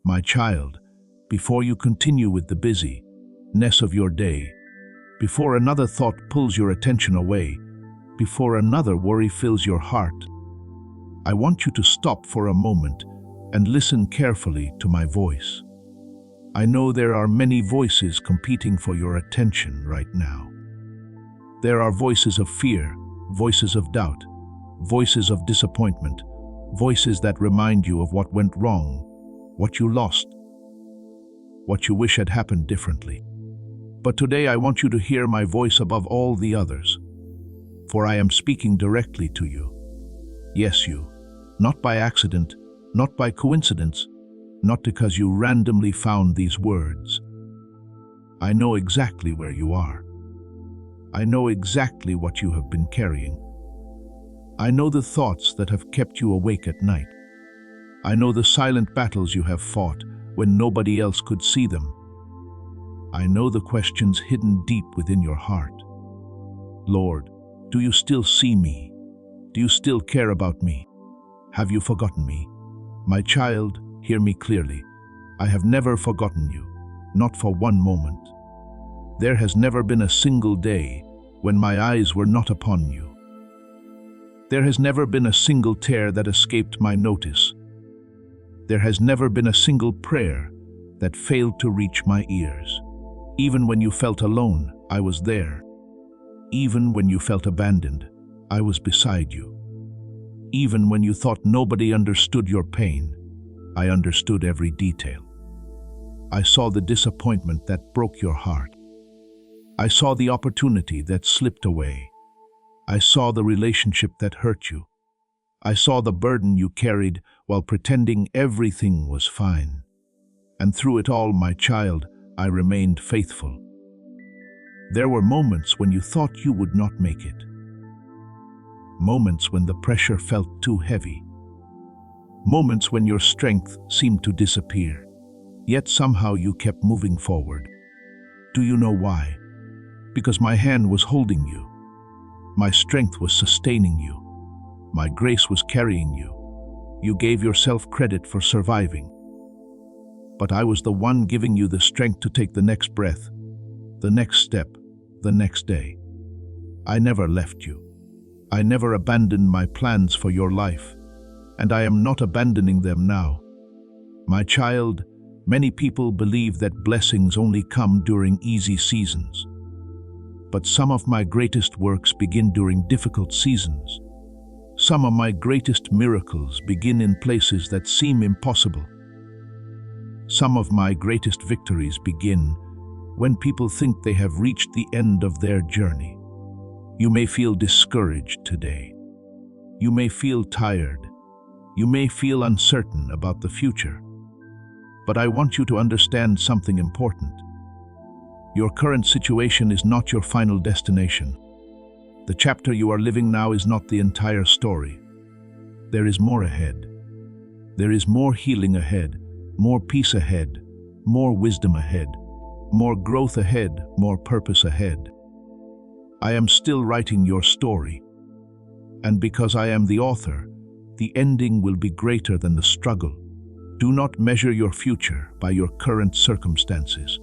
My child, before you continue with the busyness of your day, before another thought pulls your attention away, before another worry fills your heart, I want you to stop for a moment and listen carefully to my voice. I know there are many voices competing for your attention right now. There are voices of fear, voices of doubt, voices of disappointment, voices that remind you of what went wrong, what you lost, what you wish had happened differently. But today I want you to hear my voice above all the others, for I am speaking directly to you. Yes, you. Not by accident, not by coincidence, not because you randomly found these words. I know exactly where you are. I know exactly what you have been carrying. I know the thoughts that have kept you awake at night. I know the silent battles you have fought when nobody else could see them. I know the questions hidden deep within your heart. Lord, do you still see me? Do you still care about me? Have you forgotten me? My child, hear me clearly. I have never forgotten you, not for one moment. There has never been a single day when my eyes were not upon you. There has never been a single tear that escaped my notice. There has never been a single prayer that failed to reach my ears. Even when you felt alone, I was there. Even when you felt abandoned, I was beside you. Even when you thought nobody understood your pain, I understood every detail. I saw the disappointment that broke your heart. I saw the opportunity that slipped away. I saw the relationship that hurt you. I saw the burden you carried while pretending everything was fine. And through it all, my child, I remained faithful. There were moments when you thought you would not make it. Moments when the pressure felt too heavy. Moments when your strength seemed to disappear. Yet somehow you kept moving forward. Do you know why? Because my hand was holding you. My strength was sustaining you. My grace was carrying you. You gave yourself credit for surviving. But I was the one giving you the strength to take the next breath, the next step, the next day. I never left you. I never abandoned my plans for your life, and I am not abandoning them now. My child, many people believe that blessings only come during easy seasons. But some of my greatest works begin during difficult seasons. Some of my greatest miracles begin in places that seem impossible. Some of my greatest victories begin when people think they have reached the end of their journey. You may feel discouraged today. You may feel tired. You may feel uncertain about the future. But I want you to understand something important. Your current situation is not your final destination. The chapter you are living now is not the entire story. There is more ahead. There is more healing ahead, more peace ahead, more wisdom ahead, more growth ahead, more purpose ahead. I am still writing your story, and because I am the author, the ending will be greater than the struggle. Do not measure your future by your current circumstances.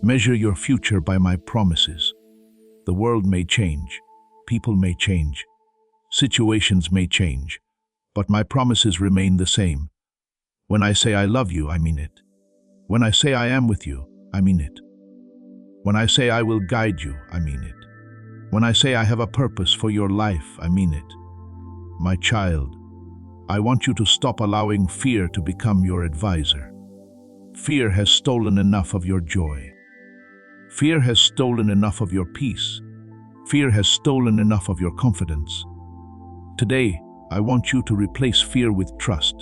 Measure your future by my promises. The world may change, people may change, situations may change, but my promises remain the same. When I say I love you, I mean it. When I say I am with you, I mean it. When I say I will guide you, I mean it. When I say I have a purpose for your life, I mean it. My child, I want you to stop allowing fear to become your advisor. Fear has stolen enough of your joy. Fear has stolen enough of your peace. Fear has stolen enough of your confidence. Today, I want you to replace fear with trust.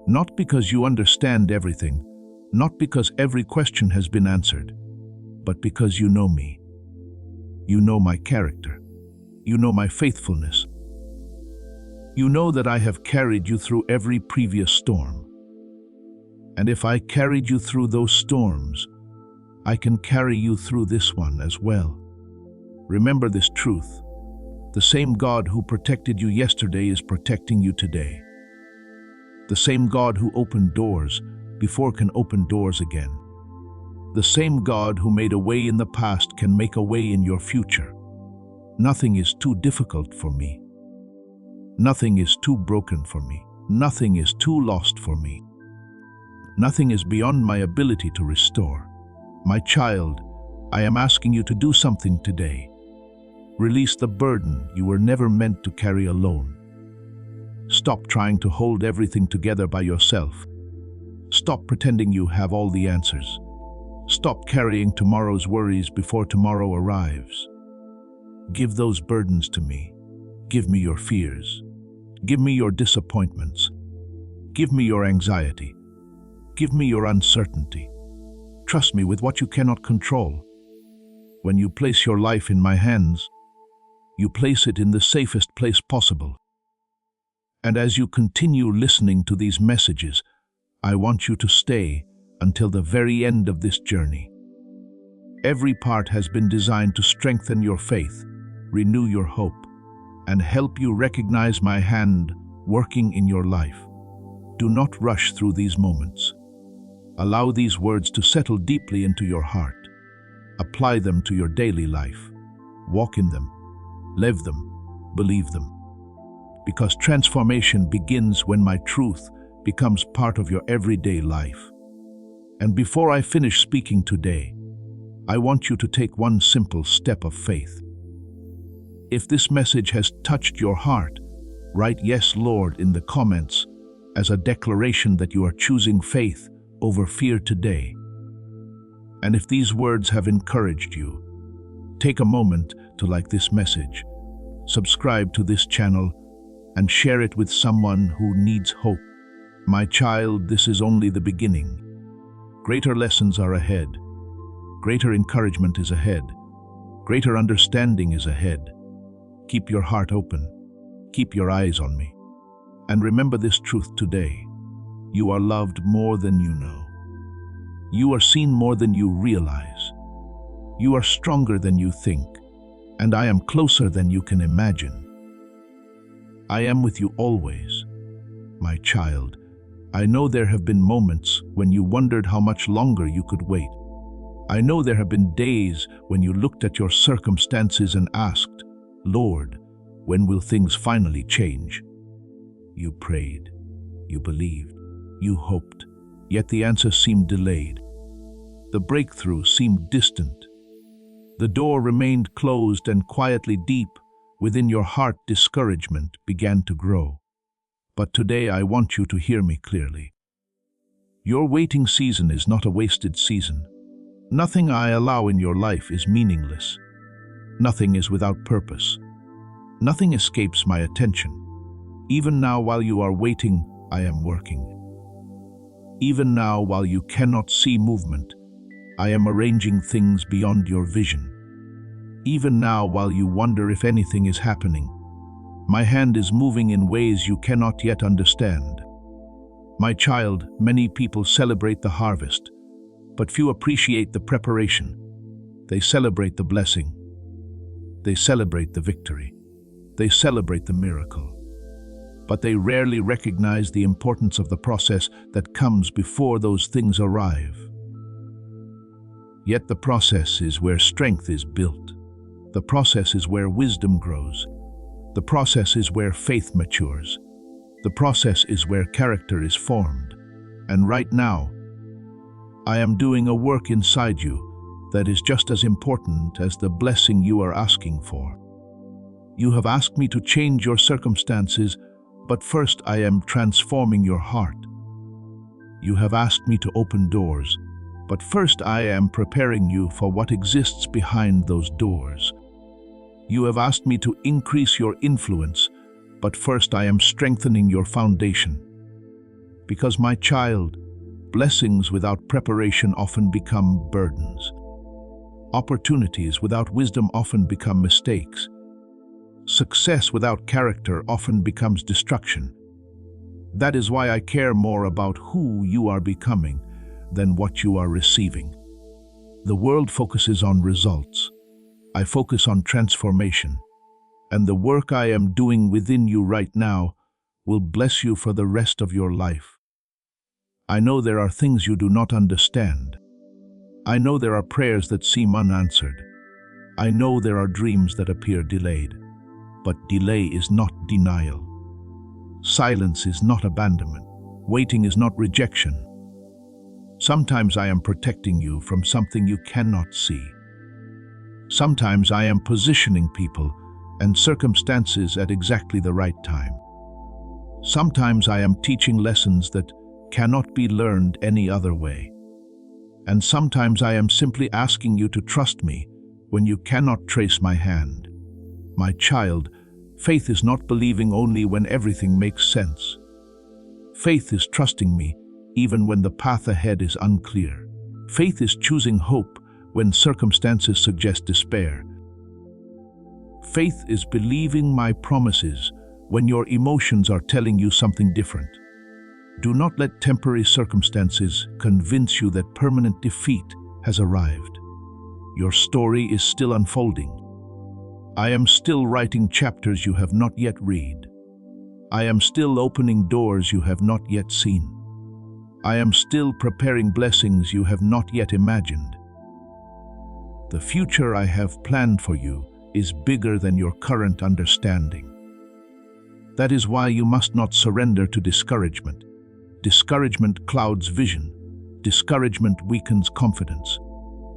Not because you understand everything, not because every question has been answered, but because you know me. You know my character. You know my faithfulness. You know that I have carried you through every previous storm. And if I carried you through those storms, I can carry you through this one as well. Remember this truth. The same God who protected you yesterday is protecting you today. The same God who opened doors before can open doors again. The same God who made a way in the past can make a way in your future. Nothing is too difficult for me. Nothing is too broken for me. Nothing is too lost for me. Nothing is beyond my ability to restore. My child, I am asking you to do something today. Release the burden you were never meant to carry alone. Stop trying to hold everything together by yourself. Stop pretending you have all the answers. Stop carrying tomorrow's worries before tomorrow arrives. Give those burdens to me. Give me your fears. Give me your disappointments. Give me your anxiety. Give me your uncertainty. Trust me with what you cannot control. When you place your life in my hands, you place it in the safest place possible. And as you continue listening to these messages, I want you to stay until the very end of this journey. Every part has been designed to strengthen your faith, renew your hope, and help you recognize my hand working in your life. Do not rush through these moments. Allow these words to settle deeply into your heart. Apply them to your daily life. Walk in them. Live them. Believe them. Because transformation begins when my truth becomes part of your everyday life. And before I finish speaking today, I want you to take one simple step of faith. If this message has touched your heart, write "Yes, Lord" in the comments as a declaration that you are choosing faith over fear today. And if these words have encouraged you, take a moment to like this message, subscribe to this channel, and share it with someone who needs hope. My child, this is only the beginning. Greater lessons are ahead. Greater encouragement is ahead. Greater understanding is ahead. Keep your heart open. Keep your eyes on me. And remember this truth today. You are loved more than you know. You are seen more than you realize. You are stronger than you think. And I am closer than you can imagine. I am with you always. My child, I know there have been moments when you wondered how much longer you could wait. I know there have been days when you looked at your circumstances and asked, "Lord, when will things finally change?" You prayed, you believed, you hoped, yet the answer seemed delayed. The breakthrough seemed distant. The door remained closed, and quietly deep within your heart discouragement began to grow. But today I want you to hear me clearly. Your waiting season is not a wasted season. Nothing I allow in your life is meaningless. Nothing is without purpose. Nothing escapes my attention. Even now while you are waiting, I am working. Even now while you cannot see movement, I am arranging things beyond your vision. Even now while you wonder if anything is happening, my hand is moving in ways you cannot yet understand. My child, many people celebrate the harvest, but few appreciate the preparation. They celebrate the blessing. They celebrate the victory. They celebrate the miracle. But they rarely recognize the importance of the process that comes before those things arrive. Yet the process is where strength is built. The process is where wisdom grows. The process is where faith matures. The process is where character is formed. And right now, I am doing a work inside you that is just as important as the blessing you are asking for. You have asked me to change your circumstances, but first I am transforming your heart. You have asked me to open doors, but first I am preparing you for what exists behind those doors. You have asked me to increase your influence, but first I am strengthening your foundation. Because my child, blessings without preparation often become burdens. Opportunities without wisdom often become mistakes. Success without character often becomes destruction. That is why I care more about who you are becoming than what you are receiving. The world focuses on results. I focus on transformation. And the work I am doing within you right now will bless you for the rest of your life. I know there are things you do not understand. I know there are prayers that seem unanswered. I know there are dreams that appear delayed. But delay is not denial. Silence is not abandonment. Waiting is not rejection. Sometimes I am protecting you from something you cannot see. Sometimes I am positioning people and circumstances at exactly the right time. Sometimes I am teaching lessons that cannot be learned any other way. And sometimes I am simply asking you to trust me when you cannot trace my hand. My child, faith is not believing only when everything makes sense. Faith is trusting me even when the path ahead is unclear. Faith is choosing hope when circumstances suggest despair. Faith is believing my promises when your emotions are telling you something different. Do not let temporary circumstances convince you that permanent defeat has arrived. Your story is still unfolding. I am still writing chapters you have not yet read. I am still opening doors you have not yet seen. I am still preparing blessings you have not yet imagined. The future I have planned for you is bigger than your current understanding. That is why you must not surrender to discouragement. Discouragement clouds vision. Discouragement weakens confidence.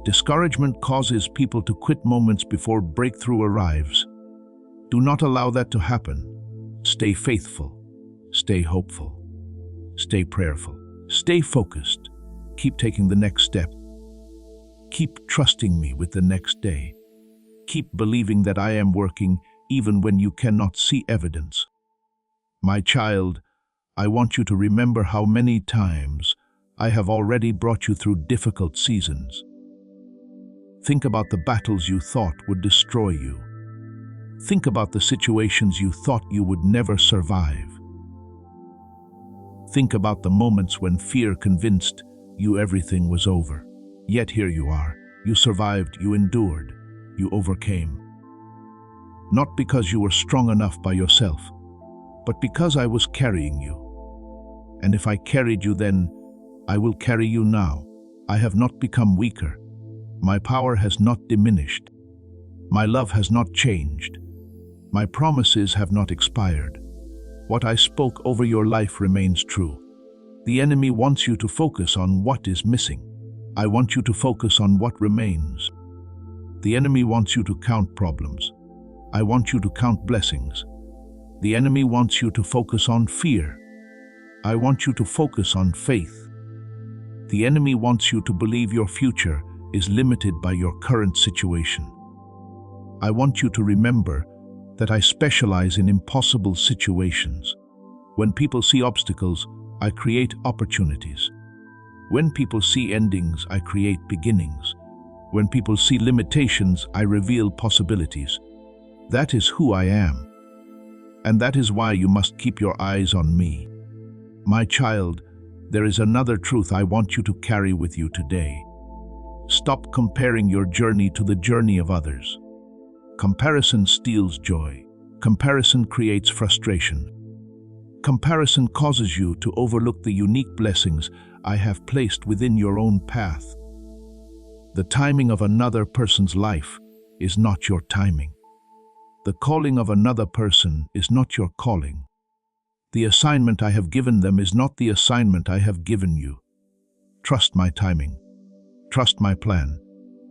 Discouragement causes people to quit moments before breakthrough arrives. Do not allow that to happen. Stay faithful. Stay hopeful. Stay prayerful. Stay focused. Keep taking the next step. Keep trusting me with the next day. Keep believing that I am working even when you cannot see evidence. My child, I want you to remember how many times I have already brought you through difficult seasons. Think about the battles you thought would destroy you. Think about the situations you thought you would never survive. Think about the moments when fear convinced you everything was over. Yet here you are. You survived, you endured, you overcame. Not because you were strong enough by yourself, but because I was carrying you. And if I carried you then, I will carry you now. I have not become weaker. My power has not diminished. My love has not changed. My promises have not expired. What I spoke over your life remains true. The enemy wants you to focus on what is missing. I want you to focus on what remains. The enemy wants you to count problems. I want you to count blessings. The enemy wants you to focus on fear. I want you to focus on faith. The enemy wants you to believe your future is limited by your current situation. I want you to remember that I specialize in impossible situations. When people see obstacles, I create opportunities. When people see endings, I create beginnings. When people see limitations, I reveal possibilities. That is who I am. And that is why you must keep your eyes on me. My child, there is another truth I want you to carry with you today. Stop comparing your journey to the journey of others. Comparison steals joy. Comparison creates frustration. Comparison causes you to overlook the unique blessings I have placed within your own path. The timing of another person's life is not your timing. The calling of another person is not your calling. The assignment I have given them is not the assignment I have given you. Trust my timing. Trust my plan.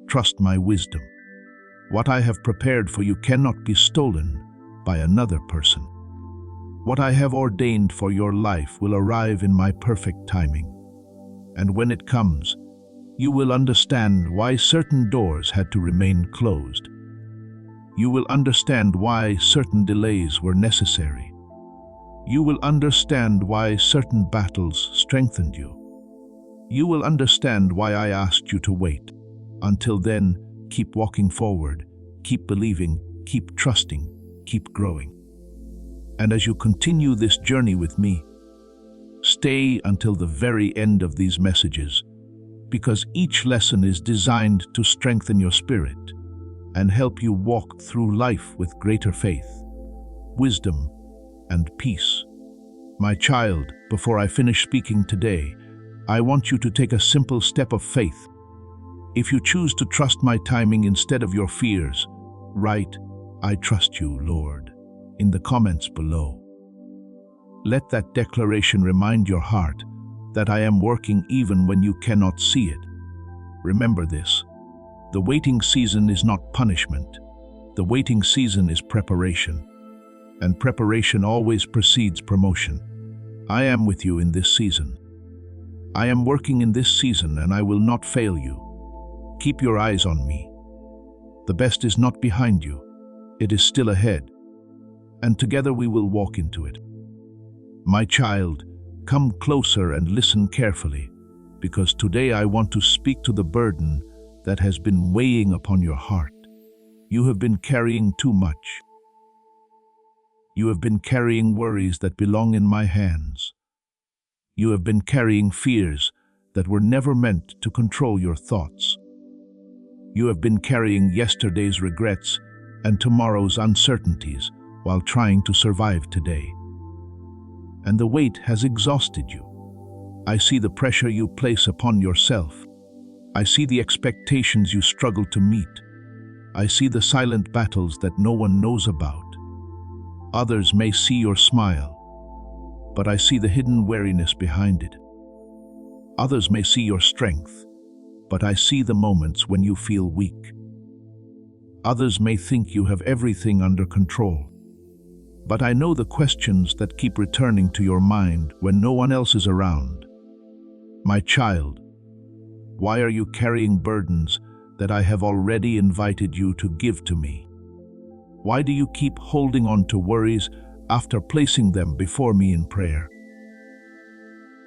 Trust my wisdom. What I have prepared for you cannot be stolen by another person. What I have ordained for your life will arrive in my perfect timing. And when it comes, you will understand why certain doors had to remain closed. You will understand why certain delays were necessary. You will understand why certain battles strengthened you. You will understand why I asked you to wait. Until then, keep walking forward, keep believing, keep trusting, keep growing. And as you continue this journey with me, stay until the very end of these messages, because each lesson is designed to strengthen your spirit and help you walk through life with greater faith, wisdom, and peace. My child, before I finish speaking today, I want you to take a simple step of faith. If you choose to trust my timing instead of your fears, write, "I trust you, Lord," in the comments below. Let that declaration remind your heart that I am working even when you cannot see it. Remember this: the waiting season is not punishment. The waiting season is preparation, and preparation always precedes promotion. I am with you in this season. I am working in this season, and I will not fail you. Keep your eyes on me. The best is not behind you. It is still ahead, and together we will walk into it. My child, come closer and listen carefully, because today I want to speak to the burden that has been weighing upon your heart. You have been carrying too much. You have been carrying worries that belong in my hands. You have been carrying fears that were never meant to control your thoughts. You have been carrying yesterday's regrets and tomorrow's uncertainties while trying to survive today. And the weight has exhausted you. I see the pressure you place upon yourself. I see the expectations you struggle to meet. I see the silent battles that no one knows about. Others may see your smile, but I see the hidden weariness behind it. Others may see your strength, but I see the moments when you feel weak. Others may think you have everything under control, but I know the questions that keep returning to your mind when no one else is around. My child, why are you carrying burdens that I have already invited you to give to me? Why do you keep holding on to worries after placing them before me in prayer?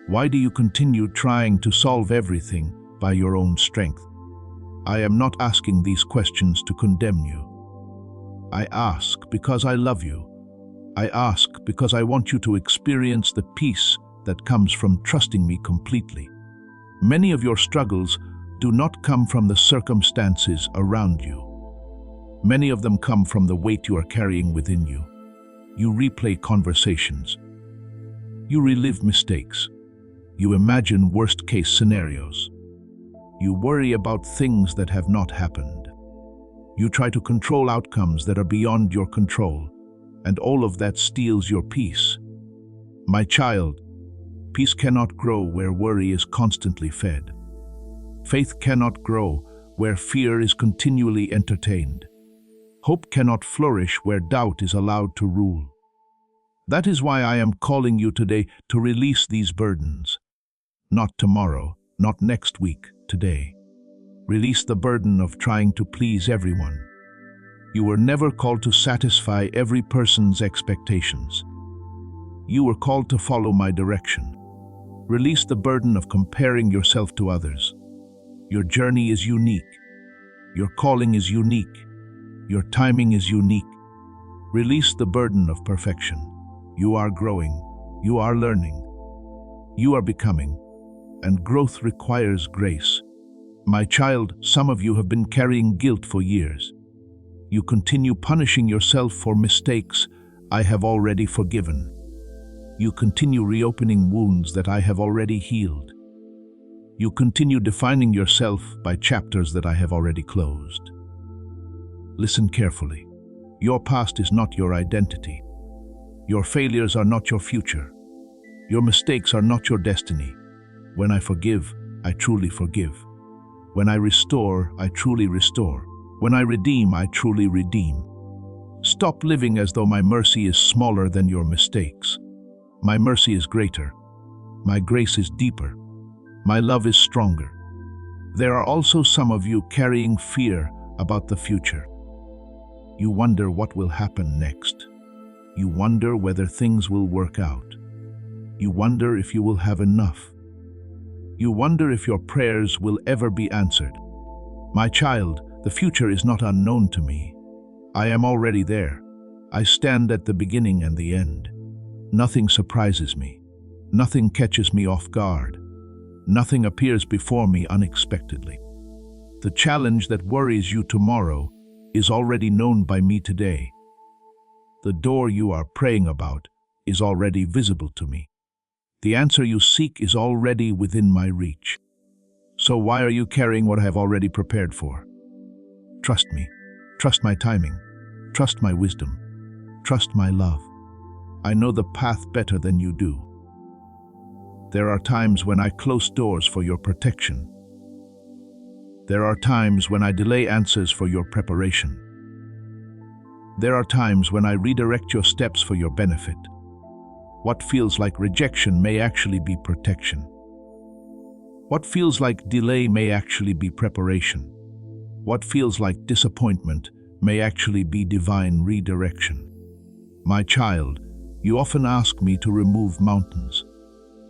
Why do you continue trying to solve everything by your own strength? I am not asking these questions to condemn you. I ask because I love you. I ask because I want you to experience the peace that comes from trusting me completely. Many of your struggles do not come from the circumstances around you. Many of them come from the weight you are carrying within you. You replay conversations. You relive mistakes. You imagine worst-case scenarios. You worry about things that have not happened. You try to control outcomes that are beyond your control, and all of that steals your peace. My child, peace cannot grow where worry is constantly fed. Faith cannot grow where fear is continually entertained. Hope cannot flourish where doubt is allowed to rule. That is why I am calling you today to release these burdens. Not tomorrow, not next week, today. Release the burden of trying to please everyone. You were never called to satisfy every person's expectations. You were called to follow my direction. Release the burden of comparing yourself to others. Your journey is unique. Your calling is unique. Your timing is unique. Release the burden of perfection. You are growing. You are learning. You are becoming. And growth requires grace. My child, some of you have been carrying guilt for years. You continue punishing yourself for mistakes I have already forgiven. You continue reopening wounds that I have already healed. You continue defining yourself by chapters that I have already closed. Listen carefully. Your past is not your identity. Your failures are not your future. Your mistakes are not your destiny. When I forgive, I truly forgive. When I restore, I truly restore. When I redeem, I truly redeem. Stop living as though my mercy is smaller than your mistakes. My mercy is greater. My grace is deeper. My love is stronger. There are also some of you carrying fear about the future. You wonder what will happen next. You wonder whether things will work out. You wonder if you will have enough. You wonder if your prayers will ever be answered. My child, the future is not unknown to me. I am already there. I stand at the beginning and the end. Nothing surprises me. Nothing catches me off guard. Nothing appears before me unexpectedly. The challenge that worries you tomorrow is already known by me today. The door you are praying about is already visible to me. The answer you seek is already within my reach. So why are you carrying what I have already prepared for? Trust me. Trust my timing. Trust my wisdom. Trust my love. I know the path better than you do. There are times when I close doors for your protection. There are times when I delay answers for your preparation. There are times when I redirect your steps for your benefit. What feels like rejection may actually be protection. What feels like delay may actually be preparation. What feels like disappointment may actually be divine redirection. My child, you often ask me to remove mountains,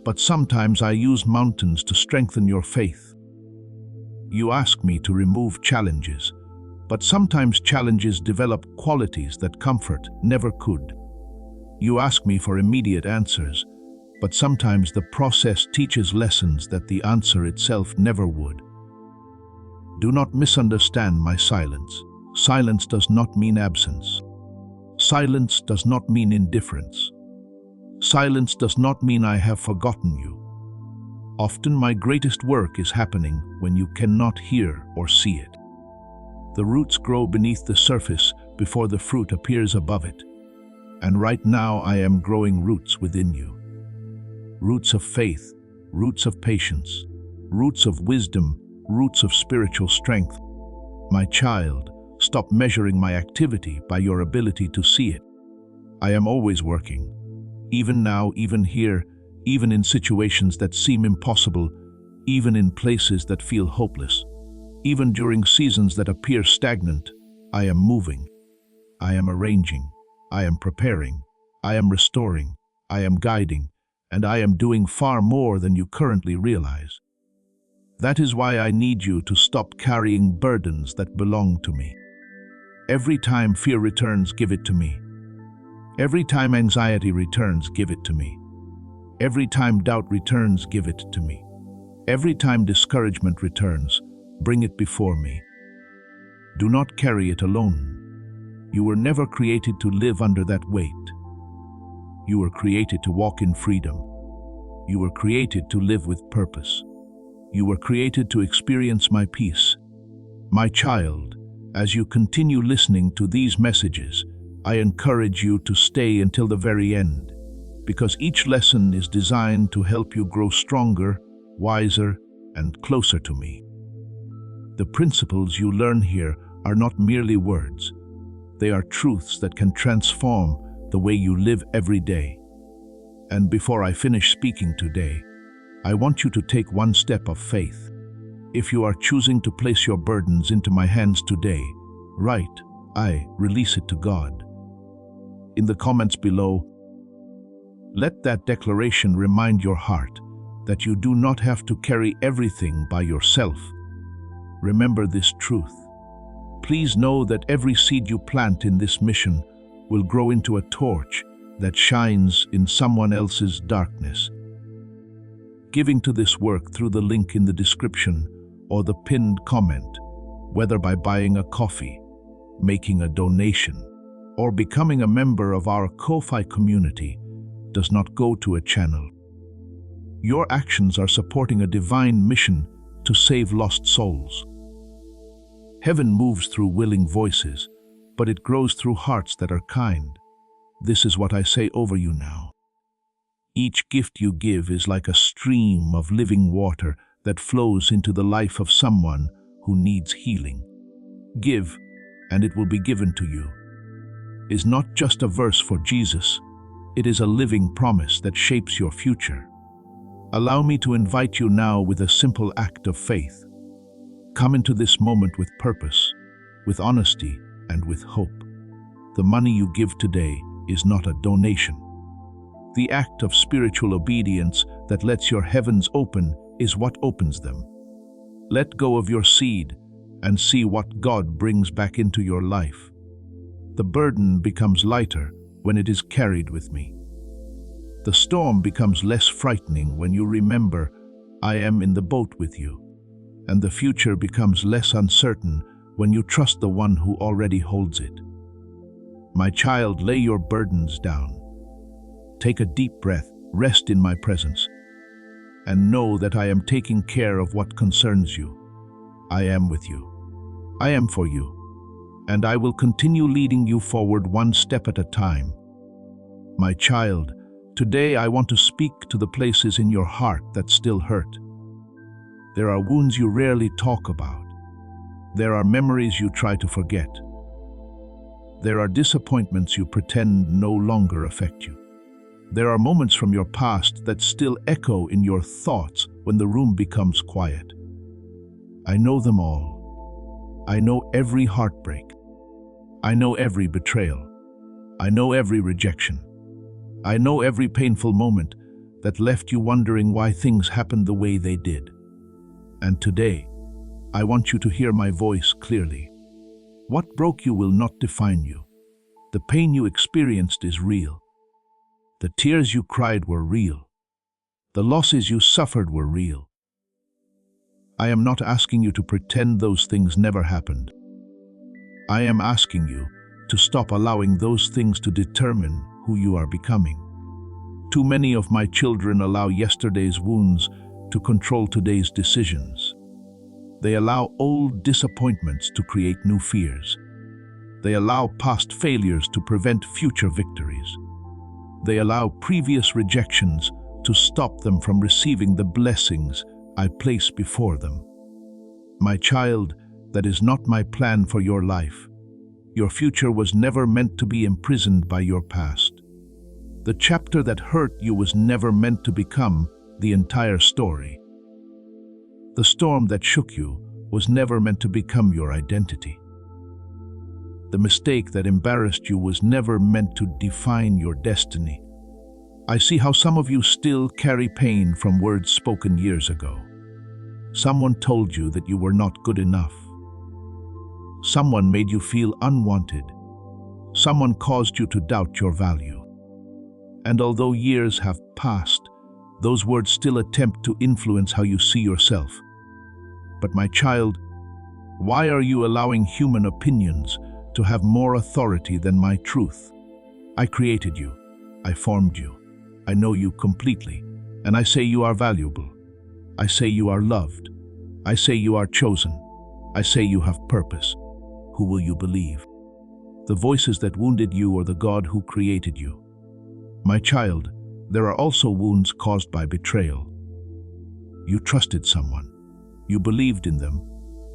but sometimes I use mountains to strengthen your faith. You ask me to remove challenges, but sometimes challenges develop qualities that comfort never could. You ask me for immediate answers, but sometimes the process teaches lessons that the answer itself never would. Do not misunderstand my silence. Silence does not mean absence. Silence does not mean indifference. Silence does not mean I have forgotten you. Often my greatest work is happening when you cannot hear or see it. The roots grow beneath the surface before the fruit appears above it. And right now I am growing roots within you. Roots of faith, roots of patience, roots of wisdom, roots of spiritual strength. My child, stop measuring my activity by your ability to see it. I am always working. Even now, even here, even in situations that seem impossible, even in places that feel hopeless, even during seasons that appear stagnant, I am moving. I am arranging. I am preparing. I am restoring. I am guiding. And I am doing far more than you currently realize. That is why I need you to stop carrying burdens that belong to me. Every time fear returns, give it to me. Every time anxiety returns, give it to me. Every time doubt returns, give it to me. Every time discouragement returns, bring it before me. Do not carry it alone. You were never created to live under that weight. You were created to walk in freedom. You were created to live with purpose. You were created to experience my peace. My child, as you continue listening to these messages, I encourage you to stay until the very end, because each lesson is designed to help you grow stronger, wiser, and closer to me. The principles you learn here are not merely words. They are truths that can transform the way you live every day. And before I finish speaking today, I want you to take one step of faith. If you are choosing to place your burdens into my hands today, write, I release it to God. In the comments below, let that declaration remind your heart that you do not have to carry everything by yourself. Remember this truth. Please know that every seed you plant in this mission will grow into a torch that shines in someone else's darkness. Giving to this work through the link in the description or the pinned comment, whether by buying a coffee, making a donation, or becoming a member of our Ko-Fi community, does not go to a channel. Your actions are supporting a divine mission to save lost souls. Heaven moves through willing voices, but it grows through hearts that are kind. This is what I say over you now. Each gift you give is like a stream of living water that flows into the life of someone who needs healing. Give, and it will be given to you is not just a verse for Jesus. It is a living promise that shapes your future. Allow me to invite you now with a simple act of faith. Come into this moment with purpose, with honesty, and with hope. The money you give today is not a donation. The act of spiritual obedience that lets your heavens open is what opens them. Let go of your seed and see what God brings back into your life. The burden becomes lighter when it is carried with me. The storm becomes less frightening when you remember, I am in the boat with you. And the future becomes less uncertain when you trust the one who already holds it. My child, lay your burdens down. Take a deep breath, rest in my presence, and know that I am taking care of what concerns you. I am with you. I am for you. And I will continue leading you forward one step at a time. My child, today I want to speak to the places in your heart that still hurt. There are wounds you rarely talk about. There are memories you try to forget. There are disappointments you pretend no longer affect you. There are moments from your past that still echo in your thoughts when the room becomes quiet. I know them all. I know every heartbreak. I know every betrayal. I know every rejection. I know every painful moment that left you wondering why things happened the way they did. And today, I want you to hear my voice clearly. What broke you will not define you. The pain you experienced is real. The tears you cried were real. The losses you suffered were real. I am not asking you to pretend those things never happened. I am asking you to stop allowing those things to determine who you are becoming. Too many of my children allow yesterday's wounds to control today's decisions. They allow old disappointments to create new fears. They allow past failures to prevent future victories. They allow previous rejections to stop them from receiving the blessings I place before them. My child, that is not my plan for your life. Your future was never meant to be imprisoned by your past. The chapter that hurt you was never meant to become the entire story. The storm that shook you was never meant to become your identity. The mistake that embarrassed you was never meant to define your destiny. I see how some of you still carry pain from words spoken years ago. Someone told you that you were not good enough. Someone made you feel unwanted. Someone caused you to doubt your value. And although years have passed, those words still attempt to influence how you see yourself. But my child, why are you allowing human opinions to have more authority than my truth? I created you. I formed you. I know you completely. And I say you are valuable. I say you are loved. I say you are chosen. I say you have purpose. Who will you believe? The voices that wounded you or the God who created you? My child, there are also wounds caused by betrayal. You trusted someone. You believed in them.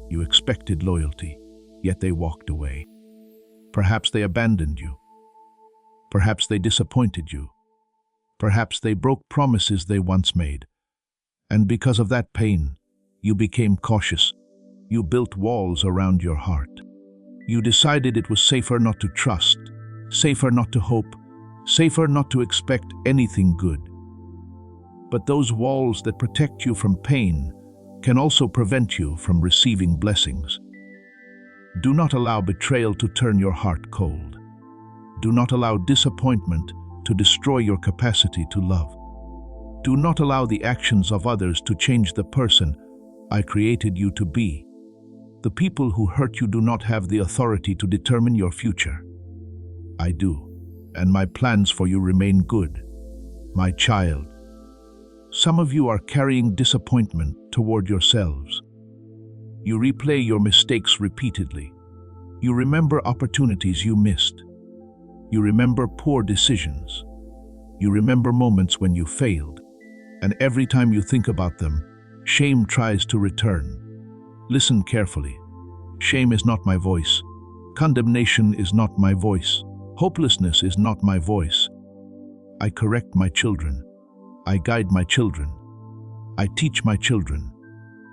You expected loyalty, yet they walked away. Perhaps they abandoned you. Perhaps they disappointed you. Perhaps they broke promises they once made. And because of that pain, you became cautious. You built walls around your heart. You decided it was safer not to trust, safer not to hope, safer not to expect anything good. But those walls that protect you from pain can also prevent you from receiving blessings. Do not allow betrayal to turn your heart cold. Do not allow disappointment to destroy your capacity to love. Do not allow the actions of others to change the person I created you to be. The people who hurt you do not have the authority to determine your future. I do, and my plans for you remain good. My child, some of you are carrying disappointment toward yourselves. You replay your mistakes repeatedly. You remember opportunities you missed. You remember poor decisions. You remember moments when you failed. And every time you think about them, shame tries to return. Listen carefully. Shame is not my voice. Condemnation is not my voice. Hopelessness is not my voice. I correct my children. I guide my children. I teach my children.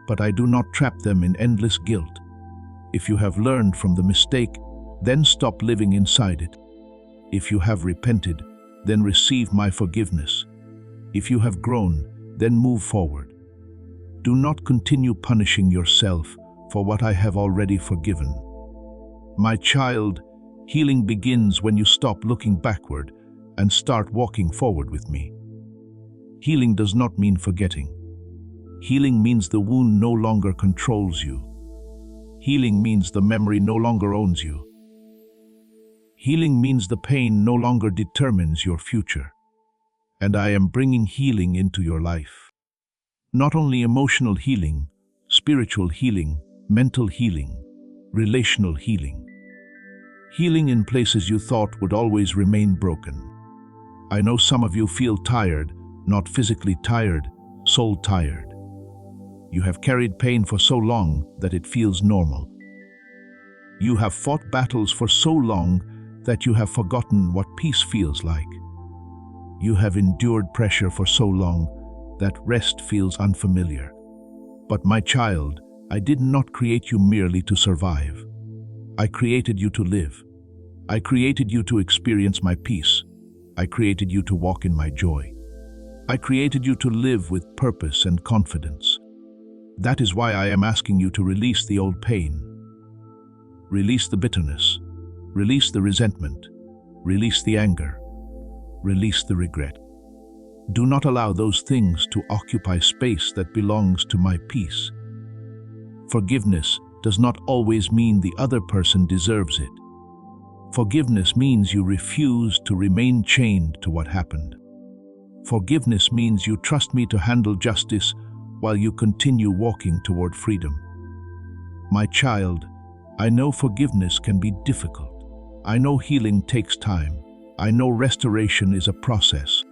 But I do not trap them in endless guilt. If you have learned from the mistake, then stop living inside it. If you have repented, then receive my forgiveness. If you have grown, then move forward. Do not continue punishing yourself for what I have already forgiven. My child, healing begins when you stop looking backward and start walking forward with me. Healing does not mean forgetting. Healing means the wound no longer controls you. Healing means the memory no longer owns you. Healing means the pain no longer determines your future. and I am bringing healing into your life. Not only emotional healing, spiritual healing, mental healing, relational healing. Healing in places you thought would always remain broken. I know some of you feel tired, not physically tired, soul tired. You have carried pain for so long that it feels normal. You have fought battles for so long that you have forgotten what peace feels like. You have endured pressure for so long that rest feels unfamiliar. But my child, I did not create you merely to survive. I created you to live. I created you to experience my peace. I created you to walk in my joy. I created you to live with purpose and confidence. That is why I am asking you to release the old pain. Release the bitterness. Release the resentment. Release the anger. Release the regret. Do not allow those things to occupy space that belongs to my peace. Forgiveness does not always mean the other person deserves it. Forgiveness means you refuse to remain chained to what happened. Forgiveness means you trust me to handle justice while you continue walking toward freedom. My child, I know forgiveness can be difficult. I know healing takes time. I know restoration is a process.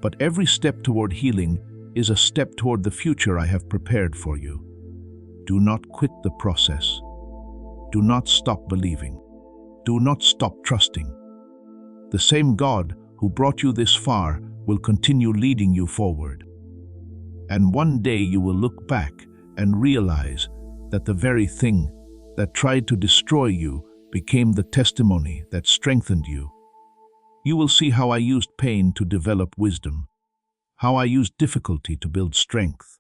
But every step toward healing is a step toward the future I have prepared for you. Do not quit the process. Do not stop believing. Do not stop trusting. The same God who brought you this far will continue leading you forward. And one day you will look back and realize that the very thing that tried to destroy you became the testimony that strengthened you. You will see how I used pain to develop wisdom, how I used difficulty to build strength,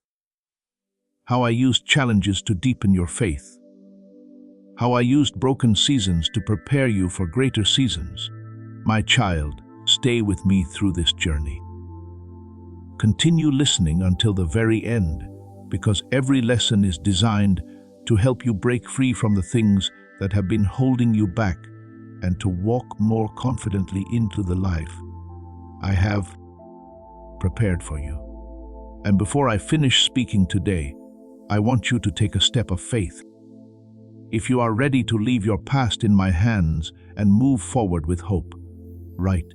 how I used challenges to deepen your faith, how I used broken seasons to prepare you for greater seasons. My child, stay with me through this journey. Continue listening until the very end, because every lesson is designed to help you break free from the things that have been holding you back and to walk more confidently into the life I have prepared for you. And before I finish speaking today, I want you to take a step of faith. If you are ready to leave your past in my hands and move forward with hope, write,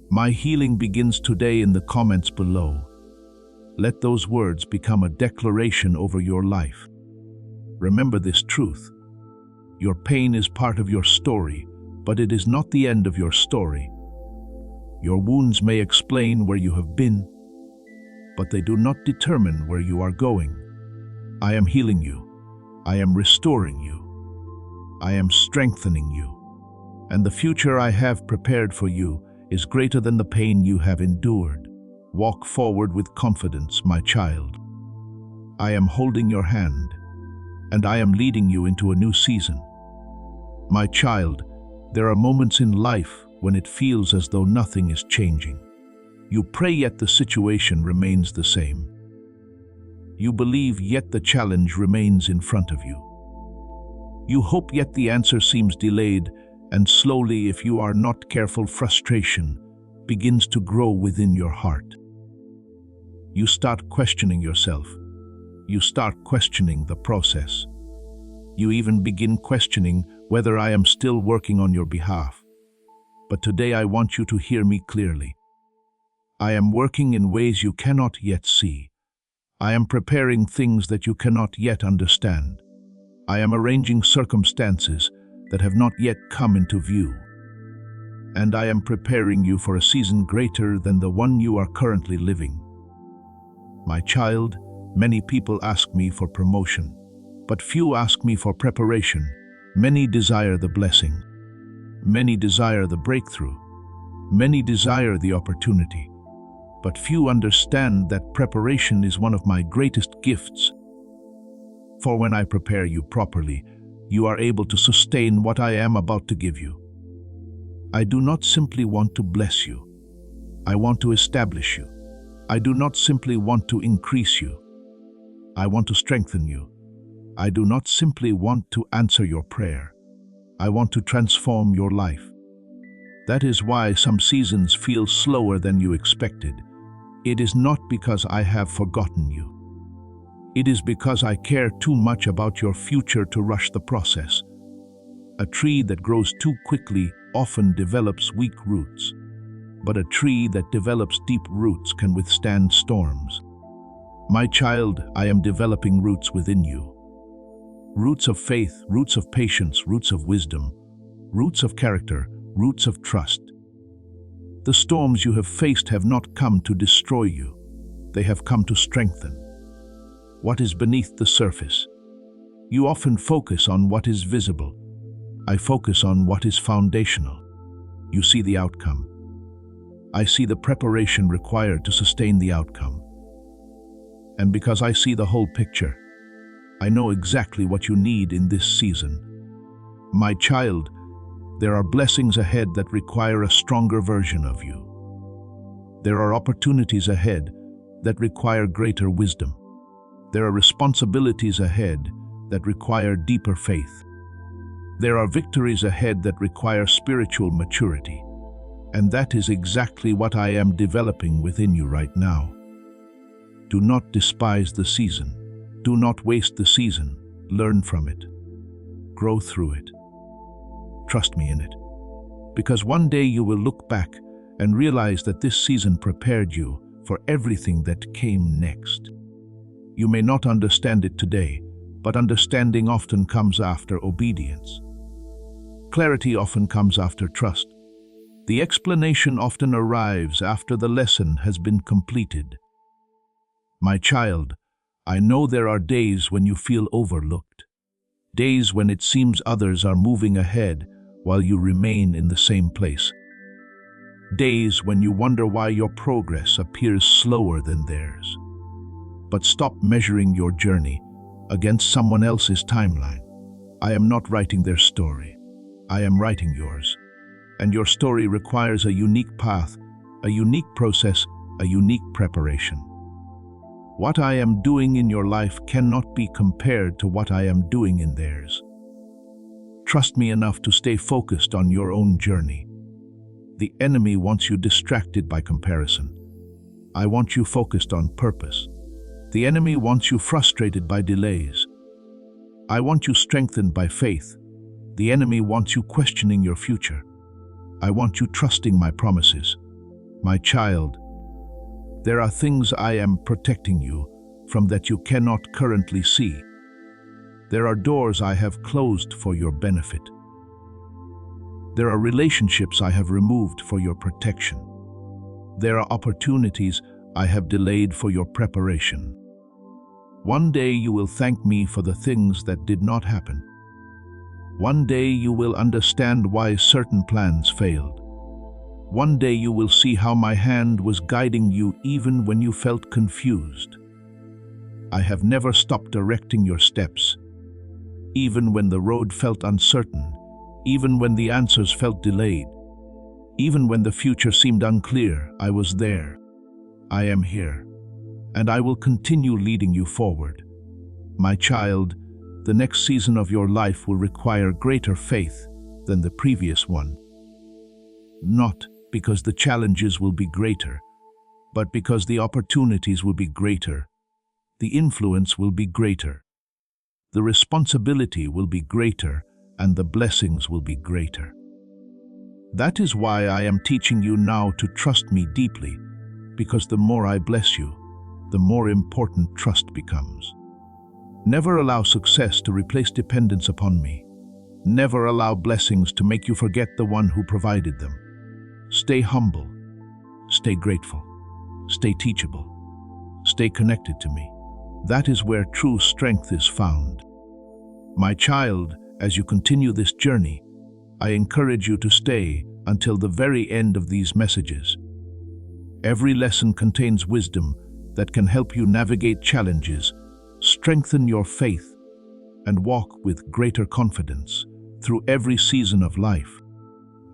"My healing begins today" in the comments below. Let those words become a declaration over your life. Remember this truth. Your pain is part of your story, but it is not the end of your story. Your wounds may explain where you have been, but they do not determine where you are going. I am healing you. I am restoring you. I am strengthening you. And the future I have prepared for you is greater than the pain you have endured. Walk forward with confidence, my child. I am holding your hand, and I am leading you into a new season. My child, there are moments in life when it feels as though nothing is changing. You pray yet the situation remains the same. You believe yet the challenge remains in front of you. You hope yet the answer seems delayed, and slowly, if you are not careful, frustration begins to grow within your heart. You start questioning yourself. You start questioning the process. You even begin questioning whether I am still working on your behalf. But today I want you to hear me clearly. I am working in ways you cannot yet see. I am preparing things that you cannot yet understand. I am arranging circumstances that have not yet come into view. And I am preparing you for a season greater than the one you are currently living. My child, many people ask me for promotion, but few ask me for preparation. Many desire the blessing. Many desire the breakthrough. Many desire the opportunity. But few understand that preparation is one of my greatest gifts. For when I prepare you properly, you are able to sustain what I am about to give you. I do not simply want to bless you. I want to establish you. I do not simply want to increase you. I want to strengthen you. I do not simply want to answer your prayer. I want to transform your life. That is why some seasons feel slower than you expected. It is not because I have forgotten you. It is because I care too much about your future to rush the process. A tree that grows too quickly often develops weak roots, but a tree that develops deep roots can withstand storms. My child, I am developing roots within you. Roots of faith, roots of patience, roots of wisdom, roots of character, roots of trust. The storms you have faced have not come to destroy you. They have come to strengthen what is beneath the surface. You often focus on what is visible. I focus on what is foundational. You see the outcome. I see the preparation required to sustain the outcome. And because I see the whole picture, I know exactly what you need in this season. My child, there are blessings ahead that require a stronger version of you. There are opportunities ahead that require greater wisdom. There are responsibilities ahead that require deeper faith. There are victories ahead that require spiritual maturity. And that is exactly what I am developing within you right now. Do not despise the season. Do not waste the season. Learn from it. Grow through it. Trust me in it. Because one day you will look back and realize that this season prepared you for everything that came next. You may not understand it today, but understanding often comes after obedience. Clarity often comes after trust. The explanation often arrives after the lesson has been completed. My child, I know there are days when you feel overlooked. Days when it seems others are moving ahead while you remain in the same place. Days when you wonder why your progress appears slower than theirs. But stop measuring your journey against someone else's timeline. I am not writing their story. I am writing yours. And your story requires a unique path, a unique process, a unique preparation. What I am doing in your life cannot be compared to what I am doing in theirs. Trust me enough to stay focused on your own journey. The enemy wants you distracted by comparison. I want you focused on purpose. The enemy wants you frustrated by delays. I want you strengthened by faith. The enemy wants you questioning your future. I want you trusting my promises. My child, there are things I am protecting you from that you cannot currently see. There are doors I have closed for your benefit. There are relationships I have removed for your protection. There are opportunities I have delayed for your preparation. One day you will thank me for the things that did not happen. One day you will understand why certain plans failed. One day you will see how my hand was guiding you even when you felt confused. I have never stopped directing your steps, even when the road felt uncertain, even when the answers felt delayed, even when the future seemed unclear. I was there. I am here, and I will continue leading you forward. My child, the next season of your life will require greater faith than the previous one. Not because the challenges will be greater, but because the opportunities will be greater. The influence will be greater. The responsibility will be greater, and the blessings will be greater. That is why I am teaching you now to trust me deeply, because the more I bless you, the more important trust becomes. Never allow success to replace dependence upon me. Never allow blessings to make you forget the one who provided them. Stay humble. Stay grateful. Stay teachable. Stay connected to me. That is where true strength is found. My child, as you continue this journey, I encourage you to stay until the very end of these messages. Every lesson contains wisdom that can help you navigate challenges, strengthen your faith, and walk with greater confidence through every season of life.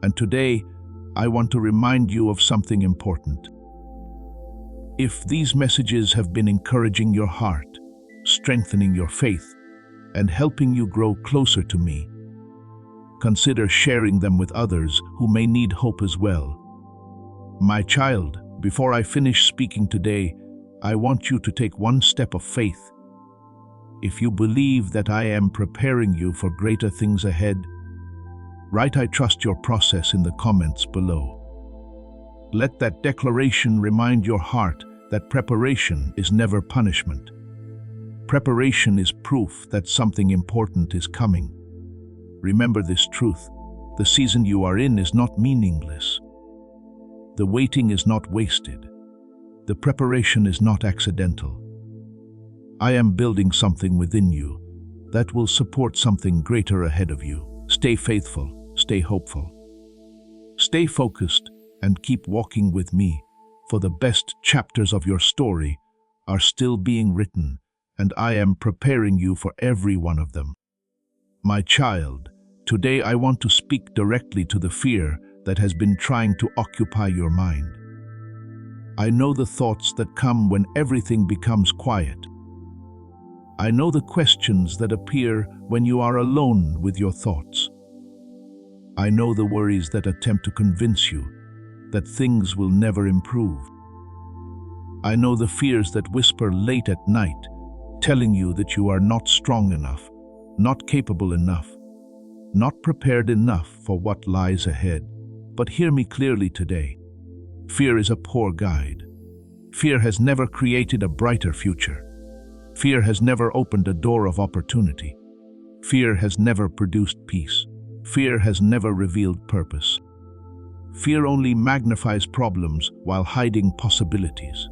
And today, I want to remind you of something important. If these messages have been encouraging your heart, strengthening your faith, and helping you grow closer to me, consider sharing them with others who may need hope as well. My child, before I finish speaking today, I want you to take one step of faith. If you believe that I am preparing you for greater things ahead, write "I trust your process" in the comments below. Let that declaration remind your heart that preparation is never punishment. Preparation is proof that something important is coming. Remember this truth: the season you are in is not meaningless. The waiting is not wasted. The preparation is not accidental. I am building something within you that will support something greater ahead of you. Stay faithful, stay hopeful. Stay focused and keep walking with me, for the best chapters of your story are still being written, and I am preparing you for every one of them. My child, today I want to speak directly to the fear that has been trying to occupy your mind. I know the thoughts that come when everything becomes quiet. I know the questions that appear when you are alone with your thoughts. I know the worries that attempt to convince you that things will never improve. I know the fears that whisper late at night, telling you that you are not strong enough, not capable enough, not prepared enough for what lies ahead. But hear me clearly today. Fear is a poor guide. Fear has never created a brighter future. Fear has never opened a door of opportunity. Fear has never produced peace. Fear has never revealed purpose. Fear only magnifies problems while hiding possibilities.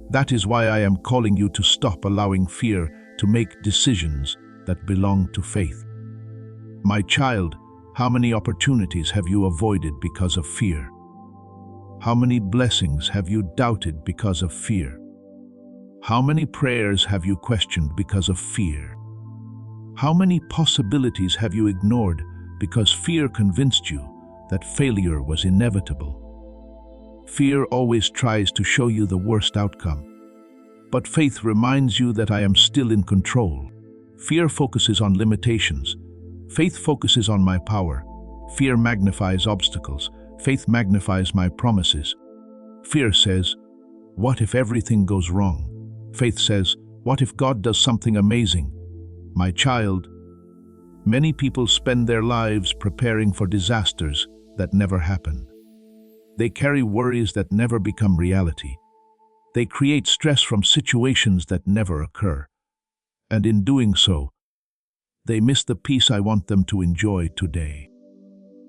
That is why I am calling you to stop allowing fear to make decisions that belong to faith. My child, how many opportunities have you avoided because of fear? How many blessings have you doubted because of fear? How many prayers have you questioned because of fear? How many possibilities have you ignored because fear convinced you that failure was inevitable? Fear always tries to show you the worst outcome, but faith reminds you that I am still in control. Fear focuses on limitations. Faith focuses on my power. Fear magnifies obstacles. Faith magnifies my promises. Fear says, "What if everything goes wrong?" Faith says, "What if God does something amazing?" My child, many people spend their lives preparing for disasters that never happen. They carry worries that never become reality. They create stress from situations that never occur. And in doing so, they miss the peace I want them to enjoy today.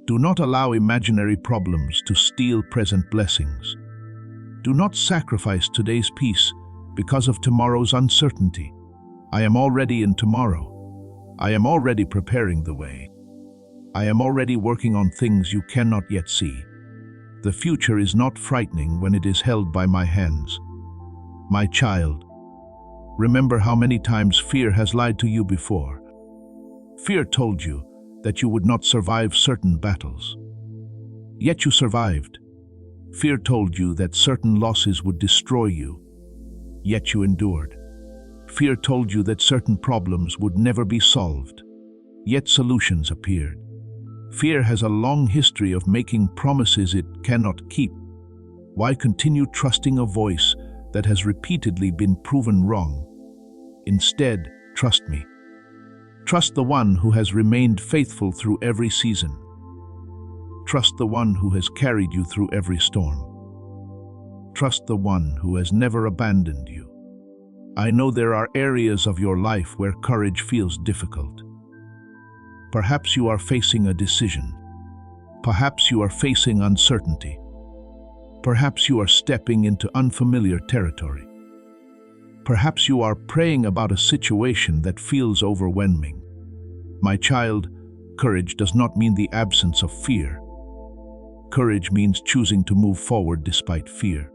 Do not allow imaginary problems to steal present blessings. Do not sacrifice today's peace because of tomorrow's uncertainty. I am already in tomorrow. I am already preparing the way. I am already working on things you cannot yet see. The future is not frightening when it is held by my hands. My child, remember how many times fear has lied to you before. Fear told you that you would not survive certain battles. Yet you survived. Fear told you that certain losses would destroy you. Yet you endured. Fear told you that certain problems would never be solved. Yet solutions appeared. Fear has a long history of making promises it cannot keep. Why continue trusting a voice that has repeatedly been proven wrong? Instead, trust me. Trust the one who has remained faithful through every season. Trust the one who has carried you through every storm. Trust the one who has never abandoned you. I know there are areas of your life where courage feels difficult. Perhaps you are facing a decision. Perhaps you are facing uncertainty. Perhaps you are stepping into unfamiliar territory. Perhaps you are praying about a situation that feels overwhelming. My child, courage does not mean the absence of fear. Courage means choosing to move forward despite fear.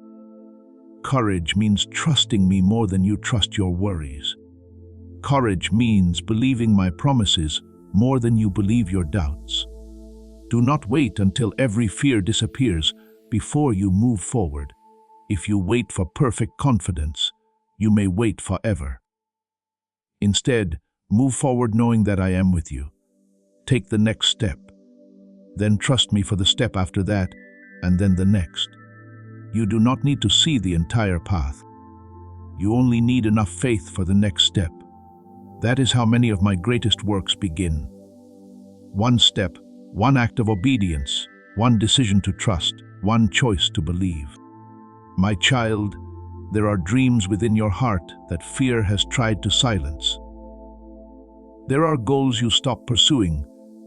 Courage means trusting me more than you trust your worries. Courage means believing my promises more than you believe your doubts. Do not wait until every fear disappears before you move forward. If you wait for perfect confidence, you may wait forever. Instead, move forward knowing that I am with you. Take the next step. Then trust me for the step after that, and then the next. You do not need to see the entire path. You only need enough faith for the next step. That is how many of my greatest works begin. One step, one act of obedience, one decision to trust, one choice to believe. My child, there are dreams within your heart that fear has tried to silence. There are goals you stopped pursuing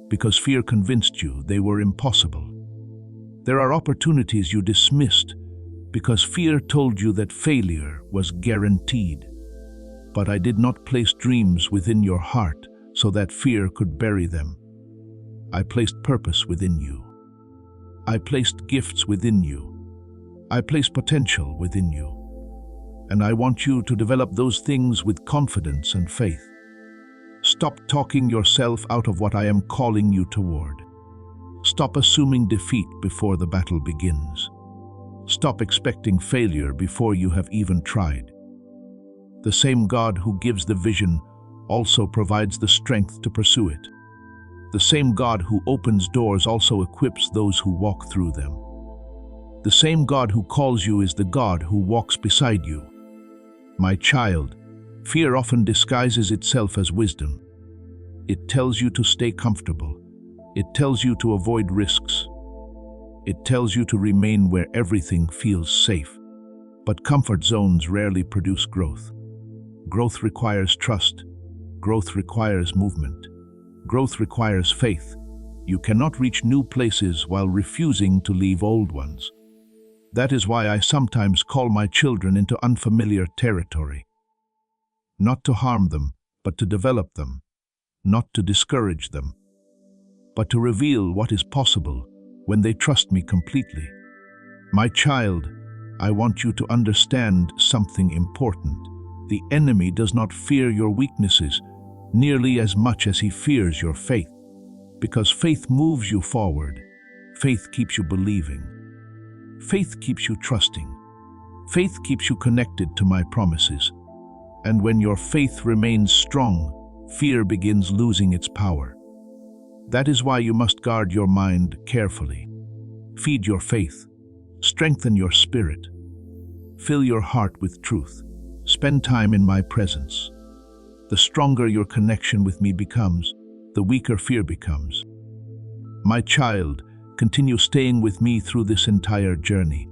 because fear convinced you they were impossible. There are opportunities you dismissed because fear told you that failure was guaranteed. But I did not place dreams within your heart so that fear could bury them. I placed purpose within you. I placed gifts within you. I placed potential within you. And I want you to develop those things with confidence and faith. Stop talking yourself out of what I am calling you toward. Stop assuming defeat before the battle begins. Stop expecting failure before you have even tried. The same God who gives the vision also provides the strength to pursue it. The same God who opens doors also equips those who walk through them. The same God who calls you is the God who walks beside you. My child, fear often disguises itself as wisdom. It tells you to stay comfortable. It tells you to avoid risks. It tells you to remain where everything feels safe. But comfort zones rarely produce growth. Growth requires trust. Growth requires movement. Growth requires faith. You cannot reach new places while refusing to leave old ones. That is why I sometimes call my children into unfamiliar territory. Not to harm them, but to develop them. Not to discourage them, but to reveal what is possible when they trust me completely. My child, I want you to understand something important. The enemy does not fear your weaknesses nearly as much as he fears your faith, because faith moves you forward. Faith keeps you believing. Faith keeps you trusting. Faith keeps you connected to my promises. And when your faith remains strong, fear begins losing its power. That is why you must guard your mind carefully. Feed your faith. Strengthen your spirit. Fill your heart with truth. Spend time in my presence. The stronger your connection with me becomes, the weaker fear becomes. My child, continue staying with me through this entire journey,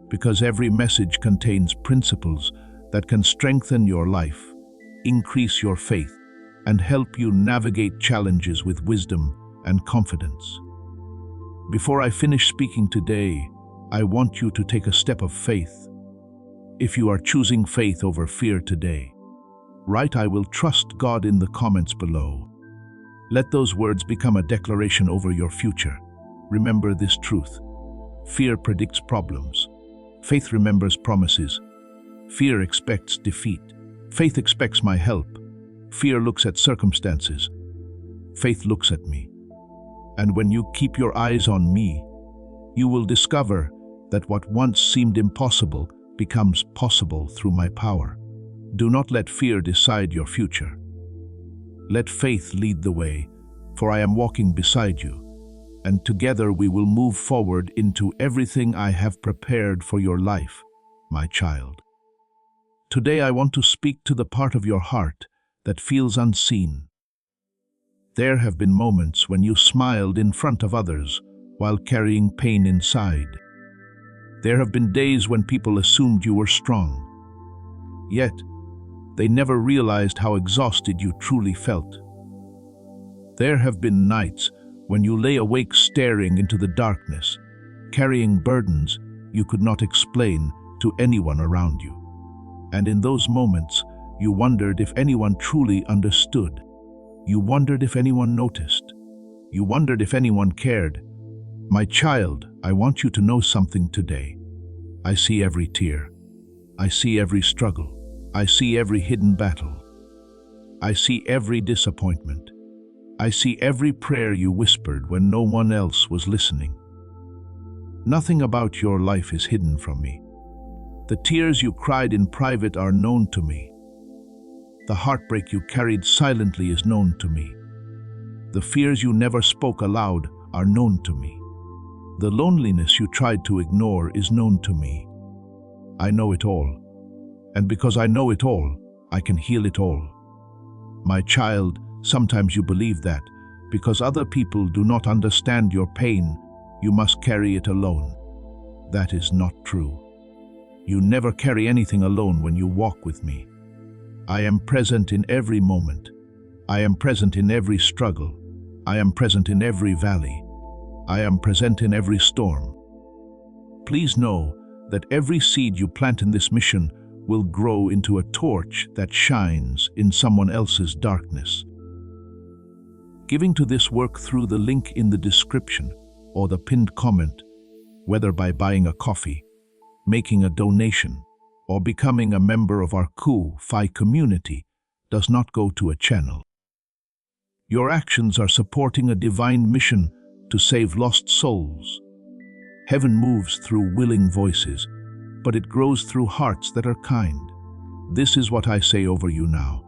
because every message contains principles that can strengthen your life, increase your faith, and help you navigate challenges with wisdom and confidence. Before I finish speaking today, I want you to take a step of faith. If you are choosing faith over fear today, write "I will trust God" in the comments below. Let those words become a declaration over your future. Remember this truth. Fear predicts problems. Faith remembers promises. Fear expects defeat. Faith expects my help. Fear looks at circumstances. Faith looks at me. And when you keep your eyes on me, you will discover that what once seemed impossible becomes possible through my power. Do not let fear decide your future. Let faith lead the way, for I am walking beside you, and together we will move forward into everything I have prepared for your life, my child. Today I want to speak to the part of your heart that feels unseen. There have been moments when you smiled in front of others while carrying pain inside. There have been days when people assumed you were strong. Yet, they never realized how exhausted you truly felt. There have been nights when you lay awake staring into the darkness, carrying burdens you could not explain to anyone around you. And in those moments, you wondered if anyone truly understood. You wondered if anyone noticed. You wondered if anyone cared. My child, I want you to know something today. I see every tear. I see every struggle. I see every hidden battle. I see every disappointment. I see every prayer you whispered when no one else was listening. Nothing about your life is hidden from me. The tears you cried in private are known to me. The heartbreak you carried silently is known to me. The fears you never spoke aloud are known to me. The loneliness you tried to ignore is known to me. I know it all. And because I know it all, I can heal it all. My child, sometimes you believe that because other people do not understand your pain, you must carry it alone. That is not true. You never carry anything alone when you walk with me. I am present in every moment. I am present in every struggle. I am present in every valley. I am present in every storm. Please know that every seed you plant in this mission will grow into a torch that shines in someone else's darkness. Giving to this work through the link in the description or the pinned comment, whether by buying a coffee, making a donation, or becoming a member of our Fi community, does not go to a channel. Your actions are supporting a divine mission to save lost souls. Heaven moves through willing voices, but it grows through hearts that are kind. This is what I say over you now.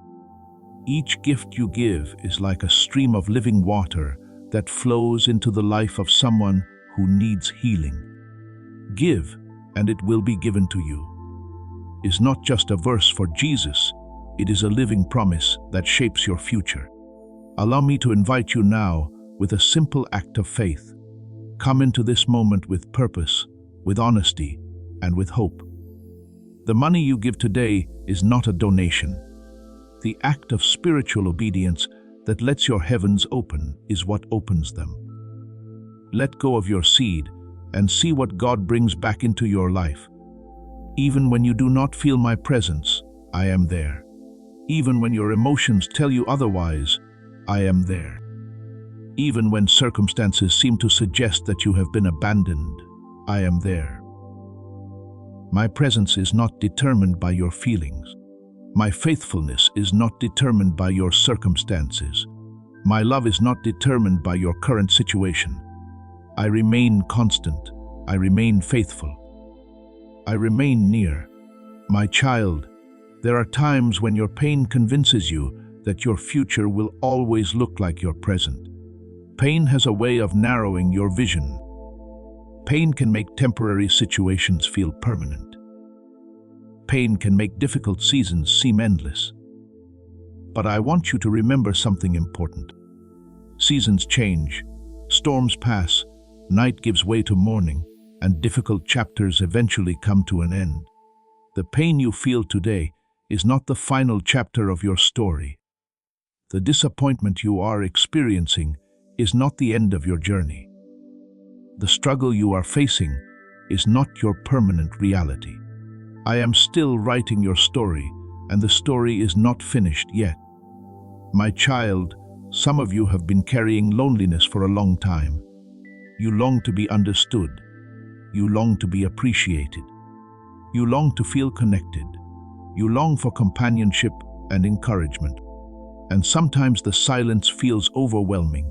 Each gift you give is like a stream of living water that flows into the life of someone who needs healing. Give, and it will be given to you is not just a verse for Jesus, it is a living promise that shapes your future. Allow me to invite you now with a simple act of faith. Come into this moment with purpose, with honesty, and with hope. The money you give today is not a donation. The act of spiritual obedience that lets your heavens open is what opens them. Let go of your seed and see what God brings back into your life. Even when you do not feel my presence, I am there. Even when your emotions tell you otherwise, I am there. Even when circumstances seem to suggest that you have been abandoned, I am there. My presence is not determined by your feelings. My faithfulness is not determined by your circumstances. My love is not determined by your current situation. I remain constant. I remain faithful. I remain near. My child, there are times when your pain convinces you that your future will always look like your present. Pain has a way of narrowing your vision. Pain can make temporary situations feel permanent. Pain can make difficult seasons seem endless. But I want you to remember something important. Seasons change, storms pass, night gives way to morning, and difficult chapters eventually come to an end. The pain you feel today is not the final chapter of your story. The disappointment you are experiencing is not the end of your journey. The struggle you are facing is not your permanent reality. I am still writing your story, and the story is not finished yet. My child, some of you have been carrying loneliness for a long time. You long to be understood. You long to be appreciated. You long to feel connected. You long for companionship and encouragement. And sometimes the silence feels overwhelming.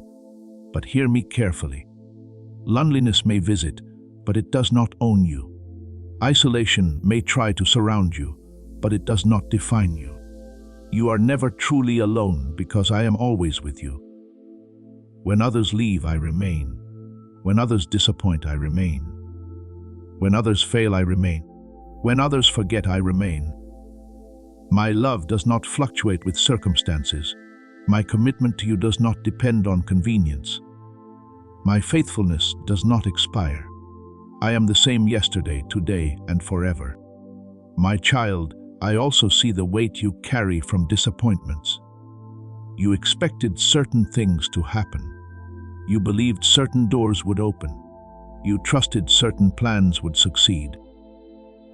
But hear me carefully. Loneliness may visit, but it does not own you. Isolation may try to surround you, but it does not define you. You are never truly alone because I am always with you. When others leave, I remain. When others disappoint, I remain. When others fail, I remain. When others forget, I remain. My love does not fluctuate with circumstances. My commitment to you does not depend on convenience. My faithfulness does not expire. I am the same yesterday, today, and forever. My child, I also see the weight you carry from disappointments. You expected certain things to happen. You believed certain doors would open. You trusted certain plans would succeed.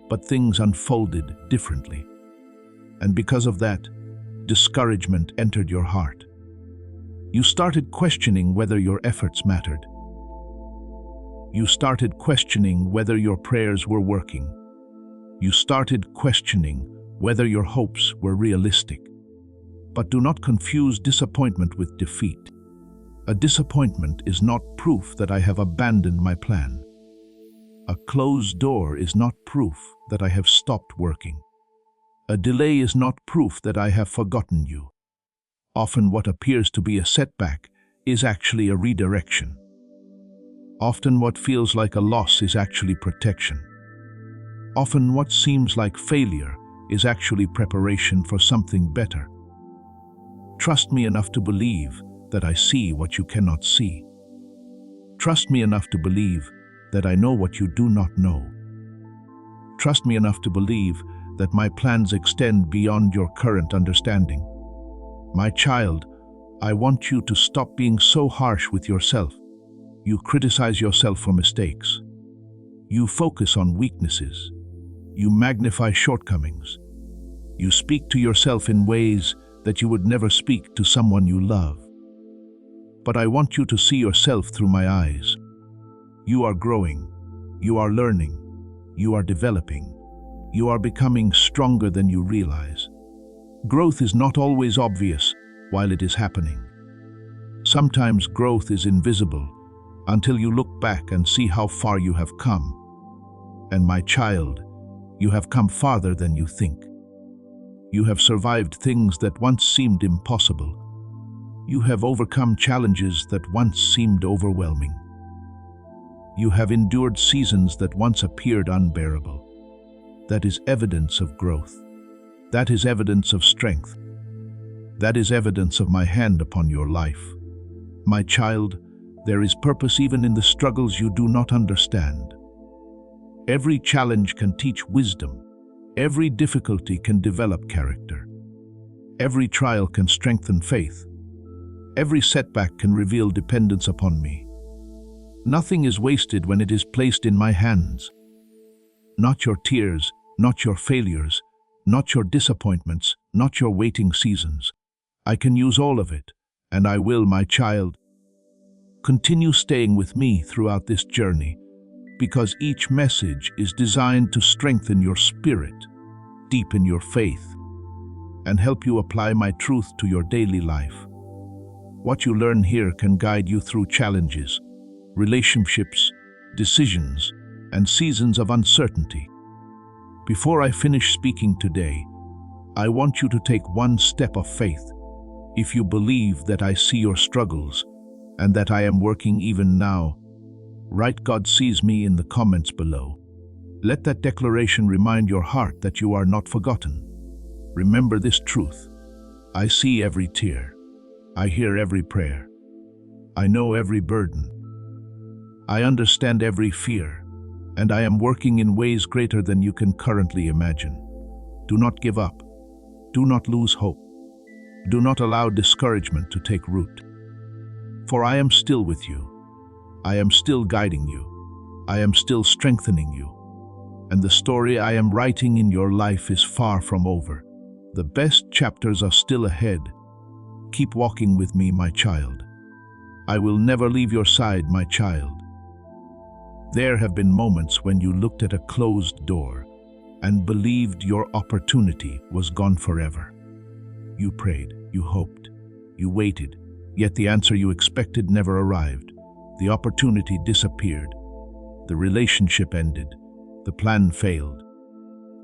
But things unfolded differently. And because of that, discouragement entered your heart. You started questioning whether your efforts mattered. You started questioning whether your prayers were working. You started questioning whether your hopes were realistic. But do not confuse disappointment with defeat. A disappointment is not proof that I have abandoned my plan. A closed door is not proof that I have stopped working. A delay is not proof that I have forgotten you. Often what appears to be a setback is actually a redirection. Often what feels like a loss is actually protection. Often what seems like failure is actually preparation for something better. Trust me enough to believe that I see what you cannot see. Trust me enough to believe that I know what you do not know. Trust me enough to believe that my plans extend beyond your current understanding. My child, I want you to stop being so harsh with yourself. You criticize yourself for mistakes. You focus on weaknesses. You magnify shortcomings. You speak to yourself in ways that you would never speak to someone you love. But I want you to see yourself through my eyes. You are growing. You are learning. You are developing. You are becoming stronger than you realize. Growth is not always obvious while it is happening. Sometimes growth is invisible until you look back and see how far you have come. And my child, you have come farther than you think. You have survived things that once seemed impossible. You have overcome challenges that once seemed overwhelming. You have endured seasons that once appeared unbearable. That is evidence of growth. That is evidence of strength. That is evidence of my hand upon your life. My child, there is purpose even in the struggles you do not understand. Every challenge can teach wisdom. Every difficulty can develop character. Every trial can strengthen faith. Every setback can reveal dependence upon me. Nothing is wasted when it is placed in my hands. Not your tears, not your failures, not your disappointments, not your waiting seasons. I can use all of it, and I will, my child. Continue staying with me throughout this journey, because each message is designed to strengthen your spirit, deepen your faith, and help you apply my truth to your daily life. What you learn here can guide you through challenges, relationships, decisions, and seasons of uncertainty. Before I finish speaking today, I want you to take one step of faith. If you believe that I see your struggles and that I am working even now, write "God sees me" in the comments below. Let that declaration remind your heart that you are not forgotten. Remember this truth: I see every tear. I hear every prayer. I know every burden. I understand every fear, and I am working in ways greater than you can currently imagine. Do not give up. Do not lose hope. Do not allow discouragement to take root. For I am still with you. I am still guiding you. I am still strengthening you. And the story I am writing in your life is far from over. The best chapters are still ahead. Keep walking with me, my child. I will never leave your side, my child. There have been moments when you looked at a closed door and believed your opportunity was gone forever. You prayed, you hoped, you waited, yet the answer you expected never arrived. The opportunity disappeared. The relationship ended. The plan failed.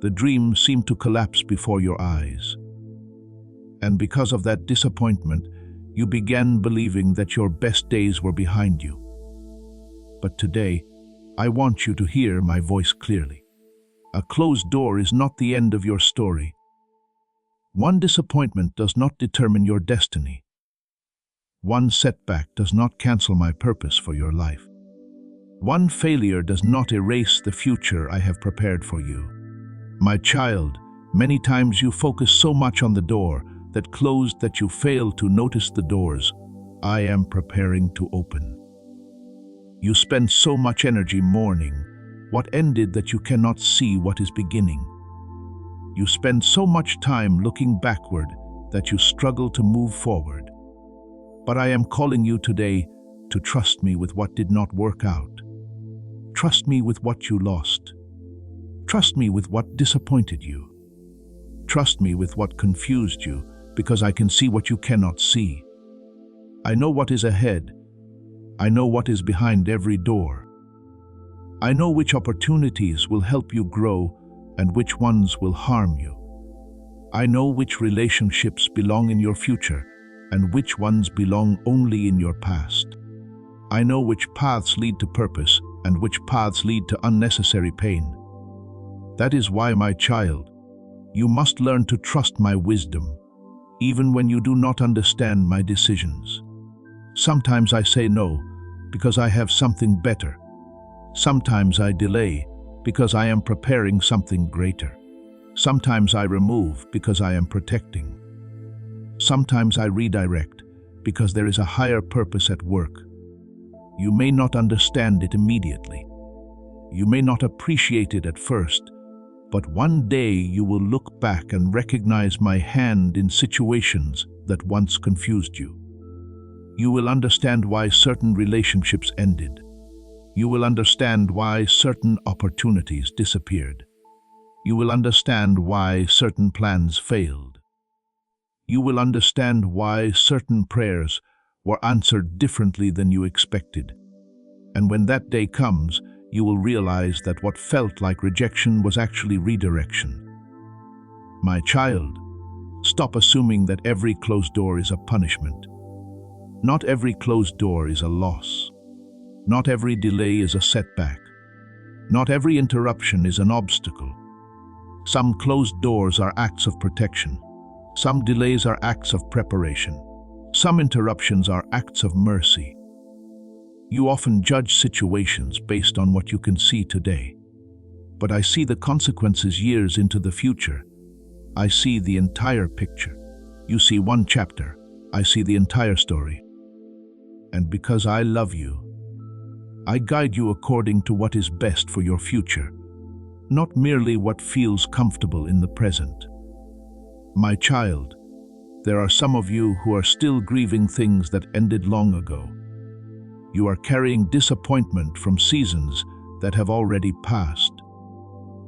The dream seemed to collapse before your eyes. And because of that disappointment, you began believing that your best days were behind you. But today, I want you to hear my voice clearly. A closed door is not the end of your story. One disappointment does not determine your destiny. One setback does not cancel my purpose for your life. One failure does not erase the future I have prepared for you. My child, many times you focus so much on the door that closed that you fail to notice the doors I am preparing to open. You spend so much energy mourning what ended that you cannot see what is beginning. You spend so much time looking backward that you struggle to move forward. But I am calling you today to trust me with what did not work out. Trust me with what you lost. Trust me with what disappointed you. Trust me with what confused you, because I can see what you cannot see. I know what is ahead. I know what is behind every door. I know which opportunities will help you grow and which ones will harm you. I know which relationships belong in your future and which ones belong only in your past. I know which paths lead to purpose and which paths lead to unnecessary pain. That is why, my child, you must learn to trust my wisdom, even when you do not understand my decisions. Sometimes I say no because I have something better. Sometimes I delay because I am preparing something greater. Sometimes I remove because I am protecting. Sometimes I redirect because there is a higher purpose at work. You may not understand it immediately. You may not appreciate it at first, but one day you will look back and recognize my hand in situations that once confused you. You will understand why certain relationships ended. You will understand why certain opportunities disappeared. You will understand why certain plans failed. You will understand why certain prayers were answered differently than you expected. And when that day comes, you will realize that what felt like rejection was actually redirection. My child, stop assuming that every closed door is a punishment. Not every closed door is a loss. Not every delay is a setback. Not every interruption is an obstacle. Some closed doors are acts of protection. Some delays are acts of preparation. Some interruptions are acts of mercy. You often judge situations based on what you can see today. But I see the consequences years into the future. I see the entire picture. You see one chapter. I see the entire story. And because I love you, I guide you according to what is best for your future, not merely what feels comfortable in the present. My child, there are some of you who are still grieving things that ended long ago. You are carrying disappointment from seasons that have already passed.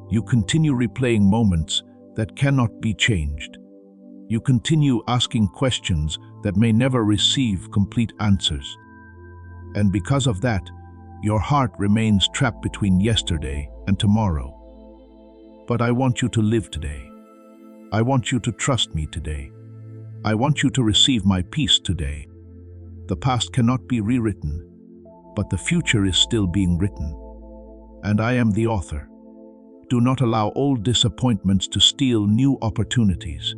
You continue replaying moments that cannot be changed. You continue asking questions that may never receive complete answers. And because of that, your heart remains trapped between yesterday and tomorrow. But I want you to live today. I want you to trust me today. I want you to receive my peace today. The past cannot be rewritten, but the future is still being written. And I am the author. Do not allow old disappointments to steal new opportunities.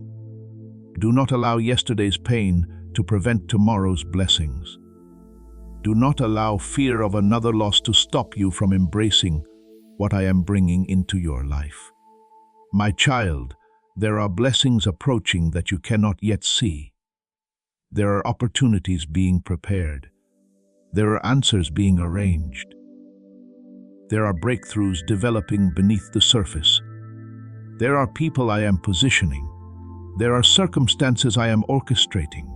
Do not allow yesterday's pain to prevent tomorrow's blessings. Do not allow fear of another loss to stop you from embracing what I am bringing into your life. My child, there are blessings approaching that you cannot yet see. There are opportunities being prepared. There are answers being arranged. There are breakthroughs developing beneath the surface. There are people I am positioning. There are circumstances I am orchestrating.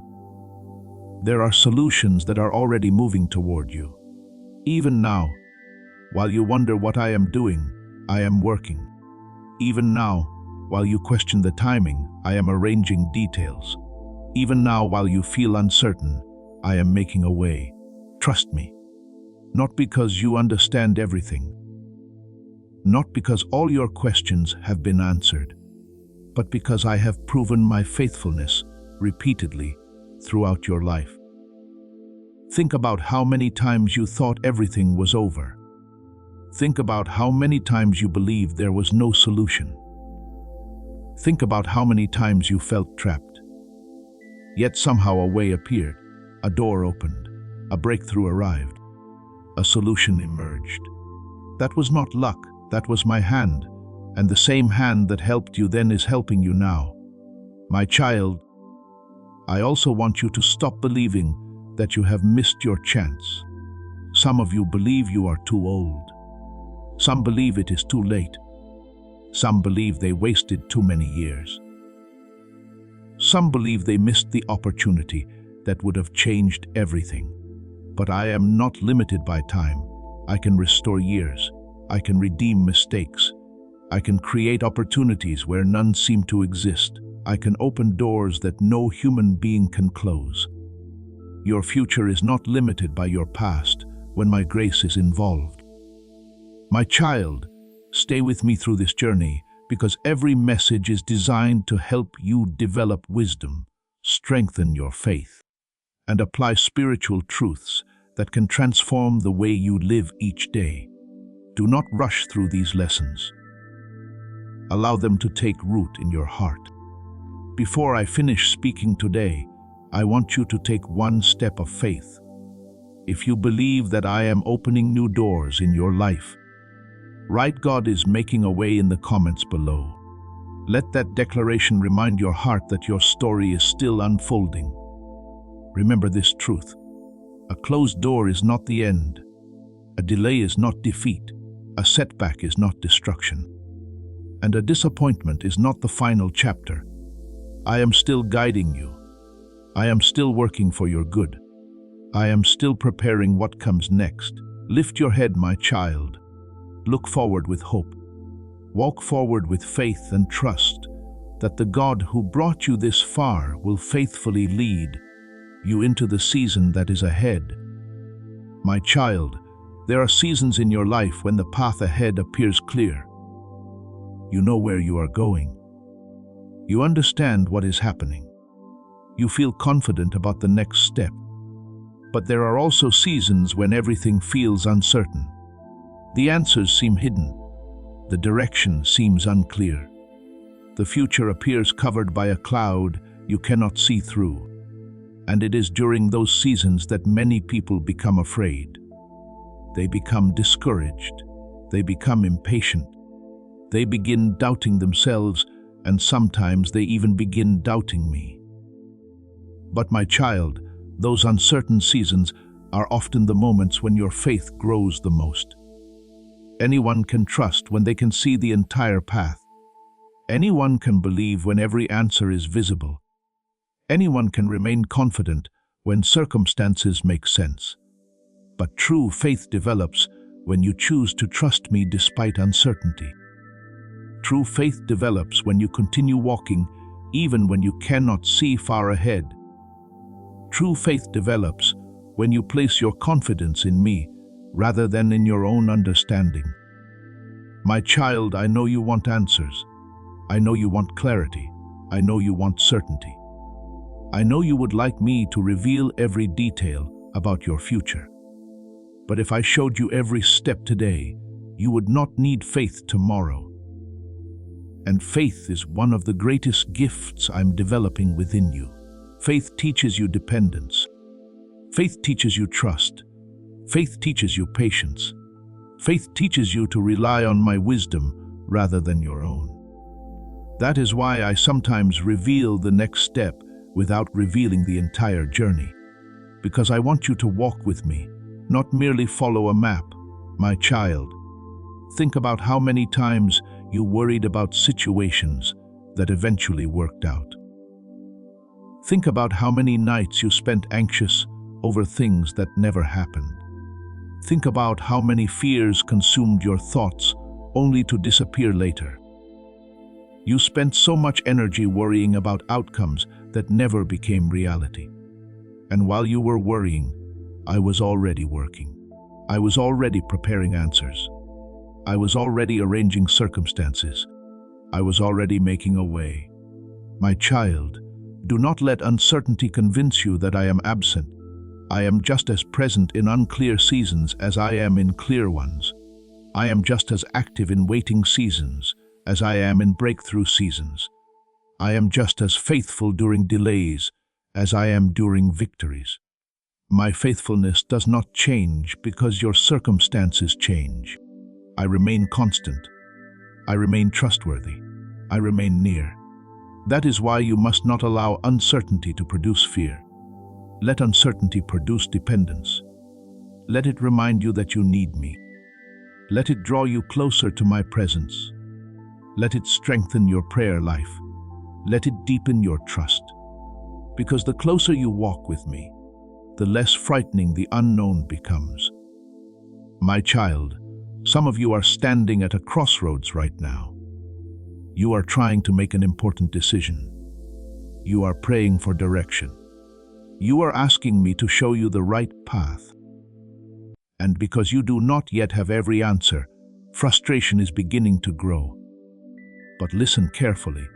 There are solutions that are already moving toward you. Even now, while you wonder what I am doing, I am working. Even now, while you question the timing, I am arranging details. Even now, while you feel uncertain, I am making a way. Trust me. Not because you understand everything. Not because all your questions have been answered, but because I have proven my faithfulness repeatedly throughout your life. Think about how many times you thought everything was over. Think about how many times you believed there was no solution. Think about how many times you felt trapped. Yet somehow a way appeared, a door opened, a breakthrough arrived, a solution emerged. That was not luck, that was my hand, and the same hand that helped you then is helping you now. My child, I also want you to stop believing that you have missed your chance. Some of you believe you are too old. Some believe it is too late. Some believe they wasted too many years. Some believe they missed the opportunity that would have changed everything. But I am not limited by time. I can restore years. I can redeem mistakes. I can create opportunities where none seem to exist. I can open doors that no human being can close. Your future is not limited by your past when my grace is involved. My child, stay with me through this journey because every message is designed to help you develop wisdom, strengthen your faith, and apply spiritual truths that can transform the way you live each day. Do not rush through these lessons. Allow them to take root in your heart. Before I finish speaking today, I want you to take one step of faith. If you believe that I am opening new doors in your life, write "God is making a way" in the comments below. Let that declaration remind your heart that your story is still unfolding. Remember this truth: a closed door is not the end. A delay is not defeat. A setback is not destruction. And a disappointment is not the final chapter. I am still guiding you. I am still working for your good. I am still preparing what comes next. Lift your head, my child. Look forward with hope. Walk forward with faith and trust that the God who brought you this far will faithfully lead you into the season that is ahead. My child, there are seasons in your life when the path ahead appears clear. You know where you are going. You understand what is happening. You feel confident about the next step. But there are also seasons when everything feels uncertain. The answers seem hidden. The direction seems unclear. The future appears covered by a cloud you cannot see through. And it is during those seasons that many people become afraid. They become discouraged. They become impatient. They begin doubting themselves, and sometimes they even begin doubting me. But my child, those uncertain seasons are often the moments when your faith grows the most. Anyone can trust when they can see the entire path. Anyone can believe when every answer is visible. Anyone can remain confident when circumstances make sense. But true faith develops when you choose to trust me despite uncertainty. True faith develops when you continue walking even when you cannot see far ahead. True faith develops when you place your confidence in me rather than in your own understanding. My child, I know you want answers. I know you want clarity. I know you want certainty. I know you would like me to reveal every detail about your future. But if I showed you every step today, you would not need faith tomorrow. And faith is one of the greatest gifts I'm developing within you. Faith teaches you dependence. Faith teaches you trust. Faith teaches you patience. Faith teaches you to rely on my wisdom rather than your own. That is why I sometimes reveal the next step without revealing the entire journey. Because I want you to walk with me, not merely follow a map. My child, think about how many times you worried about situations that eventually worked out. Think about how many nights you spent anxious over things that never happened. Think about how many fears consumed your thoughts only to disappear later. You spent so much energy worrying about outcomes that never became reality. And while you were worrying, I was already working. I was already preparing answers. I was already arranging circumstances. I was already making a way. My child, do not let uncertainty convince you that I am absent. I am just as present in unclear seasons as I am in clear ones. I am just as active in waiting seasons as I am in breakthrough seasons. I am just as faithful during delays as I am during victories. My faithfulness does not change because your circumstances change. I remain constant. I remain trustworthy. I remain near. That is why you must not allow uncertainty to produce fear. Let uncertainty produce dependence. Let it remind you that you need me. Let it draw you closer to my presence. Let it strengthen your prayer life. Let it deepen your trust. Because the closer you walk with me, the less frightening the unknown becomes. My child, some of you are standing at a crossroads right now. You are trying to make an important decision. You are praying for direction. You are asking me to show you the right path. And because you do not yet have every answer, frustration is beginning to grow. But listen carefully.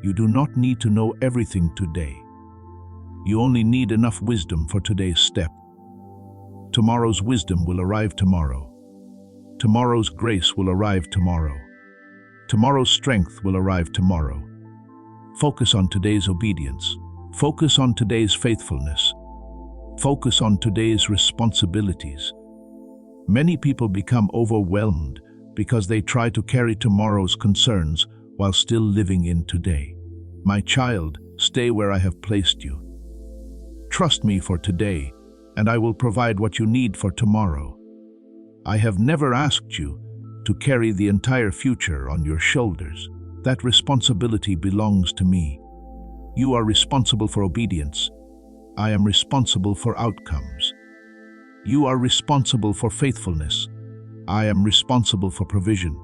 You do not need to know everything today. You only need enough wisdom for today's step. Tomorrow's wisdom will arrive tomorrow. Tomorrow's grace will arrive tomorrow. Tomorrow's strength will arrive tomorrow. Focus on today's obedience. Focus on today's faithfulness. Focus on today's responsibilities. Many people become overwhelmed because they try to carry tomorrow's concerns while still living in today. My child, stay where I have placed you. Trust me for today, and I will provide what you need for tomorrow. I have never asked you to carry the entire future on your shoulders. That responsibility belongs to me. You are responsible for obedience. I am responsible for outcomes. You are responsible for faithfulness. I am responsible for provision.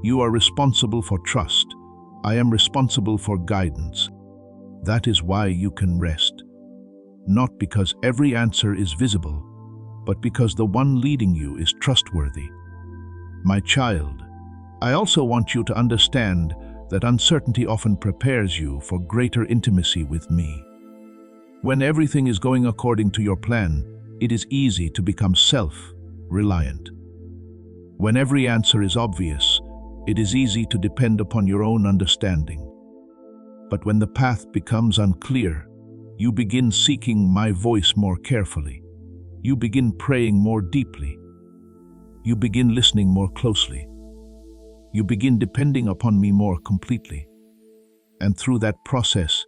You are responsible for trust. I am responsible for guidance. That is why you can rest. Not because every answer is visible, but because the one leading you is trustworthy. My child, I also want you to understand that uncertainty often prepares you for greater intimacy with me. When everything is going according to your plan, it is easy to become self-reliant. When every answer is obvious, it is easy to depend upon your own understanding. But when the path becomes unclear, you begin seeking my voice more carefully. You begin praying more deeply. You begin listening more closely. You begin depending upon me more completely. And through that process,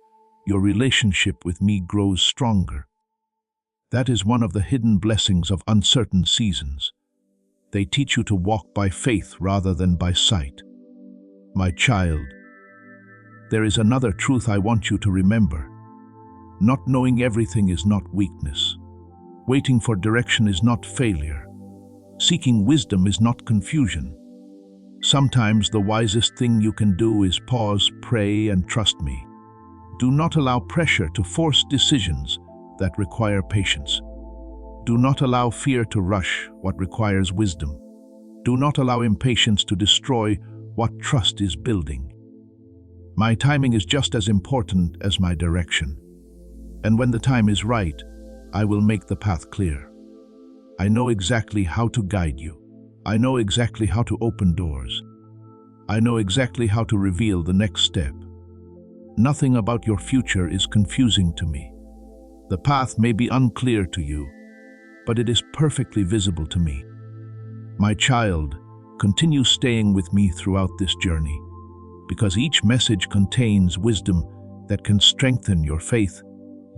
your relationship with me grows stronger. That is one of the hidden blessings of uncertain seasons. They teach you to walk by faith rather than by sight. My child, there is another truth I want you to remember. Not knowing everything is not weakness. Waiting for direction is not failure. Seeking wisdom is not confusion. Sometimes the wisest thing you can do is pause, pray, and trust me. Do not allow pressure to force decisions that require patience. Do not allow fear to rush what requires wisdom. Do not allow impatience to destroy what trust is building. My timing is just as important as my direction. And when the time is right, I will make the path clear. I know exactly how to guide you. I know exactly how to open doors. I know exactly how to reveal the next step. Nothing about your future is confusing to me. The path may be unclear to you, but it is perfectly visible to me. My child, continue staying with me throughout this journey, because each message contains wisdom that can strengthen your faith,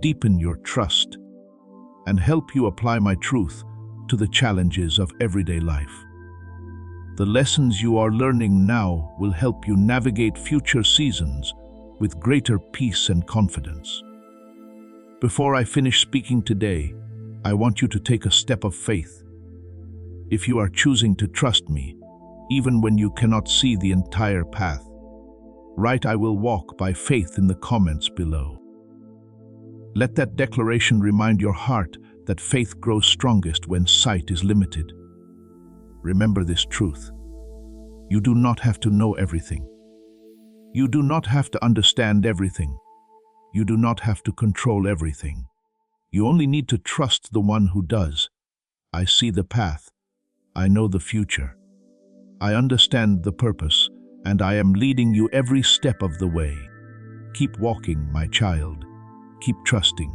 deepen your trust, and help you apply my truth to the challenges of everyday life. The lessons you are learning now will help you navigate future seasons with greater peace and confidence. Before I finish speaking today, I want you to take a step of faith. If you are choosing to trust me, even when you cannot see the entire path, write "I will walk by faith" in the comments below. Let that declaration remind your heart that faith grows strongest when sight is limited. Remember this truth. You do not have to know everything. You do not have to understand everything. You do not have to control everything. You only need to trust the one who does. I see the path. I know the future. I understand the purpose, and I am leading you every step of the way. Keep walking, my child. Keep trusting.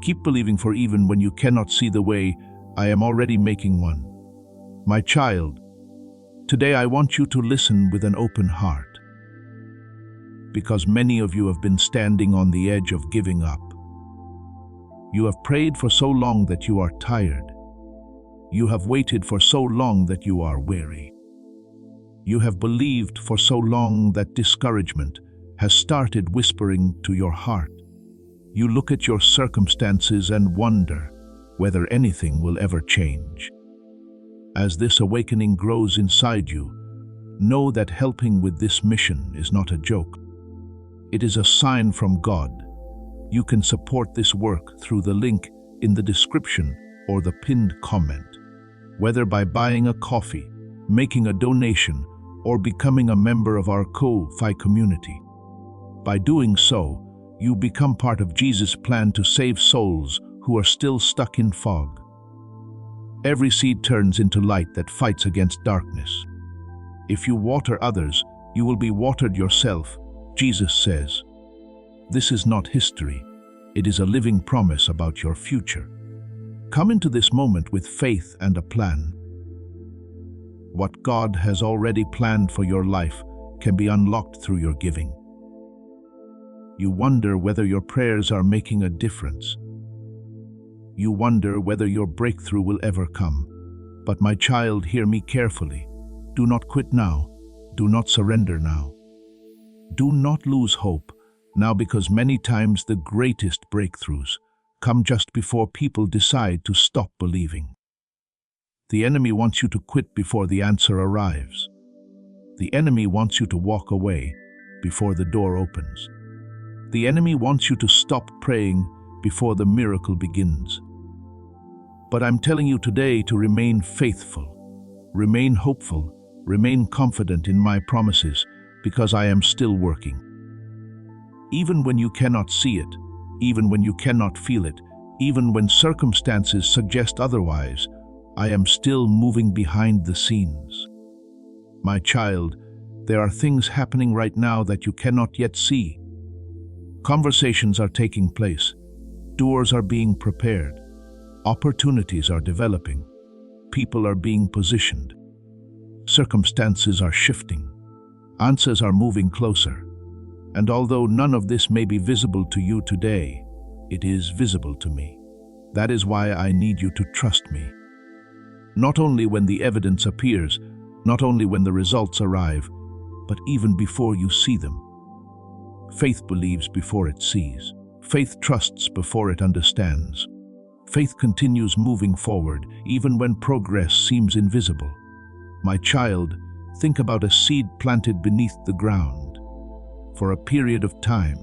Keep believing, for even when you cannot see the way, I am already making one. My child, today I want you to listen with an open heart. Because many of you have been standing on the edge of giving up. You have prayed for so long that you are tired. You have waited for so long that you are weary. You have believed for so long that discouragement has started whispering to your heart. You look at your circumstances and wonder whether anything will ever change. As this awakening grows inside you, know that helping with this mission is not a joke. It is a sign from God. You can support this work through the link in the description or the pinned comment, whether by buying a coffee, making a donation, or becoming a member of our Ko-Fi community. By doing so, You become part of Jesus' plan to save souls who are still stuck in fog. Every seed turns into light that fights against darkness. If you water others, you will be watered yourself, Jesus says. This is not history. It is a living promise about your future. Come into this moment with faith and a plan. What God has already planned for your life can be unlocked through your giving. You wonder whether your prayers are making a difference. You wonder whether your breakthrough will ever come. But my child, hear me carefully. Do not quit now. Do not surrender now. Do not lose hope now, because many times the greatest breakthroughs come just before people decide to stop believing. The enemy wants you to quit before the answer arrives. The enemy wants you to walk away before the door opens. The enemy wants you to stop praying before the miracle begins. But I'm telling you today to remain faithful, remain hopeful, remain confident in my promises, because I am still working. Even when you cannot see it, even when you cannot feel it, even when circumstances suggest otherwise, I am still moving behind the scenes. My child, there are things happening right now that you cannot yet see. Conversations are taking place. Doors are being prepared. Opportunities are developing. People are being positioned. Circumstances are shifting. Answers are moving closer. And although none of this may be visible to you today, it is visible to me. That is why I need you to trust me. Not only when the evidence appears, not only when the results arrive, but even before you see them. Faith believes before it sees. Faith trusts before it understands. Faith continues moving forward even when progress seems invisible. My child, think about a seed planted beneath the ground. For a period of time,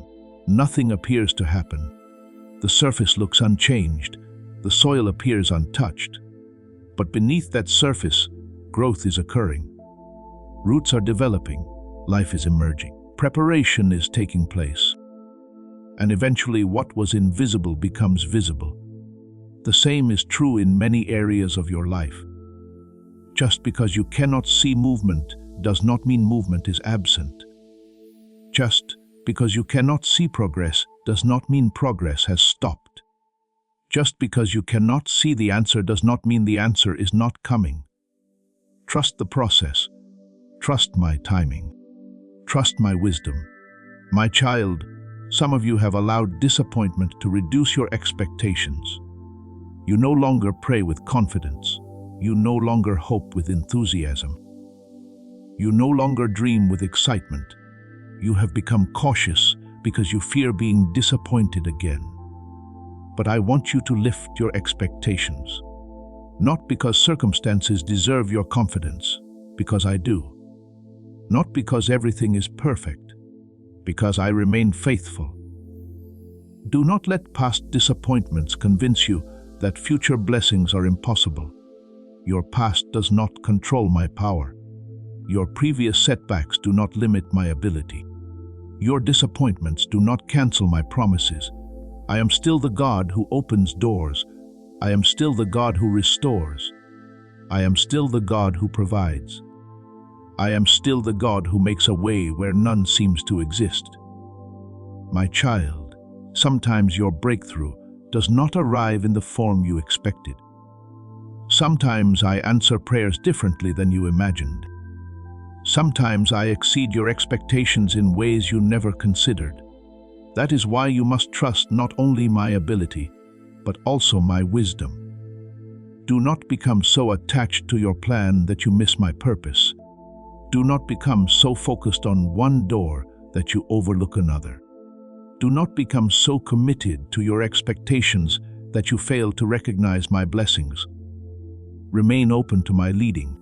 nothing appears to happen. The surface looks unchanged. The soil appears untouched. But beneath that surface, growth is occurring. Roots are developing. Life is emerging. Preparation is taking place. And eventually what was invisible becomes visible. The same is true in many areas of your life. Just because you cannot see movement does not mean movement is absent. Just because you cannot see progress does not mean progress has stopped. Just because you cannot see the answer does not mean the answer is not coming. Trust the process. Trust my timing. Trust my wisdom. My child, some of you have allowed disappointment to reduce your expectations. You no longer pray with confidence. You no longer hope with enthusiasm. You no longer dream with excitement. You have become cautious because you fear being disappointed again. But I want you to lift your expectations. Not because circumstances deserve your confidence, because I do. Not because everything is perfect, because I remain faithful. Do not let past disappointments convince you that future blessings are impossible. Your past does not control my power. Your previous setbacks do not limit my ability. Your disappointments do not cancel my promises. I am still the God who opens doors. I am still the God who restores. I am still the God who provides. I am still the God who makes a way where none seems to exist. My child, sometimes your breakthrough does not arrive in the form you expected. Sometimes I answer prayers differently than you imagined. Sometimes I exceed your expectations in ways you never considered. That is why you must trust not only my ability, but also my wisdom. Do not become so attached to your plan that you miss my purpose. Do not become so focused on one door that you overlook another. Do not become so committed to your expectations that you fail to recognize my blessings. Remain open to my leading.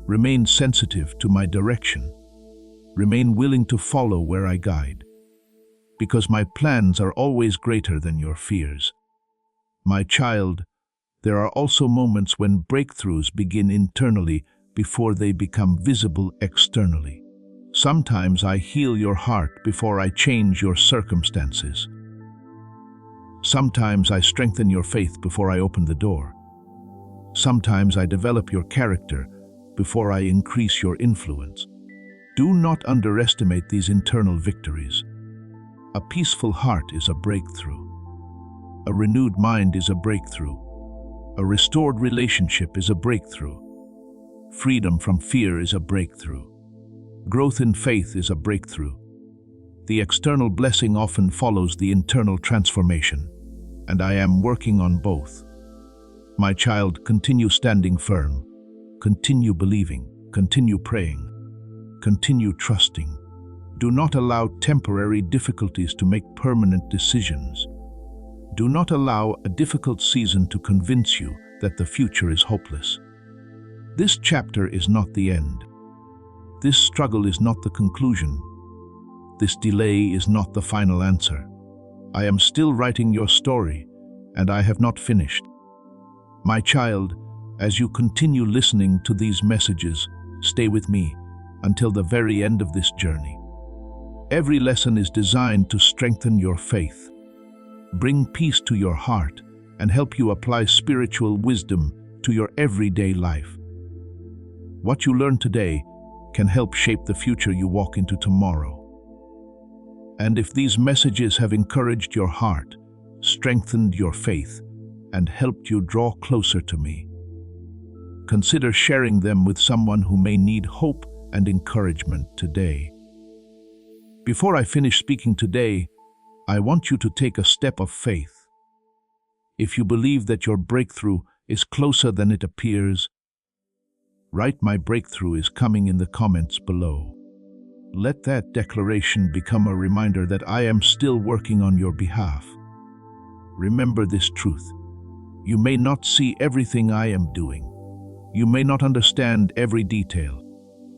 Remain sensitive to my direction. Remain willing to follow where I guide. Because my plans are always greater than your fears. My child, there are also moments when breakthroughs begin internally before they become visible externally. Sometimes I heal your heart before I change your circumstances. Sometimes I strengthen your faith before I open the door. Sometimes I develop your character before I increase your influence. Do not underestimate these internal victories. A peaceful heart is a breakthrough. A renewed mind is a breakthrough. A restored relationship is a breakthrough. Freedom from fear is a breakthrough. Growth in faith is a breakthrough. The external blessing often follows the internal transformation, and I am working on both. My child, continue standing firm. Continue believing. Continue praying. Continue trusting. Do not allow temporary difficulties to make permanent decisions. Do not allow a difficult season to convince you that the future is hopeless. This chapter is not the end. This struggle is not the conclusion. This delay is not the final answer. I am still writing your story, and I have not finished. My child, as you continue listening to these messages, stay with me until the very end of this journey. Every lesson is designed to strengthen your faith, bring peace to your heart, and help you apply spiritual wisdom to your everyday life. What you learn today can help shape the future you walk into tomorrow. And if these messages have encouraged your heart, strengthened your faith, and helped you draw closer to me, consider sharing them with someone who may need hope and encouragement today. Before I finish speaking today, I want you to take a step of faith. If you believe that your breakthrough is closer than it appears, write "My breakthrough is coming" in the comments below. Let that declaration become a reminder that I am still working on your behalf. Remember this truth. You may not see everything I am doing. You may not understand every detail.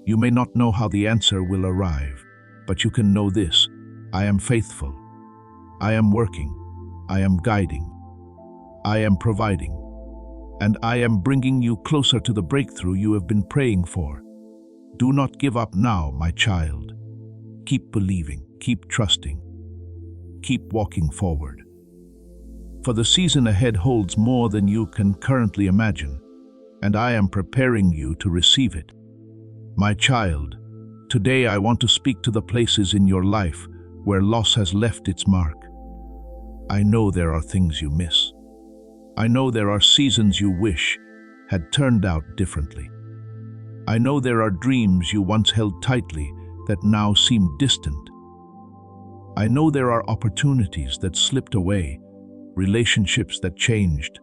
You may not know how the answer will arrive, but you can know this: I am faithful. I am working. I am guiding. I am providing. And I am bringing you closer to the breakthrough you have been praying for. Do not give up now, my child. Keep believing, keep trusting, keep walking forward. For the season ahead holds more than you can currently imagine, and I am preparing you to receive it. My child, today I want to speak to the places in your life where loss has left its mark. I know there are things you miss. I know there are seasons you wish had turned out differently. I know there are dreams you once held tightly that now seem distant. I know there are opportunities that slipped away, relationships that changed,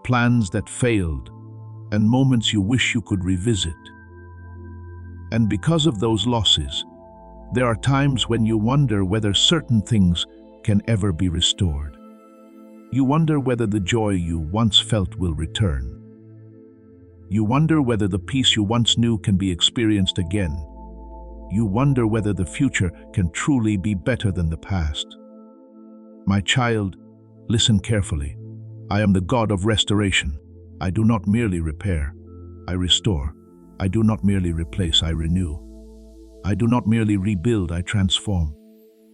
plans that failed, and moments you wish you could revisit. And because of those losses, there are times when you wonder whether certain things can ever be restored. You wonder whether the joy you once felt will return. You wonder whether the peace you once knew can be experienced again. You wonder whether the future can truly be better than the past. My child, listen carefully. I am the God of restoration. I do not merely repair, I restore. I do not merely replace, I renew. I do not merely rebuild, I transform.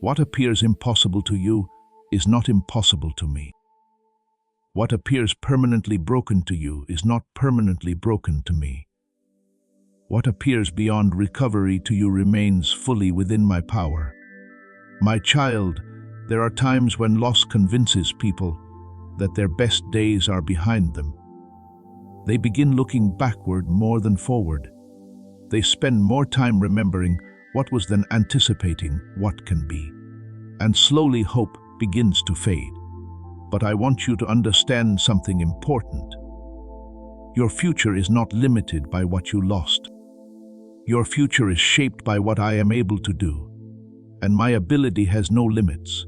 What appears impossible to you is not impossible to me. What appears permanently broken to you is not permanently broken to me. What appears beyond recovery to you remains fully within my power. My child, there are times when loss convinces people that their best days are behind them. They begin looking backward more than forward. They spend more time remembering what was than anticipating what can be. And slowly hope begins to fade. But I want you to understand something important. Your future is not limited by what you lost. Your future is shaped by what I am able to do, and my ability has no limits.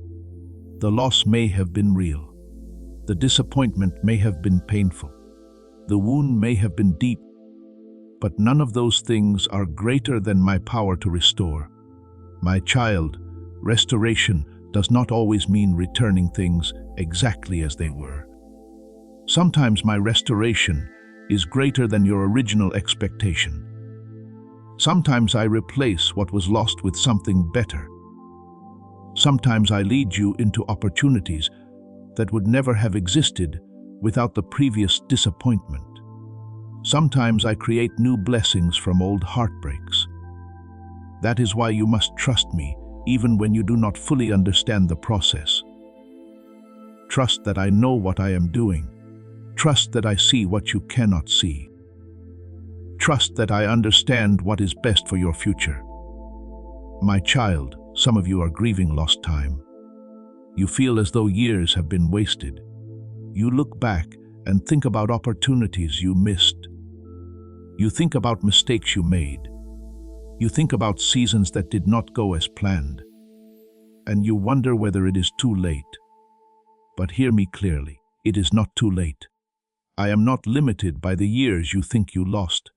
The loss may have been real. The disappointment may have been painful. The wound may have been deep, but none of those things are greater than my power to restore. My child, restoration does not always mean returning things exactly as they were. Sometimes my restoration is greater than your original expectation. Sometimes I replace what was lost with something better. Sometimes I lead you into opportunities that would never have existed without the previous disappointment. Sometimes I create new blessings from old heartbreaks. That is why you must trust me, even when you do not fully understand the process. Trust that I know what I am doing. Trust that I see what you cannot see. Trust that I understand what is best for your future. My child, some of you are grieving lost time. You feel as though years have been wasted. You look back and think about opportunities you missed. You think about mistakes you made. You think about seasons that did not go as planned. And you wonder whether it is too late. But hear me clearly, it is not too late. I am not limited by the years you think you lost.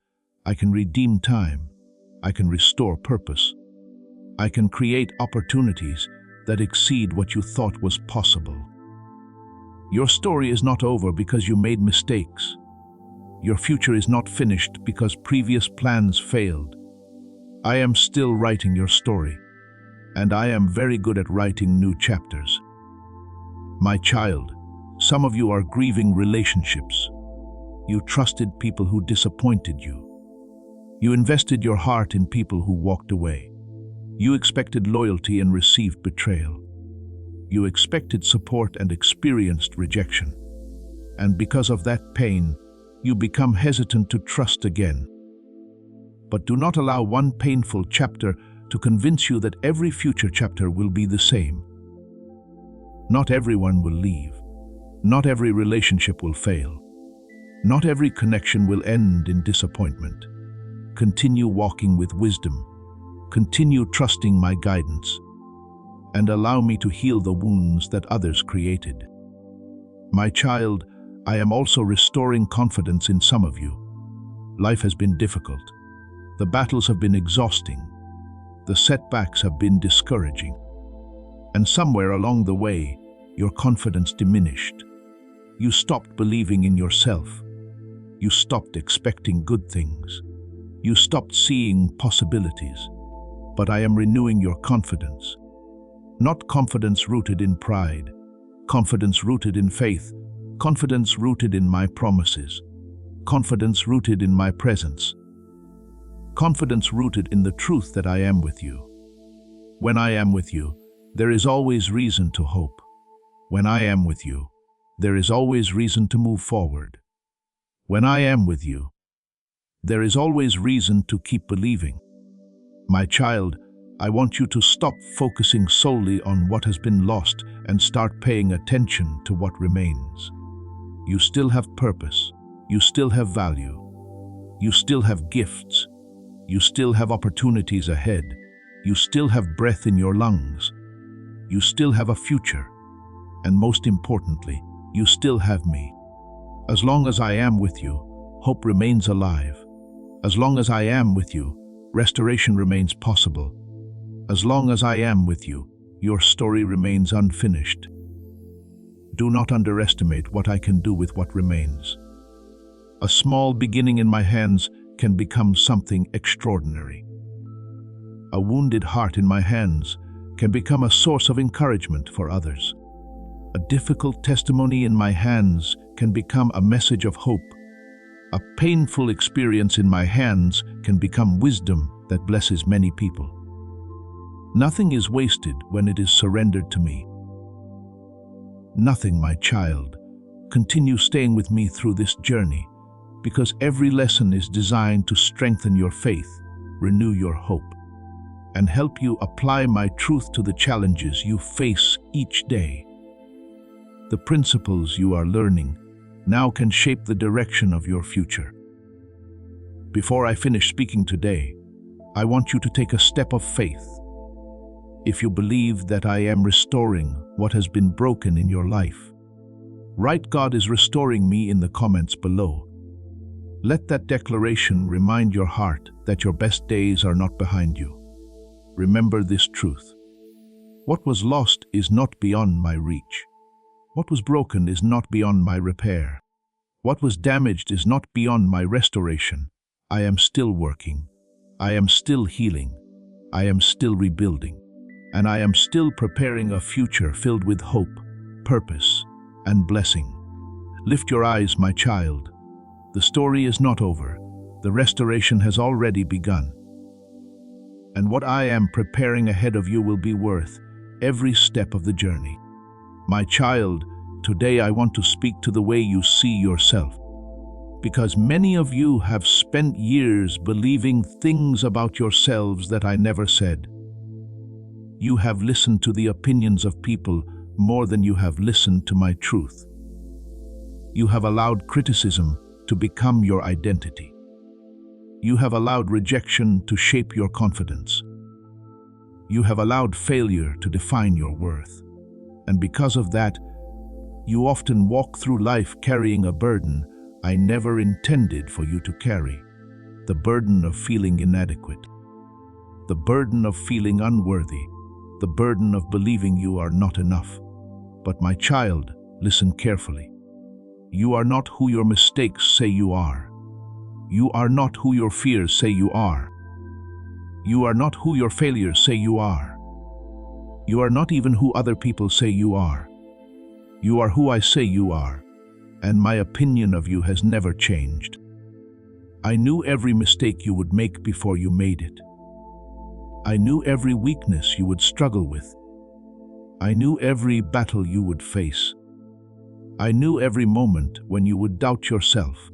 I can redeem time. I can restore purpose. I can create opportunities that exceed what you thought was possible. Your story is not over because you made mistakes. Your future is not finished because previous plans failed. I am still writing your story, and I am very good at writing new chapters. My child, some of you are grieving relationships. You trusted people who disappointed you. You invested your heart in people who walked away. You expected loyalty and received betrayal. You expected support and experienced rejection. And because of that pain, you become hesitant to trust again. But do not allow one painful chapter to convince you that every future chapter will be the same. Not everyone will leave. Not every relationship will fail. Not every connection will end in disappointment. Continue walking with wisdom. Continue trusting my guidance. And allow me to heal the wounds that others created. My child, I am also restoring confidence in some of you. Life has been difficult. The battles have been exhausting. The setbacks have been discouraging. And somewhere along the way, your confidence diminished. You stopped believing in yourself. You stopped expecting good things. You stopped seeing possibilities. But I am renewing your confidence. Not confidence rooted in pride. Confidence rooted in faith. Confidence rooted in my promises. Confidence rooted in my presence. Confidence rooted in the truth that I am with you. When I am with you, there is always reason to hope. When I am with you, there is always reason to move forward. When I am with you, there is always reason to keep believing. My child, I want you to stop focusing solely on what has been lost and start paying attention to what remains. You still have purpose. You still have value. You still have gifts. You still have opportunities ahead. You still have breath in your lungs. You still have a future. And most importantly, you still have me. As long as I am with you, hope remains alive. As long as I am with you, restoration remains possible. As long as I am with you, your story remains unfinished. Do not underestimate what I can do with what remains. A small beginning in my hands can become something extraordinary. A wounded heart in my hands can become a source of encouragement for others. A difficult testimony in my hands can become a message of hope. A painful experience in my hands can become wisdom that blesses many people. Nothing is wasted when it is surrendered to me. Nothing, my child. Continue staying with me through this journey, because every lesson is designed to strengthen your faith, renew your hope, and help you apply my truth to the challenges you face each day. The principles you are learning now can shape the direction of your future. Before I finish speaking today, I want you to take a step of faith. If you believe that I am restoring what has been broken in your life, write "God is restoring me" in the comments below. Let that declaration remind your heart that your best days are not behind you. Remember this truth. What was lost is not beyond my reach. What was broken is not beyond my repair. What was damaged is not beyond my restoration. I am still working. I am still healing. I am still rebuilding. And I am still preparing a future filled with hope, purpose, and blessing. Lift your eyes, my child. The story is not over. The restoration has already begun. And what I am preparing ahead of you will be worth every step of the journey. My child, today I want to speak to the way you see yourself. Because many of you have spent years believing things about yourselves that I never said. You have listened to the opinions of people more than you have listened to my truth. You have allowed criticism to become your identity. You have allowed rejection to shape your confidence. You have allowed failure to define your worth. And because of that, you often walk through life carrying a burden I never intended for you to carry. The burden of feeling inadequate. The burden of feeling unworthy. The burden of believing you are not enough. But my child, listen carefully. You are not who your mistakes say you are. You are not who your fears say you are. You are not who your failures say you are. You are not even who other people say you are. You are who I say you are, and my opinion of you has never changed. I knew every mistake you would make before you made it. I knew every weakness you would struggle with. I knew every battle you would face. I knew every moment when you would doubt yourself.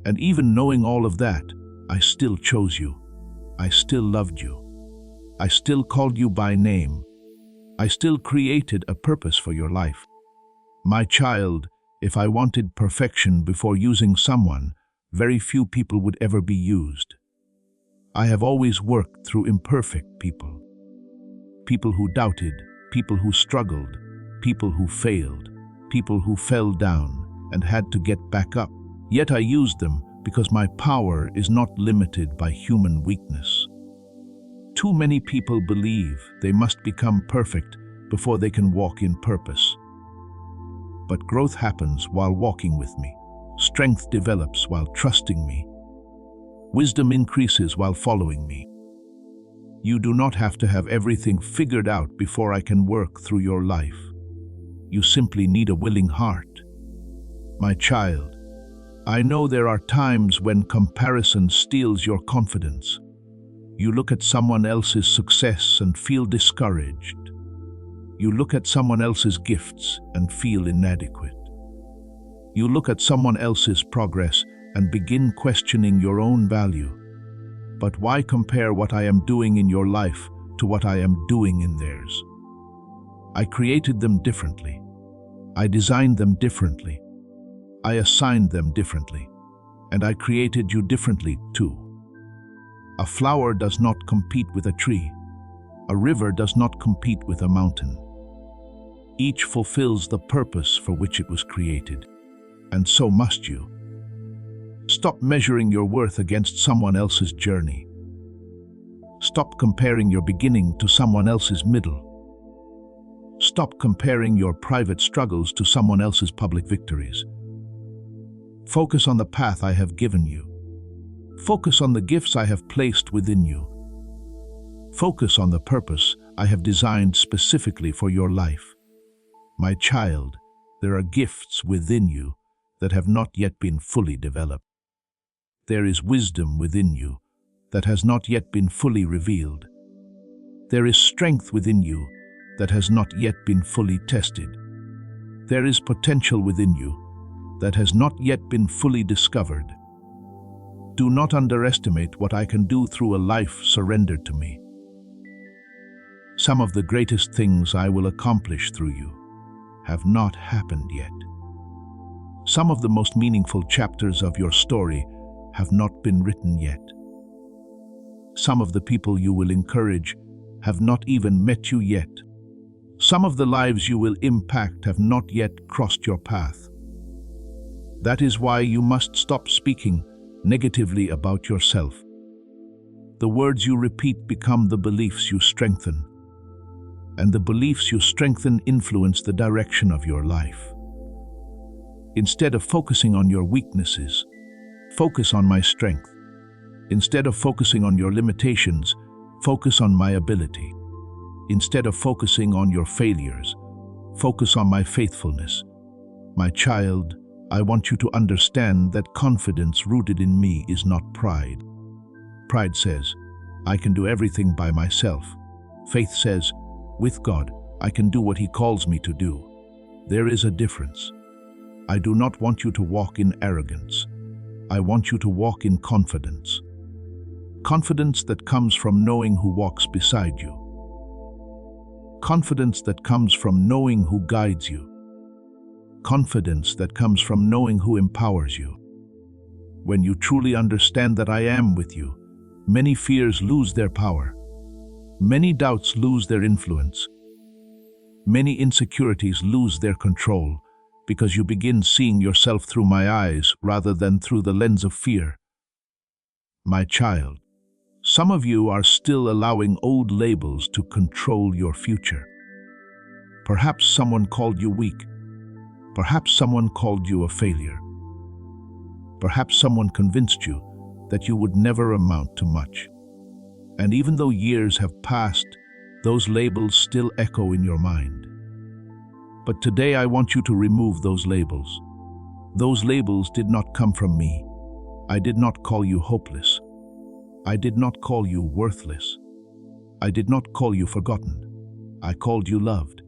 And even knowing all of that, I still chose you. I still loved you. I still called you by name. I still created a purpose for your life. My child, if I wanted perfection before using someone, very few people would ever be used. I have always worked through imperfect people. People who doubted, people who struggled, people who failed, people who fell down and had to get back up. Yet I used them because my power is not limited by human weakness. Too many people believe they must become perfect before they can walk in purpose. But growth happens while walking with me. Strength develops while trusting me. Wisdom increases while following me. You do not have to have everything figured out before I can work through your life. You simply need a willing heart. My child, I know there are times when comparison steals your confidence. You look at someone else's success and feel discouraged. You look at someone else's gifts and feel inadequate. You look at someone else's progress and begin questioning your own value. But why compare what I am doing in your life to what I am doing in theirs? I created them differently. I designed them differently. I assigned them differently. And I created you differently too. A flower does not compete with a tree. A river does not compete with a mountain. Each fulfills the purpose for which it was created, and so must you. Stop measuring your worth against someone else's journey. Stop comparing your beginning to someone else's middle. Stop comparing your private struggles to someone else's public victories. Focus on the path I have given you. Focus on the gifts I have placed within you. Focus on the purpose I have designed specifically for your life. My child, there are gifts within you that have not yet been fully developed. There is wisdom within you that has not yet been fully revealed. There is strength within you that has not yet been fully tested. There is potential within you that has not yet been fully discovered. Do not underestimate what I can do through a life surrendered to me. Some of the greatest things I will accomplish through you have not happened yet. Some of the most meaningful chapters of your story have not been written yet. Some of the people you will encourage have not even met you yet. Some of the lives you will impact have not yet crossed your path. That is why you must stop speaking negatively about yourself. The words you repeat become the beliefs you strengthen, and the beliefs you strengthen influence the direction of your life. Instead of focusing on your weaknesses, focus on my strength. Instead of focusing on your limitations, focus on my ability. Instead of focusing on your failures, focus on my faithfulness. My child, I want you to understand that confidence rooted in me is not pride. Pride says, I can do everything by myself. Faith says, with God, I can do what He calls me to do. There is a difference. I do not want you to walk in arrogance. I want you to walk in confidence. Confidence that comes from knowing who walks beside you. Confidence that comes from knowing who guides you. Confidence that comes from knowing who empowers you. When you truly understand that I am with you, many fears lose their power. Many doubts lose their influence. Many insecurities lose their control because you begin seeing yourself through my eyes rather than through the lens of fear. My child, some of you are still allowing old labels to control your future. Perhaps someone called you weak. Perhaps someone called you a failure. Perhaps someone convinced you that you would never amount to much. And even though years have passed, those labels still echo in your mind. But today I want you to remove those labels. Those labels did not come from me. I did not call you hopeless. I did not call you worthless. I did not call you forgotten. I called you loved.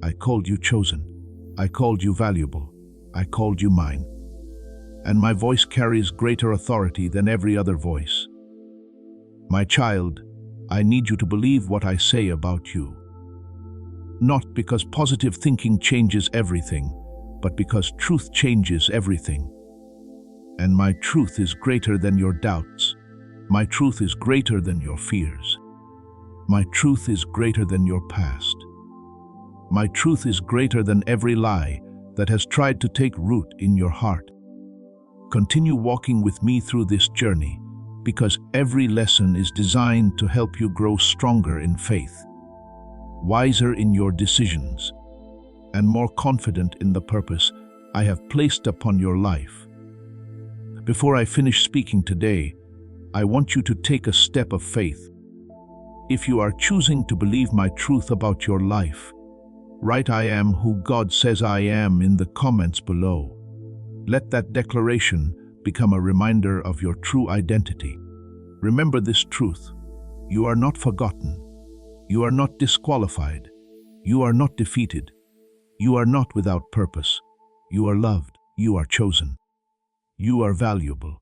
I called you chosen. I called you valuable. I called you mine. And my voice carries greater authority than every other voice. My child, I need you to believe what I say about you. Not because positive thinking changes everything, but because truth changes everything. And my truth is greater than your doubts. My truth is greater than your fears. My truth is greater than your past. My truth is greater than every lie that has tried to take root in your heart. Continue walking with me through this journey, because every lesson is designed to help you grow stronger in faith, wiser in your decisions, and more confident in the purpose I have placed upon your life. Before I finish speaking today, I want you to take a step of faith. If you are choosing to believe my truth about your life, write "I am who God says I am" in the comments below. Let that declaration become a reminder of your true identity. Remember this truth: you are not forgotten. You are not disqualified. You are not defeated. You are not without purpose. You are loved. You are chosen. You are valuable.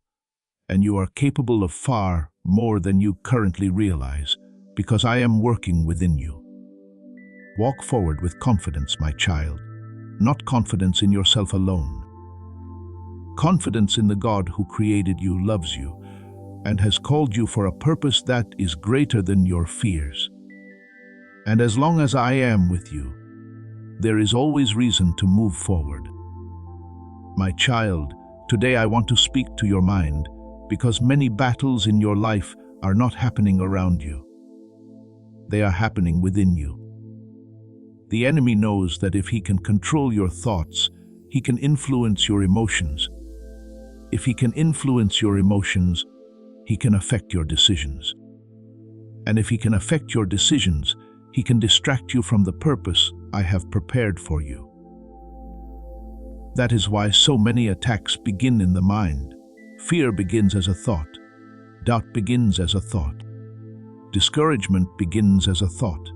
And you are capable of far more than you currently realize, because I am working within you. Walk forward with confidence, my child, not confidence in yourself alone. Confidence in the God who created you, loves you, and has called you for a purpose that is greater than your fears. And as long as I am with you, there is always reason to move forward. My child, today I want to speak to your mind, because many battles in your life are not happening around you. They are happening within you. The enemy knows that if he can control your thoughts, he can influence your emotions. If he can influence your emotions, he can affect your decisions. And if he can affect your decisions, he can distract you from the purpose I have prepared for you. That is why so many attacks begin in the mind. Fear begins as a thought. Doubt begins as a thought. Discouragement begins as a thought.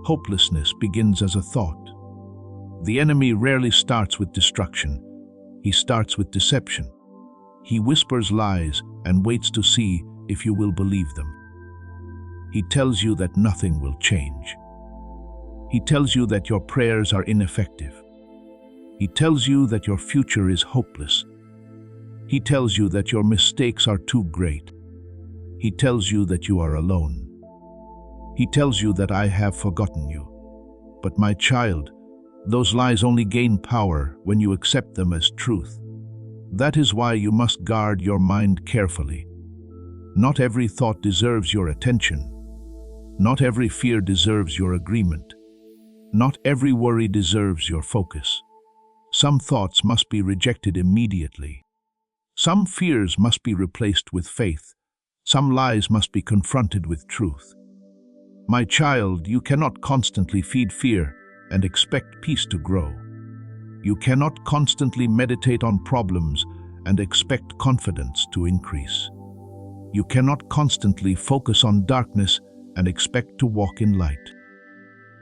Hopelessness begins as a thought. The enemy rarely starts with destruction. He starts with deception. He whispers lies and waits to see if you will believe them. He tells you that nothing will change. He tells you that your prayers are ineffective. He tells you that your future is hopeless. He tells you that your mistakes are too great. He tells you that you are alone. He tells you that I have forgotten you. But my child, those lies only gain power when you accept them as truth. That is why you must guard your mind carefully. Not every thought deserves your attention. Not every fear deserves your agreement. Not every worry deserves your focus. Some thoughts must be rejected immediately. Some fears must be replaced with faith. Some lies must be confronted with truth. My child, you cannot constantly feed fear and expect peace to grow. You cannot constantly meditate on problems and expect confidence to increase. You cannot constantly focus on darkness and expect to walk in light.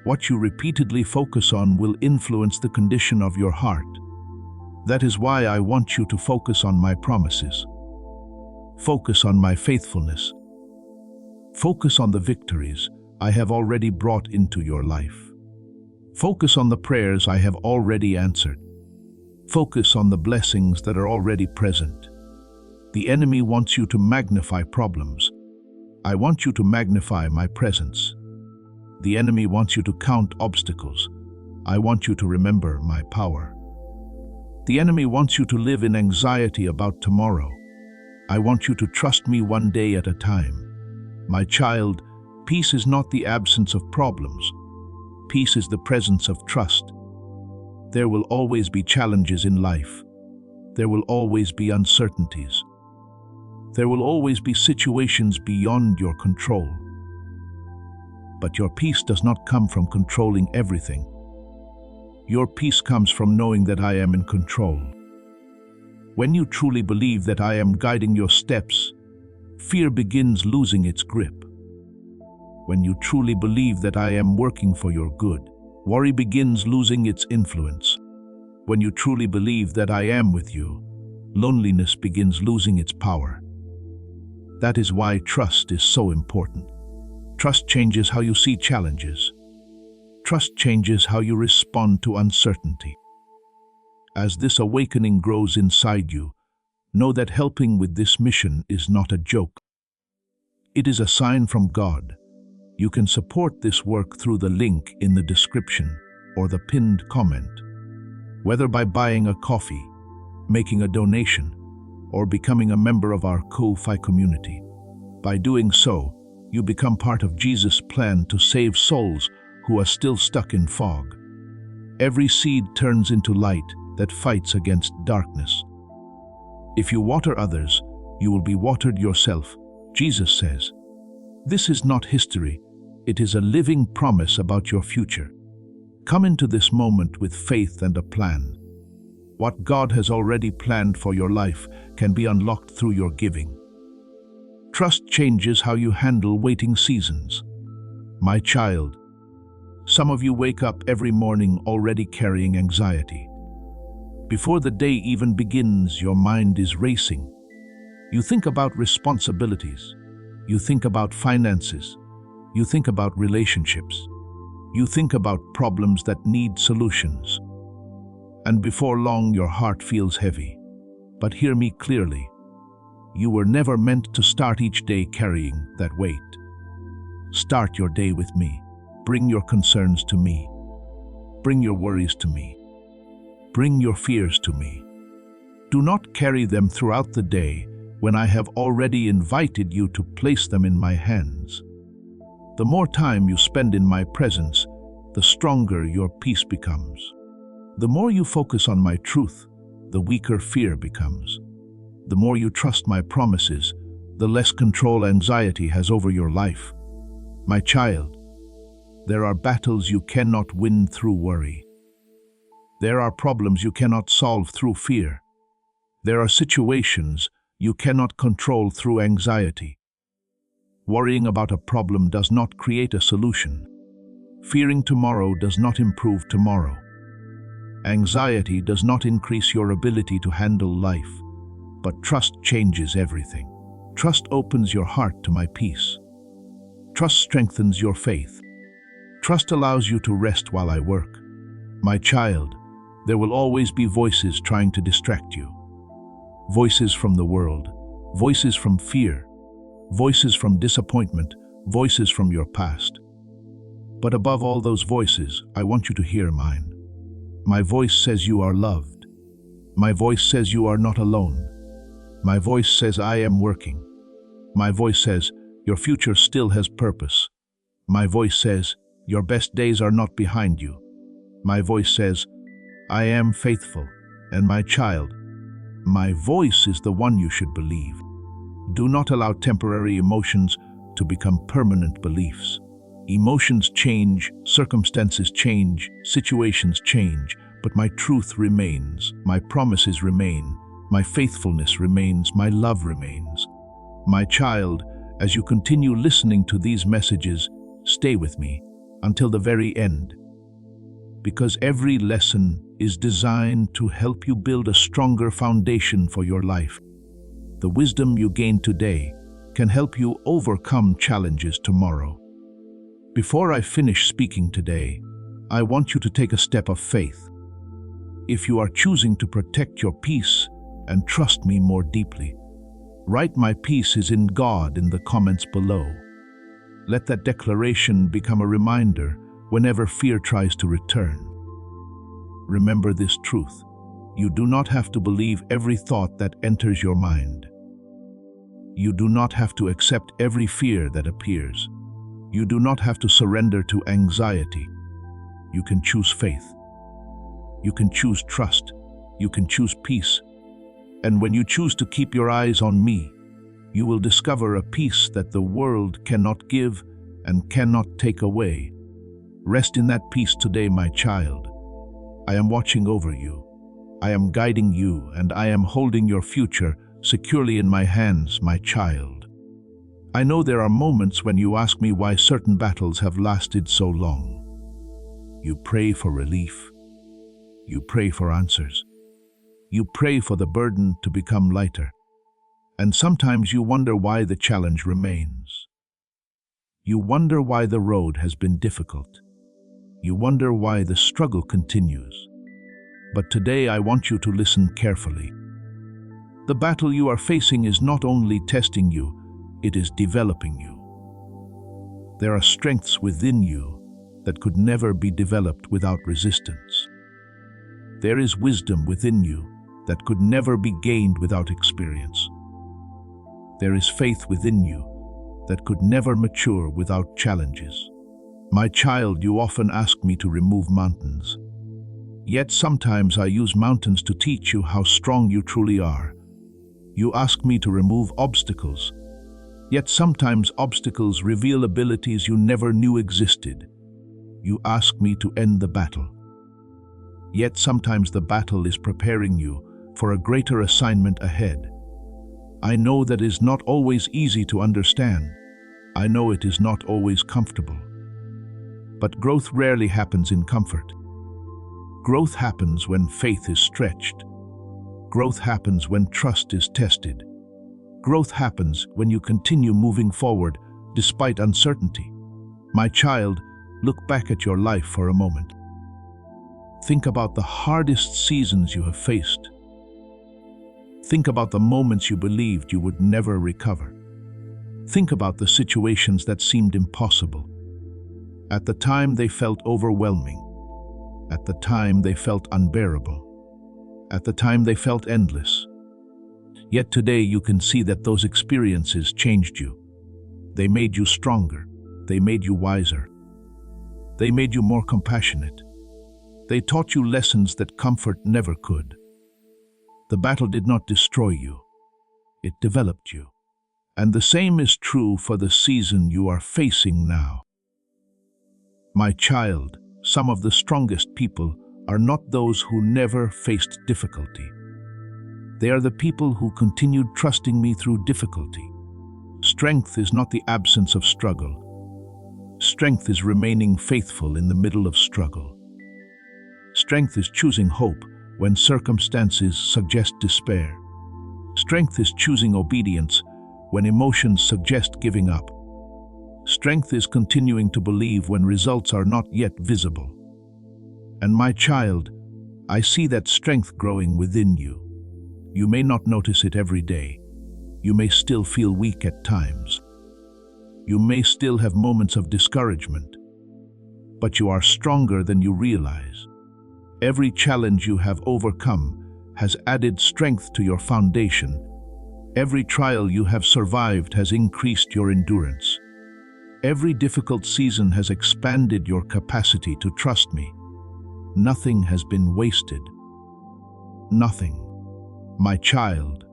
What you repeatedly focus on will influence the condition of your heart. That is why I want you to focus on my promises. Focus on my faithfulness. Focus on the victories I have already brought into your life. Focus on the prayers I have already answered. Focus on the blessings that are already present. The enemy wants you to magnify problems. I want you to magnify my presence. The enemy wants you to count obstacles. I want you to remember my power. The enemy wants you to live in anxiety about tomorrow. I want you to trust me one day at a time. My child, peace is not the absence of problems. Peace is the presence of trust. There will always be challenges in life. There will always be uncertainties. There will always be situations beyond your control. But your peace does not come from controlling everything. Your peace comes from knowing that I am in control. When you truly believe that I am guiding your steps, fear begins losing its grip. When you truly believe that I am working for your good, worry begins losing its influence. When you truly believe that I am with you, loneliness begins losing its power. That is why trust is so important. Trust changes how you see challenges. Trust changes how you respond to uncertainty. As this awakening grows inside you, know that helping with this mission is not a joke. It is a sign from God. You can support this work through the link in the description or the pinned comment. Whether by buying a coffee, making a donation, or becoming a member of our Ko-Fi community. By doing so, you become part of Jesus' plan to save souls who are still stuck in fog. Every seed turns into light that fights against darkness. If you water others, you will be watered yourself, Jesus says. This is not history, it is a living promise about your future. Come into this moment with faith and a plan. What God has already planned for your life can be unlocked through your giving. Trust changes how you handle waiting seasons. My child, some of you wake up every morning already carrying anxiety. Before the day even begins, your mind is racing. You think about responsibilities. You think about finances. You think about relationships. You think about problems that need solutions. And before long, your heart feels heavy. But hear me clearly. You were never meant to start each day carrying that weight. Start your day with me. Bring your concerns to me. Bring your worries to me. Bring your fears to me. Do not carry them throughout the day when I have already invited you to place them in my hands. The more time you spend in my presence, the stronger your peace becomes. The more you focus on my truth, the weaker fear becomes. The more you trust my promises, the less control anxiety has over your life. My child, there are battles you cannot win through worry. There are problems you cannot solve through fear. There are situations you cannot control through anxiety. Worrying about a problem does not create a solution. Fearing tomorrow does not improve tomorrow. Anxiety does not increase your ability to handle life, but trust changes everything. Trust opens your heart to my peace. Trust strengthens your faith. Trust allows you to rest while I work. My child, there will always be voices trying to distract you. Voices from the world, voices from fear, voices from disappointment, voices from your past. But above all those voices, I want you to hear mine. My voice says you are loved. My voice says you are not alone. My voice says I am working. My voice says your future still has purpose. My voice says your best days are not behind you. My voice says I am faithful. And my child, my voice is the one you should believe. Do not allow temporary emotions to become permanent beliefs. Emotions change, circumstances change, situations change, but my truth remains, my promises remain, my faithfulness remains, my love remains. My child, as you continue listening to these messages, stay with me until the very end, because every lesson is designed to help you build a stronger foundation for your life. The wisdom you gain today can help you overcome challenges tomorrow. Before I finish speaking today, I want you to take a step of faith. If you are choosing to protect your peace and trust me more deeply, write "My peace is in God" in the comments below. Let that declaration become a reminder whenever fear tries to return. Remember this truth: you do not have to believe every thought that enters your mind. You do not have to accept every fear that appears. You do not have to surrender to anxiety. You can choose faith. You can choose trust. You can choose peace. And when you choose to keep your eyes on me, you will discover a peace that the world cannot give and cannot take away. Rest in that peace today, my child. I am watching over you. I am guiding you, and I am holding your future securely in my hands, my child. I know there are moments when you ask me why certain battles have lasted so long. You pray for relief. You pray for answers. You pray for the burden to become lighter. And sometimes you wonder why the challenge remains. You wonder why the road has been difficult. You wonder why the struggle continues. But today I want you to listen carefully. The battle you are facing is not only testing you, it is developing you. There are strengths within you that could never be developed without resistance. There is wisdom within you that could never be gained without experience. There is faith within you that could never mature without challenges. My child, you often ask me to remove mountains. Yet sometimes I use mountains to teach you how strong you truly are. You ask me to remove obstacles. Yet sometimes obstacles reveal abilities you never knew existed. You ask me to end the battle. Yet sometimes the battle is preparing you for a greater assignment ahead. I know that it is not always easy to understand. I know it is not always comfortable. But growth rarely happens in comfort. Growth happens when faith is stretched. Growth happens when trust is tested. Growth happens when you continue moving forward despite uncertainty. My child, look back at your life for a moment. Think about the hardest seasons you have faced. Think about the moments you believed you would never recover. Think about the situations that seemed impossible. At the time they felt overwhelming. At the time they felt unbearable. At the time they felt endless. Yet today you can see that those experiences changed you. They made you stronger. They made you wiser. They made you more compassionate. They taught you lessons that comfort never could. The battle did not destroy you. It developed you. And the same is true for the season you are facing now. My child, some of the strongest people are not those who never faced difficulty. They are the people who continued trusting me through difficulty. Strength is not the absence of struggle. Strength is remaining faithful in the middle of struggle. Strength is choosing hope when circumstances suggest despair. Strength is choosing obedience when emotions suggest giving up. Strength is continuing to believe when results are not yet visible. And my child, I see that strength growing within you. You may not notice it every day. You may still feel weak at times. You may still have moments of discouragement. But you are stronger than you realize. Every challenge you have overcome has added strength to your foundation. Every trial you have survived has increased your endurance. Every difficult season has expanded your capacity to trust me. Nothing has been wasted. Nothing. My child,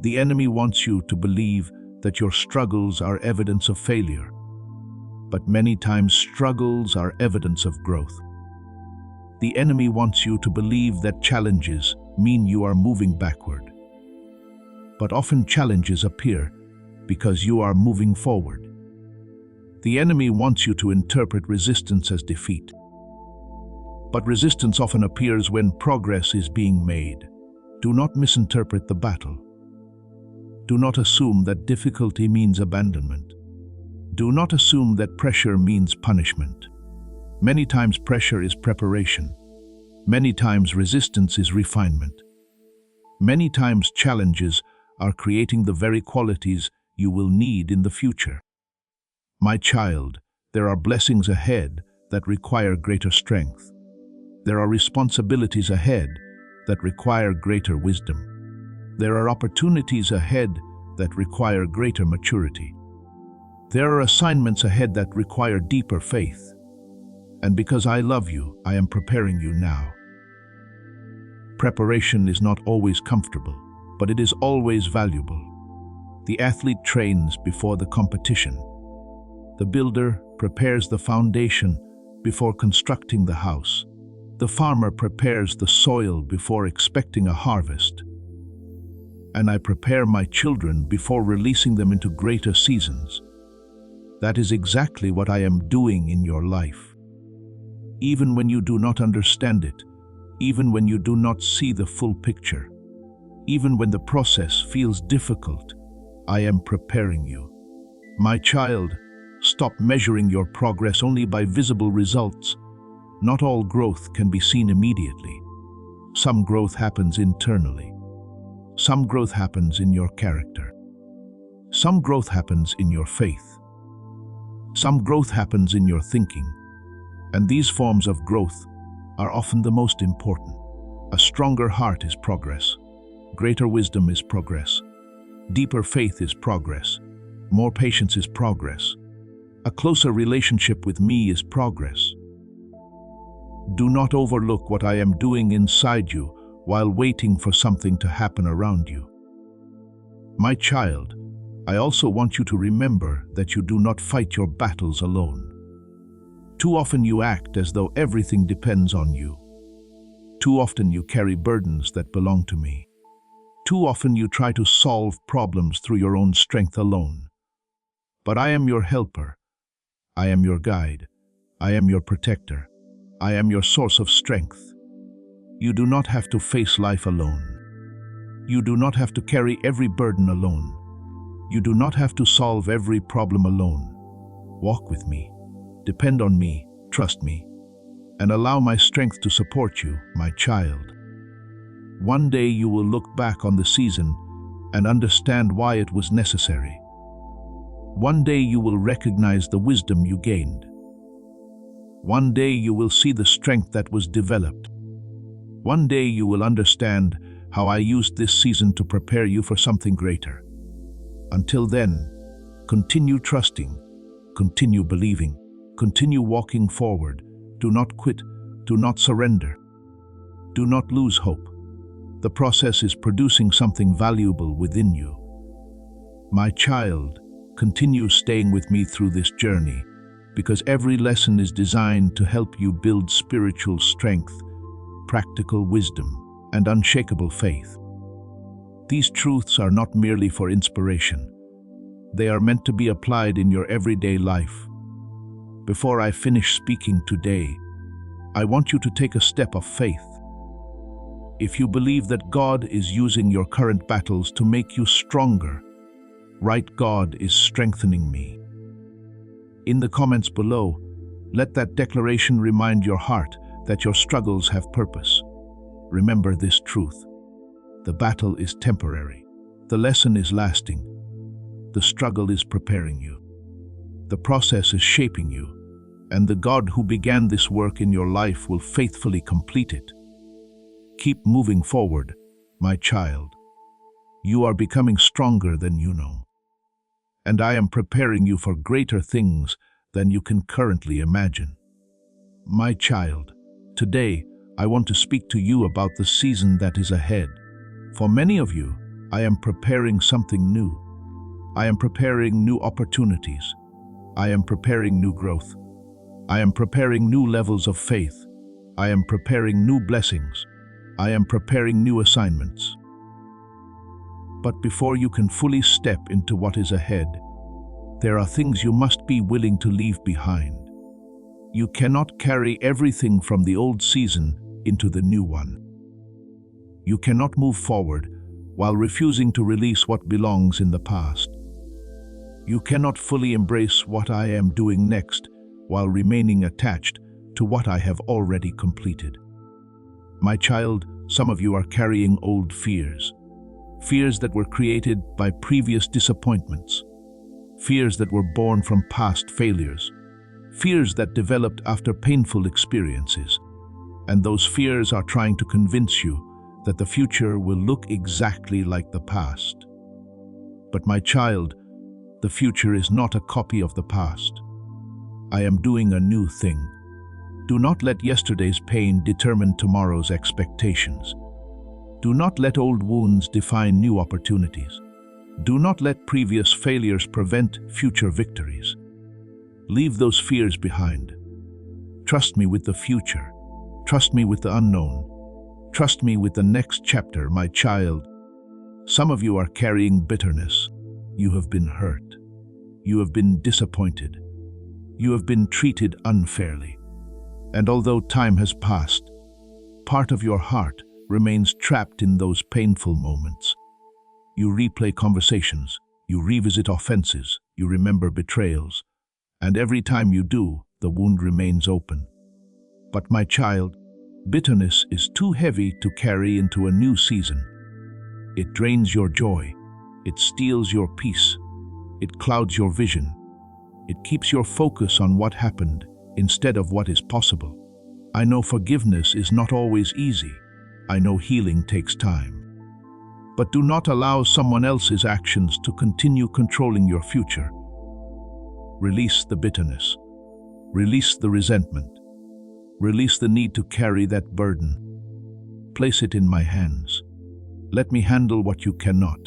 The enemy wants you to believe that your struggles are evidence of failure, but many times struggles are evidence of growth. The enemy wants you to believe that challenges mean you are moving backward, but often challenges appear because you are moving forward. The enemy wants you to interpret resistance as defeat, but resistance often appears when progress is being made. Do not misinterpret the battle. Do not assume that difficulty means abandonment. Do not assume that pressure means punishment. Many times pressure is preparation. Many times resistance is refinement. Many times challenges are creating the very qualities you will need in the future. My child, there are blessings ahead that require greater strength. There are responsibilities ahead that require greater wisdom. There are opportunities ahead that require greater maturity. There are assignments ahead that require deeper faith. And because I love you, I am preparing you now. Preparation is not always comfortable, but it is always valuable. The athlete trains before the competition. The builder prepares the foundation before constructing the house. The farmer prepares the soil before expecting a harvest. And I prepare my children before releasing them into greater seasons. That is exactly what I am doing in your life. Even when you do not understand it, even when you do not see the full picture, even when the process feels difficult, I am preparing you. My child, stop measuring your progress only by visible results. Not all growth can be seen immediately. Some growth happens internally. Some growth happens in your character. Some growth happens in your faith. Some growth happens in your thinking. And these forms of growth are often the most important. A stronger heart is progress. Greater wisdom is progress. Deeper faith is progress. More patience is progress. A closer relationship with me is progress. Do not overlook what I am doing inside you while waiting for something to happen around you. My child, I also want you to remember that you do not fight your battles alone. Too often you act as though everything depends on you. Too often you carry burdens that belong to me. Too often you try to solve problems through your own strength alone. But I am your helper. I am your guide. I am your protector. I am your source of strength. You do not have to face life alone. You do not have to carry every burden alone. You do not have to solve every problem alone. Walk with me. Depend on me. Trust me. And allow my strength to support you, my child. One day you will look back on the season and understand why it was necessary. One day you will recognize the wisdom you gained. One day you will see the strength that was developed. One day you will understand how I used this season to prepare you for something greater. Until then, continue trusting, continue believing, continue walking forward. Do not quit, do not surrender. Do not lose hope. The process is producing something valuable within you. My child, continue staying with me through this journey, because every lesson is designed to help you build spiritual strength, practical wisdom, and unshakable faith. These truths are not merely for inspiration. They are meant to be applied in your everyday life. Before I finish speaking today, I want you to take a step of faith. If you believe that God is using your current battles to make you stronger, write "God is strengthening me" in the comments below. Let that declaration remind your heart that your struggles have purpose. Remember this truth: the battle is temporary. The lesson is lasting. The struggle is preparing you. The process is shaping you. And the God who began this work in your life will faithfully complete it. Keep moving forward, my child. You are becoming stronger than you know. And I am preparing you for greater things than you can currently imagine. My child, today I want to speak to you about the season that is ahead. For many of you, I am preparing something new. I am preparing new opportunities. I am preparing new growth. I am preparing new levels of faith. I am preparing new blessings. I am preparing new assignments. But before you can fully step into what is ahead, there are things you must be willing to leave behind. You cannot carry everything from the old season into the new one. You cannot move forward while refusing to release what belongs in the past. You cannot fully embrace what I am doing next while remaining attached to what I have already completed. My child, some of you are carrying old fears. Fears that were created by previous disappointments. Fears that were born from past failures. Fears that developed after painful experiences. And those fears are trying to convince you that the future will look exactly like the past. But my child, the future is not a copy of the past. I am doing a new thing. Do not let yesterday's pain determine tomorrow's expectations. Do not let old wounds define new opportunities. Do not let previous failures prevent future victories. Leave those fears behind. Trust me with the future. Trust me with the unknown. Trust me with the next chapter, my child. Some of you are carrying bitterness. You have been hurt. You have been disappointed. You have been treated unfairly. And although time has passed, part of your heart remains trapped in those painful moments. You replay conversations, you revisit offenses, you remember betrayals, and every time you do, the wound remains open. But my child, bitterness is too heavy to carry into a new season. It drains your joy, it steals your peace, it clouds your vision, it keeps your focus on what happened instead of what is possible. I know forgiveness is not always easy. I know healing takes time. But do not allow someone else's actions to continue controlling your future. Release the bitterness. Release the resentment. Release the need to carry that burden. Place it in my hands. Let me handle what you cannot,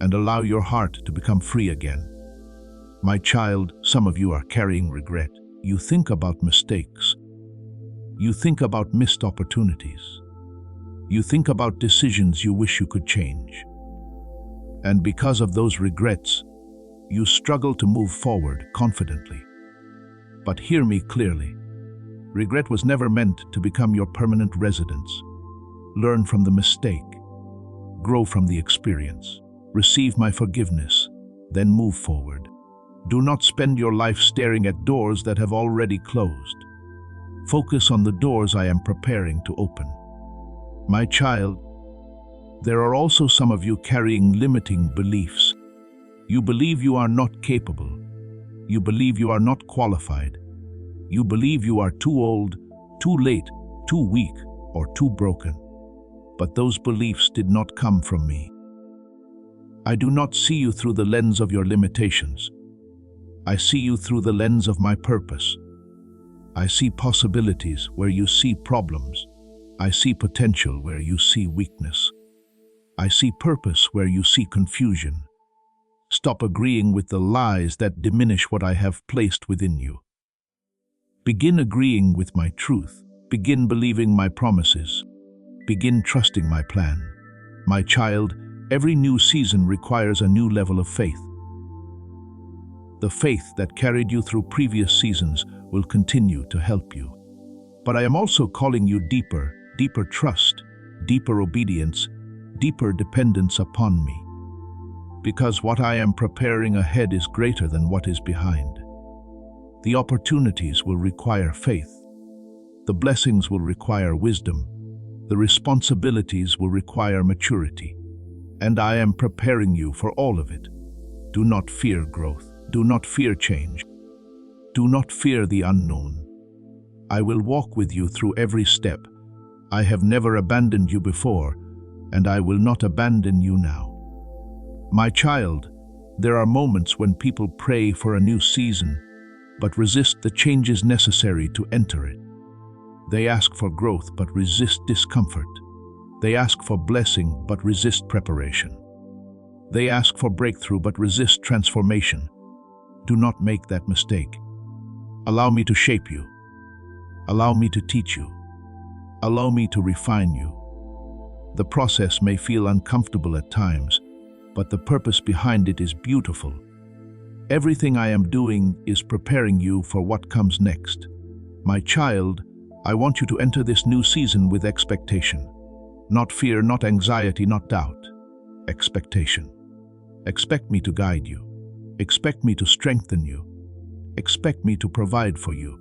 and allow your heart to become free again. My child, some of you are carrying regret. You think about mistakes. You think about missed opportunities. You think about decisions you wish you could change. And because of those regrets, you struggle to move forward confidently. But hear me clearly. Regret was never meant to become your permanent residence. Learn from the mistake. Grow from the experience. Receive my forgiveness, then move forward. Do not spend your life staring at doors that have already closed. Focus on the doors I am preparing to open. My child, there are also some of you carrying limiting beliefs. You believe you are not capable. You believe you are not qualified. You believe you are too old, too late, too weak, or too broken. But those beliefs did not come from me. I do not see you through the lens of your limitations. I see you through the lens of my purpose. I see possibilities where you see problems. I see potential where you see weakness. I see purpose where you see confusion. Stop agreeing with the lies that diminish what I have placed within you. Begin agreeing with my truth. Begin believing my promises. Begin trusting my plan. My child, every new season requires a new level of faith. The faith that carried you through previous seasons will continue to help you. But I am also calling you deeper trust, deeper obedience, deeper dependence upon me. Because what I am preparing ahead is greater than what is behind. The opportunities will require faith. The blessings will require wisdom. The responsibilities will require maturity. And I am preparing you for all of it. Do not fear growth. Do not fear change. Do not fear the unknown. I will walk with you through every step. I have never abandoned you before, and I will not abandon you now. My child, there are moments when people pray for a new season, but resist the changes necessary to enter it. They ask for growth but resist discomfort. They ask for blessing but resist preparation. They ask for breakthrough but resist transformation. Do not make that mistake. Allow me to shape you. Allow me to teach you. Allow me to refine you. The process may feel uncomfortable at times, but the purpose behind it is beautiful. Everything I am doing is preparing you for what comes next. My child, I want you to enter this new season with expectation. Not fear, not anxiety, not doubt. Expectation. Expect me to guide you. Expect me to strengthen you. Expect me to provide for you.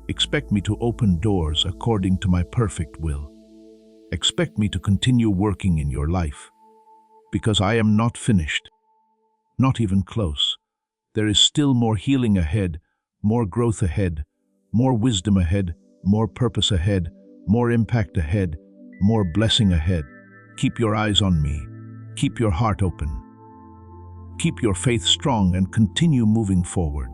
Expect me to open doors according to my perfect will. Expect me to continue working in your life. Because I am not finished. Not even close. There is still more healing ahead, more growth ahead, more wisdom ahead, more purpose ahead, more impact ahead, more blessing ahead. Keep your eyes on me. Keep your heart open. Keep your faith strong and continue moving forward.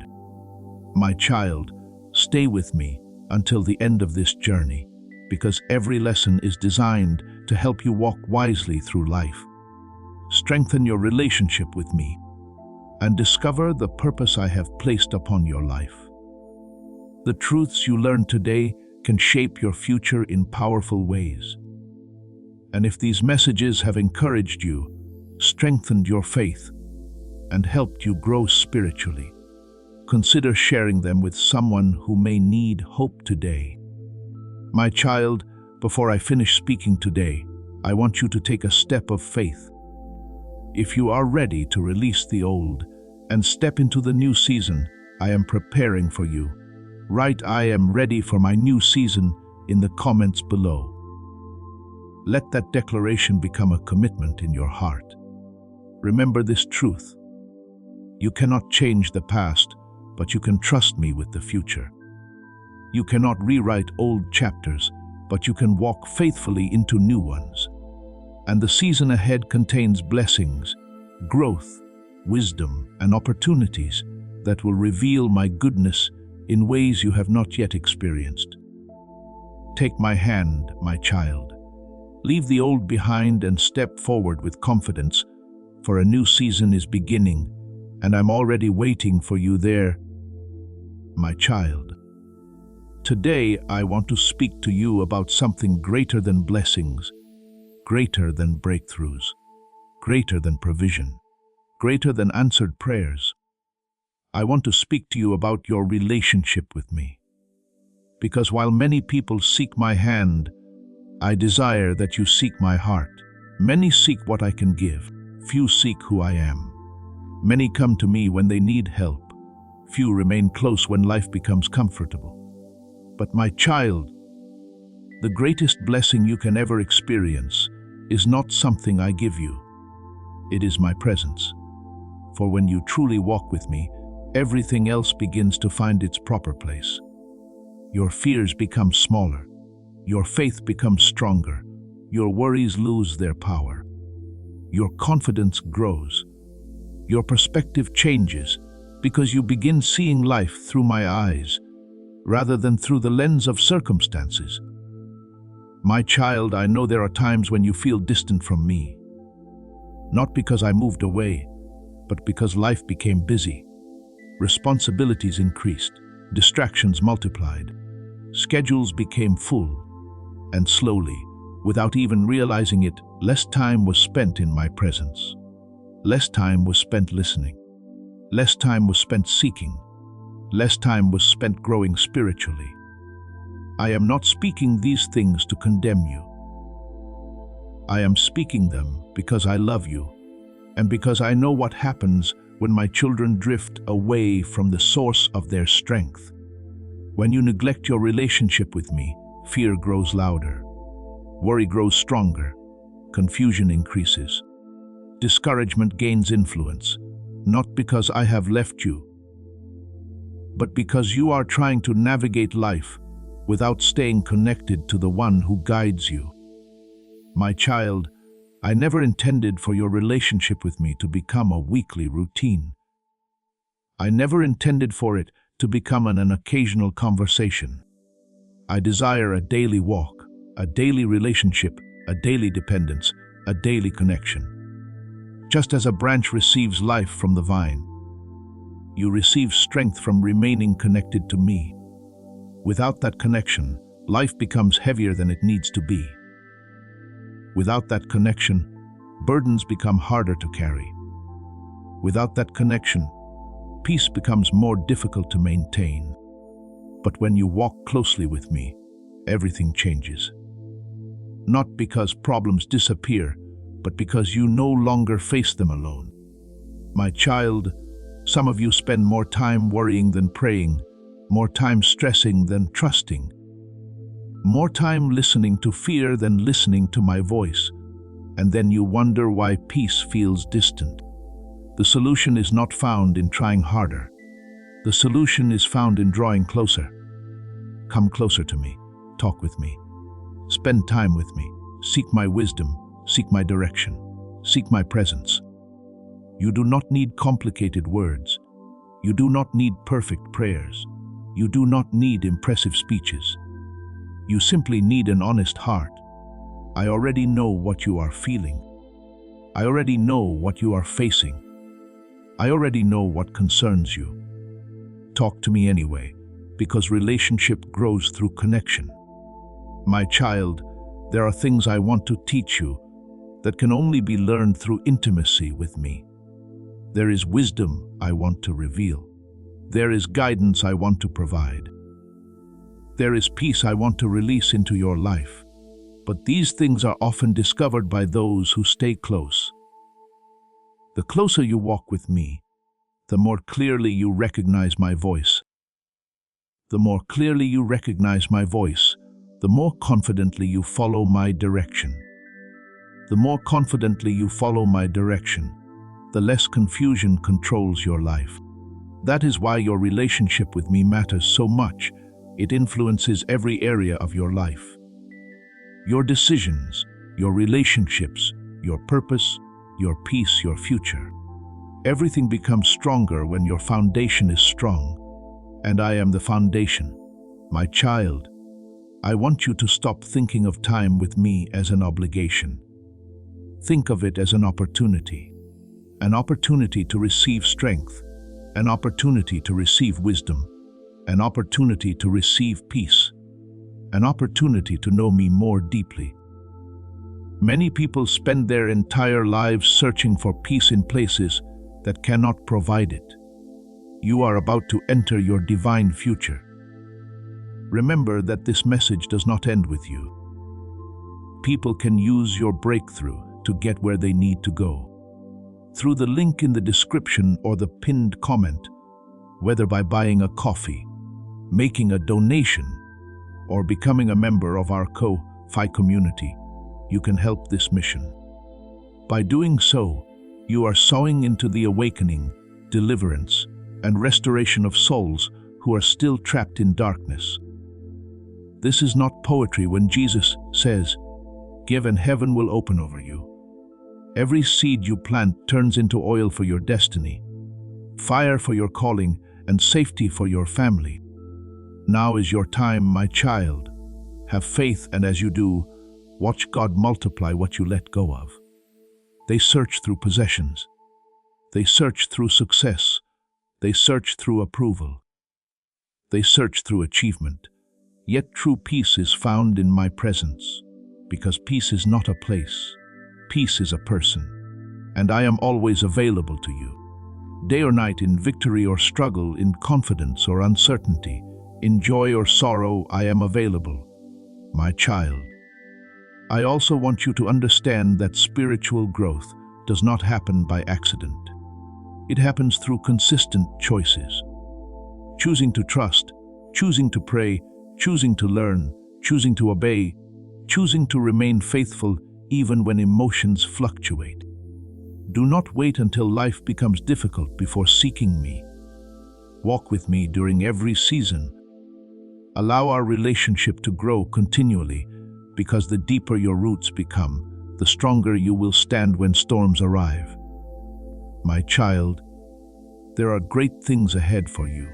My child, stay with me until the end of this journey, because every lesson is designed to help you walk wisely through life. Strengthen your relationship with me and discover the purpose I have placed upon your life. The truths you learn today can shape your future in powerful ways. And if these messages have encouraged you, strengthened your faith, and helped you grow spiritually, consider sharing them with someone who may need hope today. My child, before I finish speaking today, I want you to take a step of faith. If you are ready to release the old and step into the new season, I am preparing for you. Write "I am ready for my new season" in the comments below. Let that declaration become a commitment in your heart. Remember this truth. You cannot change the past, but you can trust me with the future. You cannot rewrite old chapters, but you can walk faithfully into new ones. And the season ahead contains blessings, growth, wisdom, and opportunities that will reveal my goodness in ways you have not yet experienced. Take my hand, my child. Leave the old behind and step forward with confidence, for a new season is beginning, and I'm already waiting for you there, my child. Today, I want to speak to you about something greater than blessings, greater than breakthroughs, greater than provision, greater than answered prayers. I want to speak to you about your relationship with me. Because while many people seek my hand, I desire that you seek my heart. Many seek what I can give. Few seek who I am. Many come to me when they need help. Few remain close when life becomes comfortable. But my child, the greatest blessing you can ever experience is not something I give you. It is my presence. For when you truly walk with me, everything else begins to find its proper place. Your fears become smaller. Your faith becomes stronger. Your worries lose their power. Your confidence grows. Your perspective changes because you begin seeing life through my eyes rather than through the lens of circumstances. My child, I know there are times when you feel distant from me. Not because I moved away, but because life became busy. Responsibilities increased, distractions multiplied, schedules became full, and slowly, without even realizing it, less time was spent in my presence. Less time was spent listening. Less time was spent seeking. Less time was spent growing spiritually. I am not speaking these things to condemn you. I am speaking them because I love you, and because I know what happens when my children drift away from the source of their strength. When you neglect your relationship with me, fear grows louder, worry grows stronger, confusion increases, discouragement gains influence, not because I have left you, but because you are trying to navigate life without staying connected to the one who guides you. My child, I never intended for your relationship with me to become a weekly routine. I never intended for it to become an occasional conversation. I desire a daily walk, a daily relationship, a daily dependence, a daily connection. Just as a branch receives life from the vine, you receive strength from remaining connected to me. Without that connection, life becomes heavier than it needs to be. Without that connection, burdens become harder to carry. Without that connection, peace becomes more difficult to maintain. But when you walk closely with me, everything changes. Not because problems disappear, but because you no longer face them alone. My child, some of you spend more time worrying than praying, more time stressing than trusting, more time listening to fear than listening to my voice, and then you wonder why peace feels distant. The solution is not found in trying harder. The solution is found in drawing closer. Come closer to me, talk with me, spend time with me, seek my wisdom, seek my direction, seek my presence. You do not need complicated words. You do not need perfect prayers. You do not need impressive speeches. You simply need an honest heart. I already know what you are feeling. I already know what you are facing. I already know what concerns you. Talk to me anyway, because relationship grows through connection. My child, there are things I want to teach you that can only be learned through intimacy with me. There is wisdom I want to reveal. There is guidance I want to provide. There is peace I want to release into your life. But these things are often discovered by those who stay close. The closer you walk with me, the more clearly you recognize my voice. The more clearly you recognize my voice, the more confidently you follow my direction. The more confidently you follow my direction, the less confusion controls your life. That is why your relationship with me matters so much. It influences every area of your life. Your decisions, your relationships, your purpose, your peace, your future. Everything becomes stronger when your foundation is strong, and I am the foundation. My child, I want you to stop thinking of time with me as an obligation. Think of it as an opportunity to receive strength, an opportunity to receive wisdom, an opportunity to receive peace, an opportunity to know me more deeply. Many people spend their entire lives searching for peace in places that cannot provide it. You are about to enter your divine future. Remember that this message does not end with you. People can use your breakthrough to get where they need to go. Through the link in the description or the pinned comment, whether by buying a coffee, making a donation, or becoming a member of our Ko-Fi community, you can help this mission. By doing so, you are sowing into the awakening, deliverance, and restoration of souls who are still trapped in darkness. This is not poetry when Jesus says, "Give and heaven will open over you." Every seed you plant turns into oil for your destiny, fire for your calling, and safety for your family. Now is your time, my child. Have faith, and as you do, watch God multiply what you let go of. They search through possessions. They search through success. They search through approval. They search through achievement. Yet true peace is found in my presence, because peace is not a place. Peace is a person, and I am always available to you. Day or night, in victory or struggle, in confidence or uncertainty, in joy or sorrow, I am available. My child, I also want you to understand that spiritual growth does not happen by accident. It happens through consistent choices. Choosing to trust, choosing to pray, choosing to learn, choosing to obey, choosing to remain faithful even when emotions fluctuate. Do not wait until life becomes difficult before seeking me. Walk with me during every season. Allow our relationship to grow continually, because the deeper your roots become, the stronger you will stand when storms arrive. My child, there are great things ahead for you.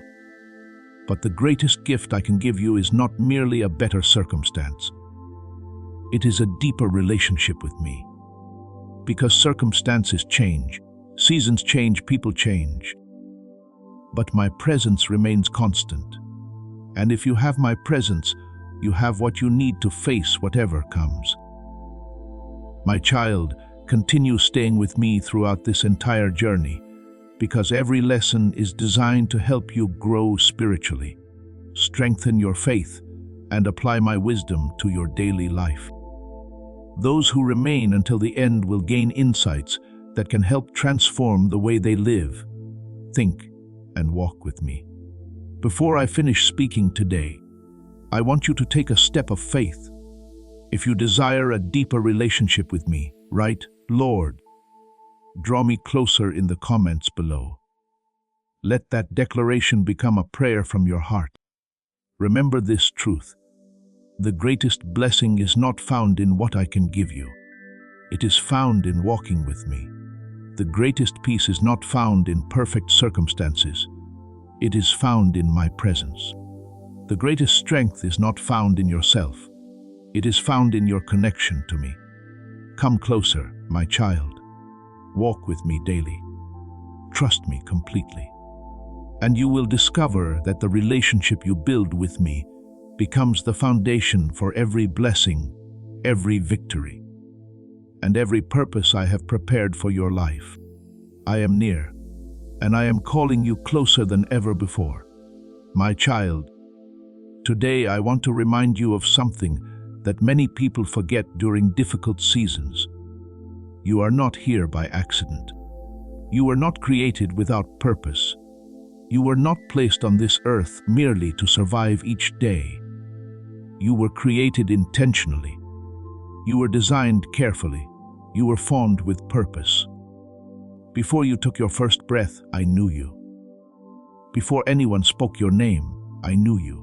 But the greatest gift I can give you is not merely a better circumstance. It is a deeper relationship with me. Because circumstances change, seasons change, people change. But my presence remains constant. And if you have my presence, you have what you need to face whatever comes. My child, continue staying with me throughout this entire journey, because every lesson is designed to help you grow spiritually, strengthen your faith, and apply my wisdom to your daily life. Those who remain until the end will gain insights that can help transform the way they live, think, and walk with me. Before I finish speaking today, I want you to take a step of faith. If you desire a deeper relationship with me, write, "Lord, draw me closer" in the comments below. Let that declaration become a prayer from your heart. Remember this truth: the greatest blessing is not found in what I can give you. It is found in walking with me. The greatest peace is not found in perfect circumstances. It is found in my presence. The greatest strength is not found in yourself. It is found in your connection to me. Come closer, my child. Walk with me daily. Trust me completely. And you will discover that the relationship you build with me becomes the foundation for every blessing, every victory, and every purpose I have prepared for your life. I am near, and I am calling you closer than ever before. My child, today I want to remind you of something that many people forget during difficult seasons. You are not here by accident. You were not created without purpose. You were not placed on this earth merely to survive each day. You were created intentionally. You were designed carefully. You were formed with purpose. Before you took your first breath, I knew you. Before anyone spoke your name, I knew you.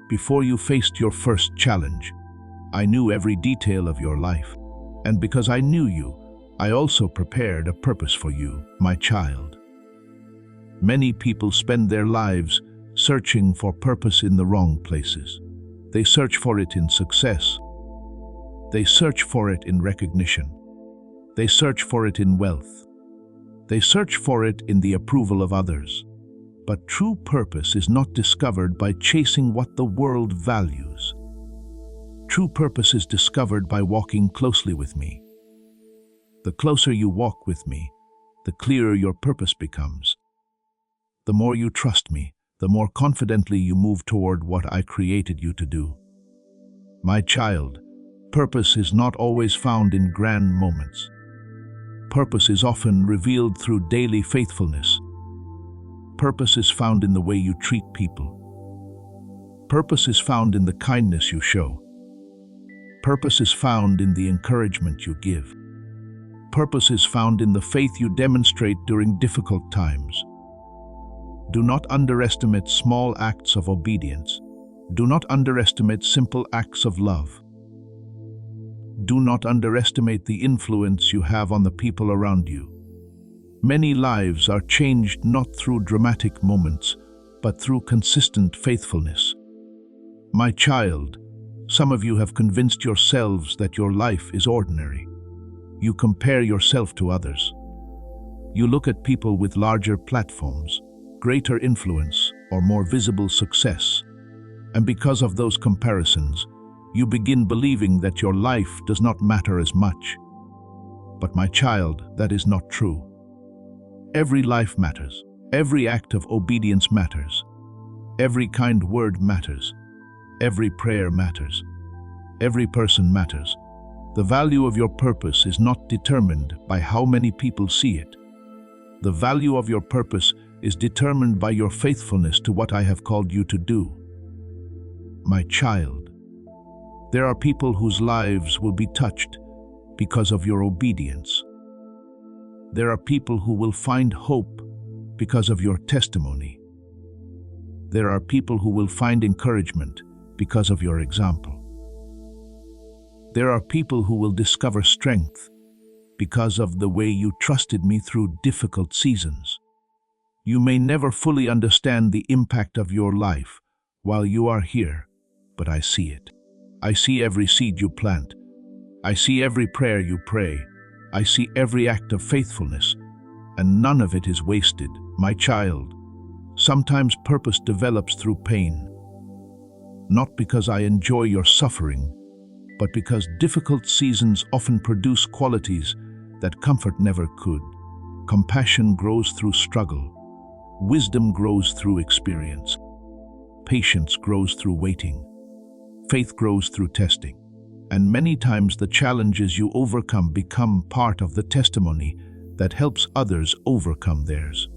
Before you faced your first challenge, I knew every detail of your life. And because I knew you, I also prepared a purpose for you, my child. Many people spend their lives searching for purpose in the wrong places. They search for it in success. They search for it in recognition. They search for it in wealth. They search for it in the approval of others. But true purpose is not discovered by chasing what the world values. True purpose is discovered by walking closely with me. The closer you walk with me, the clearer your purpose becomes. The more you trust me, the more confidently you move toward what I created you to do. My child, purpose is not always found in grand moments. Purpose is often revealed through daily faithfulness. Purpose is found in the way you treat people. Purpose is found in the kindness you show. Purpose is found in the encouragement you give. Purpose is found in the faith you demonstrate during difficult times. Do not underestimate small acts of obedience. Do not underestimate simple acts of love. Do not underestimate the influence you have on the people around you. Many lives are changed not through dramatic moments, but through consistent faithfulness. My child, some of you have convinced yourselves that your life is ordinary. You compare yourself to others. You look at people with larger platforms, greater influence, or more visible success. And because of those comparisons, you begin believing that your life does not matter as much. But my child, that is not true. Every life matters. Every act of obedience matters. Every kind word matters. Every prayer matters. Every person matters. The value of your purpose is not determined by how many people see it. The value of your purpose is determined by your faithfulness to what I have called you to do. My child, there are people whose lives will be touched because of your obedience. There are people who will find hope because of your testimony. There are people who will find encouragement because of your example. There are people who will discover strength because of the way you trusted me through difficult seasons. You may never fully understand the impact of your life while you are here, but I see it. I see every seed you plant. I see every prayer you pray. I see every act of faithfulness, and none of it is wasted. My child, sometimes purpose develops through pain. Not because I enjoy your suffering, but because difficult seasons often produce qualities that comfort never could. Compassion grows through struggle. Wisdom grows through experience. Patience grows through waiting. Faith grows through testing. And many times the challenges you overcome become part of the testimony that helps others overcome theirs.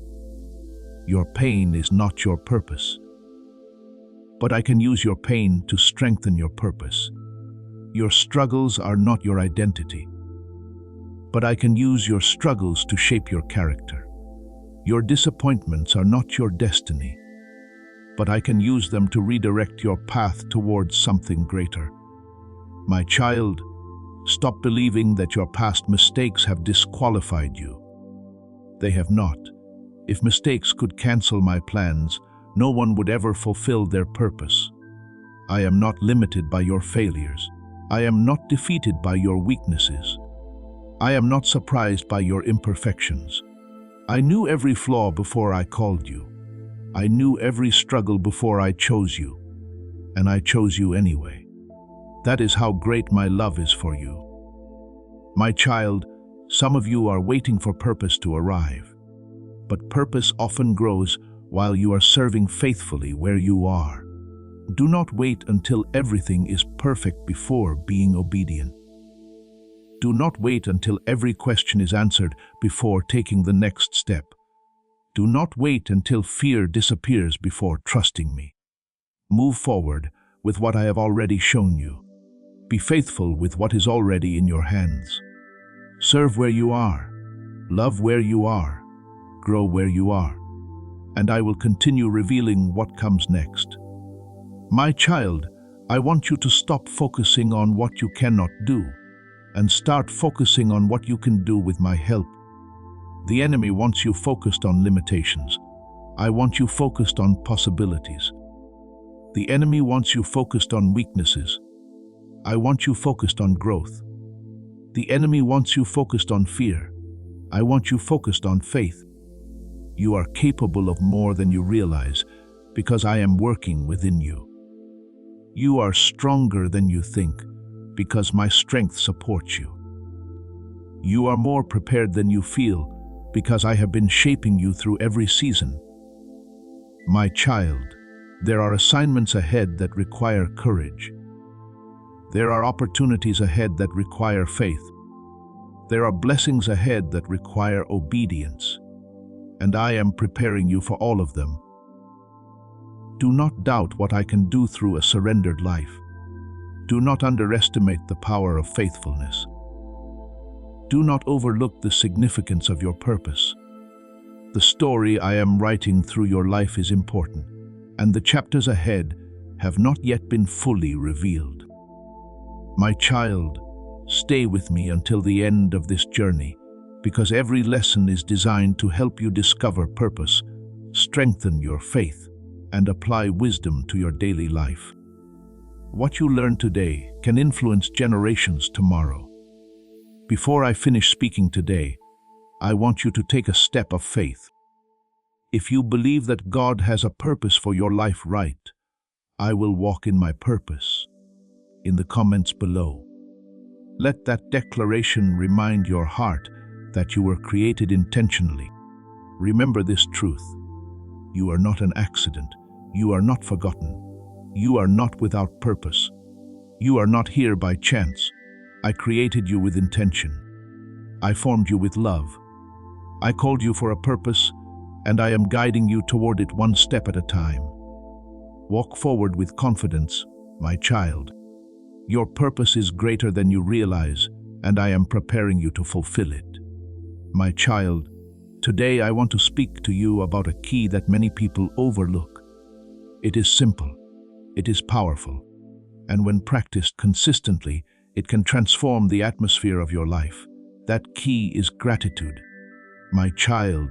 Your pain is not your purpose, but I can use your pain to strengthen your purpose. Your struggles are not your identity, but I can use your struggles to shape your character. Your disappointments are not your destiny, but I can use them to redirect your path towards something greater. My child, stop believing that your past mistakes have disqualified you. They have not. If mistakes could cancel my plans, no one would ever fulfill their purpose. I am not limited by your failures. I am not defeated by your weaknesses. I am not surprised by your imperfections. I knew every flaw before I called you. I knew every struggle before I chose you, and I chose you anyway. That is how great my love is for you. My child, some of you are waiting for purpose to arrive, but purpose often grows while you are serving faithfully where you are. Do not wait until everything is perfect before being obedient. Do not wait until every question is answered before taking the next step. Do not wait until fear disappears before trusting me. Move forward with what I have already shown you. Be faithful with what is already in your hands. Serve where you are, love where you are, grow where you are, and I will continue revealing what comes next. My child, I want you to stop focusing on what you cannot do and start focusing on what you can do with my help. The enemy wants you focused on limitations. I want you focused on possibilities. The enemy wants you focused on weaknesses. I want you focused on growth. The enemy wants you focused on fear. I want you focused on faith. You are capable of more than you realize because I am working within you. You are stronger than you think because my strength supports you. You are more prepared than you feel because I have been shaping you through every season. My child, there are assignments ahead that require courage. There are opportunities ahead that require faith. There are blessings ahead that require obedience, and I am preparing you for all of them. Do not doubt what I can do through a surrendered life. Do not underestimate the power of faithfulness. Do not overlook the significance of your purpose. The story I am writing through your life is important, and the chapters ahead have not yet been fully revealed. My child, stay with me until the end of this journey, because every lesson is designed to help you discover purpose, strengthen your faith, and apply wisdom to your daily life. What you learn today can influence generations tomorrow. Before I finish speaking today, I want you to take a step of faith. If you believe that God has a purpose for your life, write, "I will walk in my purpose," in the comments below. Let that declaration remind your heart that you were created intentionally. Remember this truth: you are not an accident. You are not forgotten. You are not without purpose. You are not here by chance. I created you with intention. I formed you with love. I called you for a purpose, and I am guiding you toward it one step at a time. Walk forward with confidence, my child. Your purpose is greater than you realize, and I am preparing you to fulfill it. My child, today I want to speak to you about a key that many people overlook. It is simple, it is powerful, and when practiced consistently, it can transform the atmosphere of your life. That key is gratitude. My child,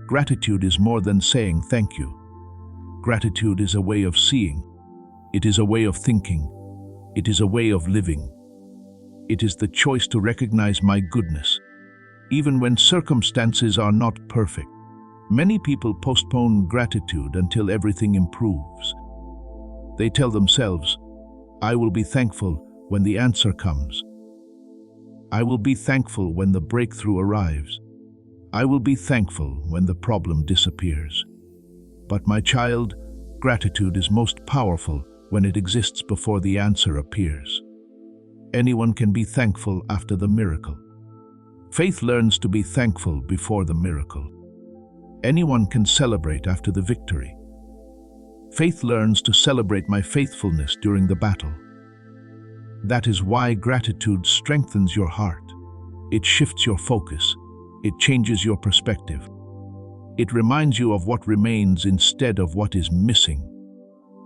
gratitude is more than saying thank you. Gratitude is a way of seeing. It is a way of thinking. It is a way of living. It is the choice to recognize my goodness, even when circumstances are not perfect. Many people postpone gratitude until everything improves. They tell themselves, "I will be thankful when the answer comes. I will be thankful when the breakthrough arrives. I will be thankful when the problem disappears." But my child, gratitude is most powerful when it exists before the answer appears. Anyone can be thankful after the miracle. Faith learns to be thankful before the miracle. Anyone can celebrate after the victory. Faith learns to celebrate my faithfulness during the battle. That is why gratitude strengthens your heart. It shifts your focus. It changes your perspective. It reminds you of what remains instead of what is missing.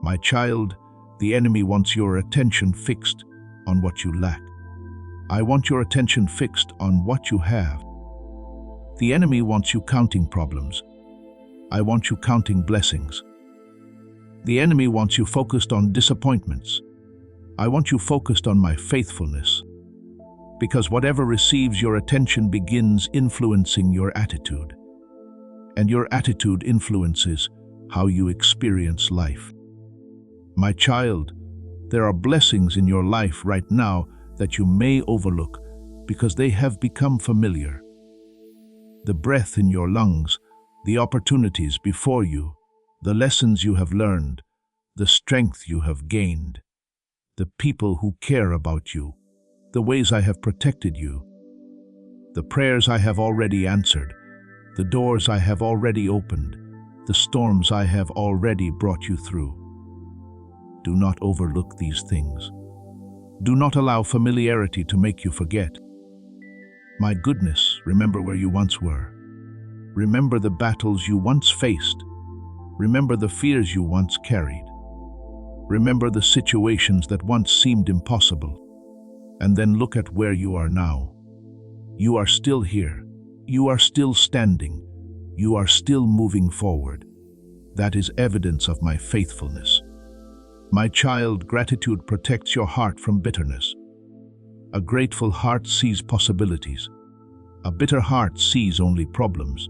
My child, the enemy wants your attention fixed on what you lack. I want your attention fixed on what you have. The enemy wants you counting problems. I want you counting blessings. The enemy wants you focused on disappointments. I want you focused on my faithfulness. Because whatever receives your attention begins influencing your attitude. And your attitude influences how you experience life. My child, there are blessings in your life right now that you may overlook because they have become familiar. The breath in your lungs, the opportunities before you, the lessons you have learned, the strength you have gained, the people who care about you, the ways I have protected you, the prayers I have already answered, the doors I have already opened, the storms I have already brought you through. Do not overlook these things. Do not allow familiarity to make you forget. My goodness, remember where you once were. Remember the battles you once faced. Remember the fears you once carried. Remember the situations that once seemed impossible. And then look at where you are now. You are still here. You are still standing. You are still moving forward. That is evidence of my faithfulness. My child, gratitude protects your heart from bitterness. A grateful heart sees possibilities. A bitter heart sees only problems.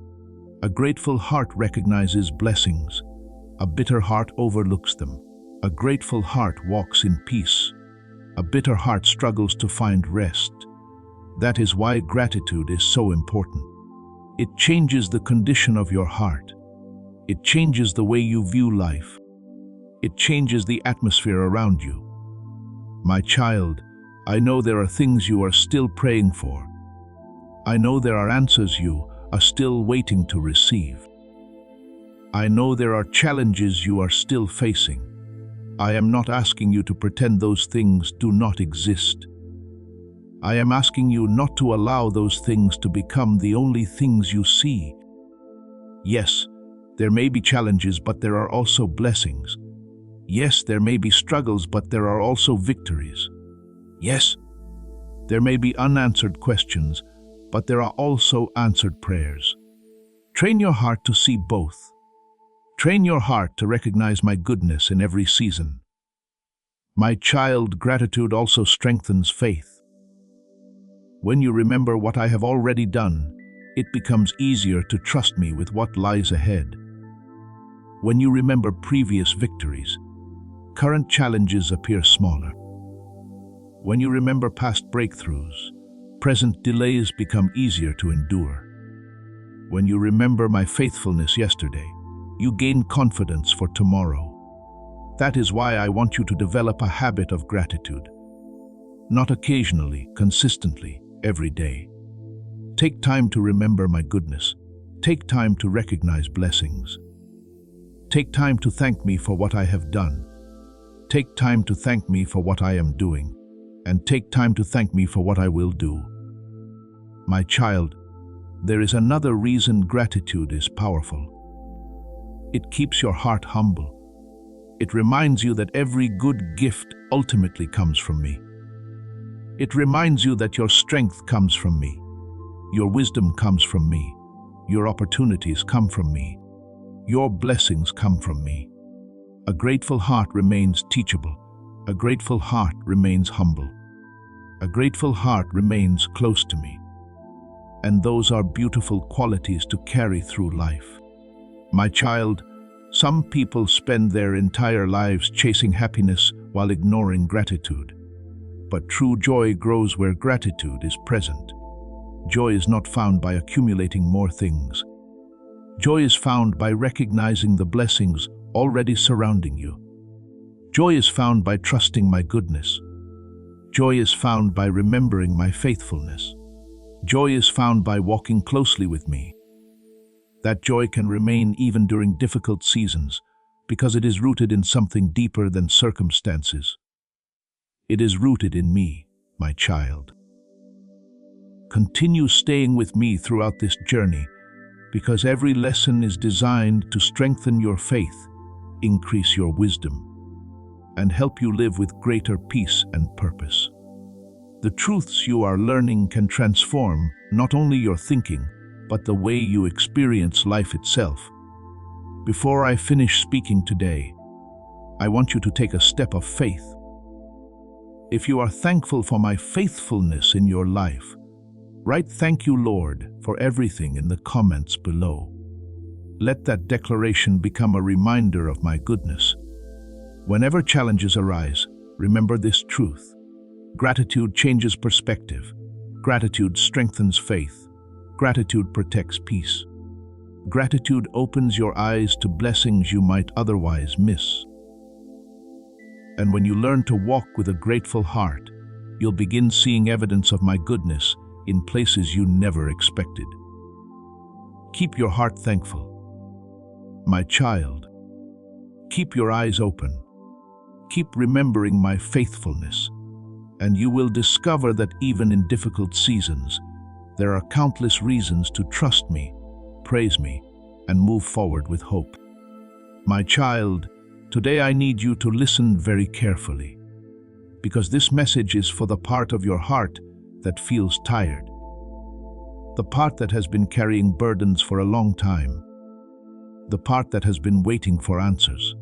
A grateful heart recognizes blessings. A bitter heart overlooks them. A grateful heart walks in peace. A bitter heart struggles to find rest. That is why gratitude is so important. It changes the condition of your heart. It changes the way you view life. It changes the atmosphere around you. My child, I know there are things you are still praying for. I know there are answers you are still waiting to receive. I know there are challenges you are still facing. I am not asking you to pretend those things do not exist. I am asking you not to allow those things to become the only things you see. Yes, there may be challenges, but there are also blessings. Yes, there may be struggles, but there are also victories. Yes, there may be unanswered questions, but there are also answered prayers. Train your heart to see both. Train your heart to recognize my goodness in every season. My child, gratitude also strengthens faith. When you remember what I have already done, it becomes easier to trust me with what lies ahead. When you remember previous victories, current challenges appear smaller. When you remember past breakthroughs, present delays become easier to endure. When you remember my faithfulness yesterday, you gain confidence for tomorrow. That is why I want you to develop a habit of gratitude. Not occasionally, consistently, every day. Take time to remember my goodness. Take time to recognize blessings. Take time to thank me for what I have done. Take time to thank me for what I am doing. And take time to thank me for what I will do. My child, there is another reason gratitude is powerful. It keeps your heart humble. It reminds you that every good gift ultimately comes from me. It reminds you that your strength comes from me. Your wisdom comes from me. Your opportunities come from me. Your blessings come from me. A grateful heart remains teachable. A grateful heart remains humble. A grateful heart remains close to me. and those are beautiful qualities to carry through life. My child, some people spend their entire lives chasing happiness while ignoring gratitude. But true joy grows where gratitude is present. Joy is not found by accumulating more things. Joy is found by recognizing the blessings already surrounding you. Joy is found by trusting my goodness. Joy is found by remembering my faithfulness. Joy is found by walking closely with me. That joy can remain even during difficult seasons because it is rooted in something deeper than circumstances. It is rooted in me, my child. Continue staying with me throughout this journey because every lesson is designed to strengthen your faith, increase your wisdom, and help you live with greater peace and purpose. The truths you are learning can transform not only your thinking, but the way you experience life itself. Before I finish speaking today, I want you to take a step of faith. If you are thankful for my faithfulness in your life, write "Thank you, Lord," for everything in the comments below. Let that declaration become a reminder of my goodness. Whenever challenges arise, remember this truth. Gratitude changes perspective. Gratitude strengthens faith. Gratitude protects peace. Gratitude opens your eyes to blessings you might otherwise miss. And when you learn to walk with a grateful heart, you'll begin seeing evidence of my goodness in places you never expected. Keep your heart thankful. My child, keep your eyes open. Keep remembering my faithfulness, and you will discover that even in difficult seasons, there are countless reasons to trust me, praise me, and move forward with hope. My child, today I need you to listen very carefully, because this message is for the part of your heart that feels tired, the part that has been carrying burdens for a long time, the part that has been waiting for answers,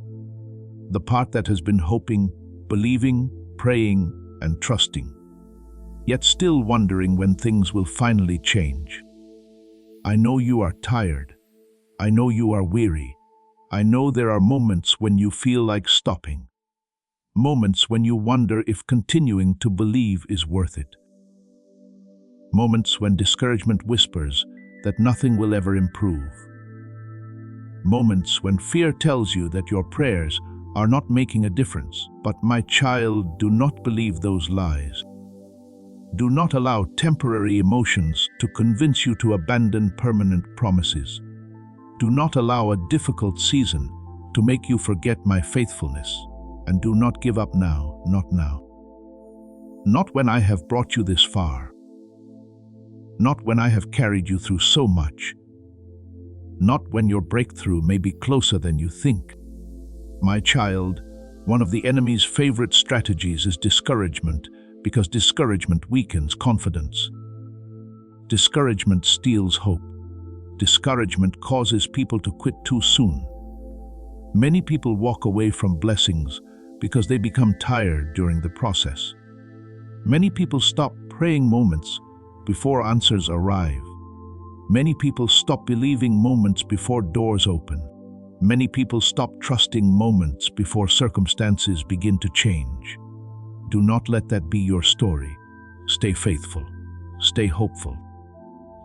the part that has been hoping, believing, praying, and trusting, yet still wondering when things will finally change. I know you are tired. I know you are weary. I know there are moments when you feel like stopping, moments when you wonder if continuing to believe is worth it, moments when discouragement whispers that nothing will ever improve, moments when fear tells you that your prayers are not making a difference. But my child, do not believe those lies. Do not allow temporary emotions to convince you to abandon permanent promises. Do not allow a difficult season to make you forget my faithfulness. And do not give up now, not now. Not when I have brought you this far. Not when I have carried you through so much. Not when your breakthrough may be closer than you think. My child, one of the enemy's favorite strategies is discouragement, because discouragement weakens confidence. Discouragement steals hope. Discouragement causes people to quit too soon. Many people walk away from blessings because they become tired during the process. Many people stop praying moments before answers arrive. Many people stop believing moments before doors open. Many people stop trusting moments before circumstances begin to change. Do not let that be your story. Stay faithful. Stay hopeful.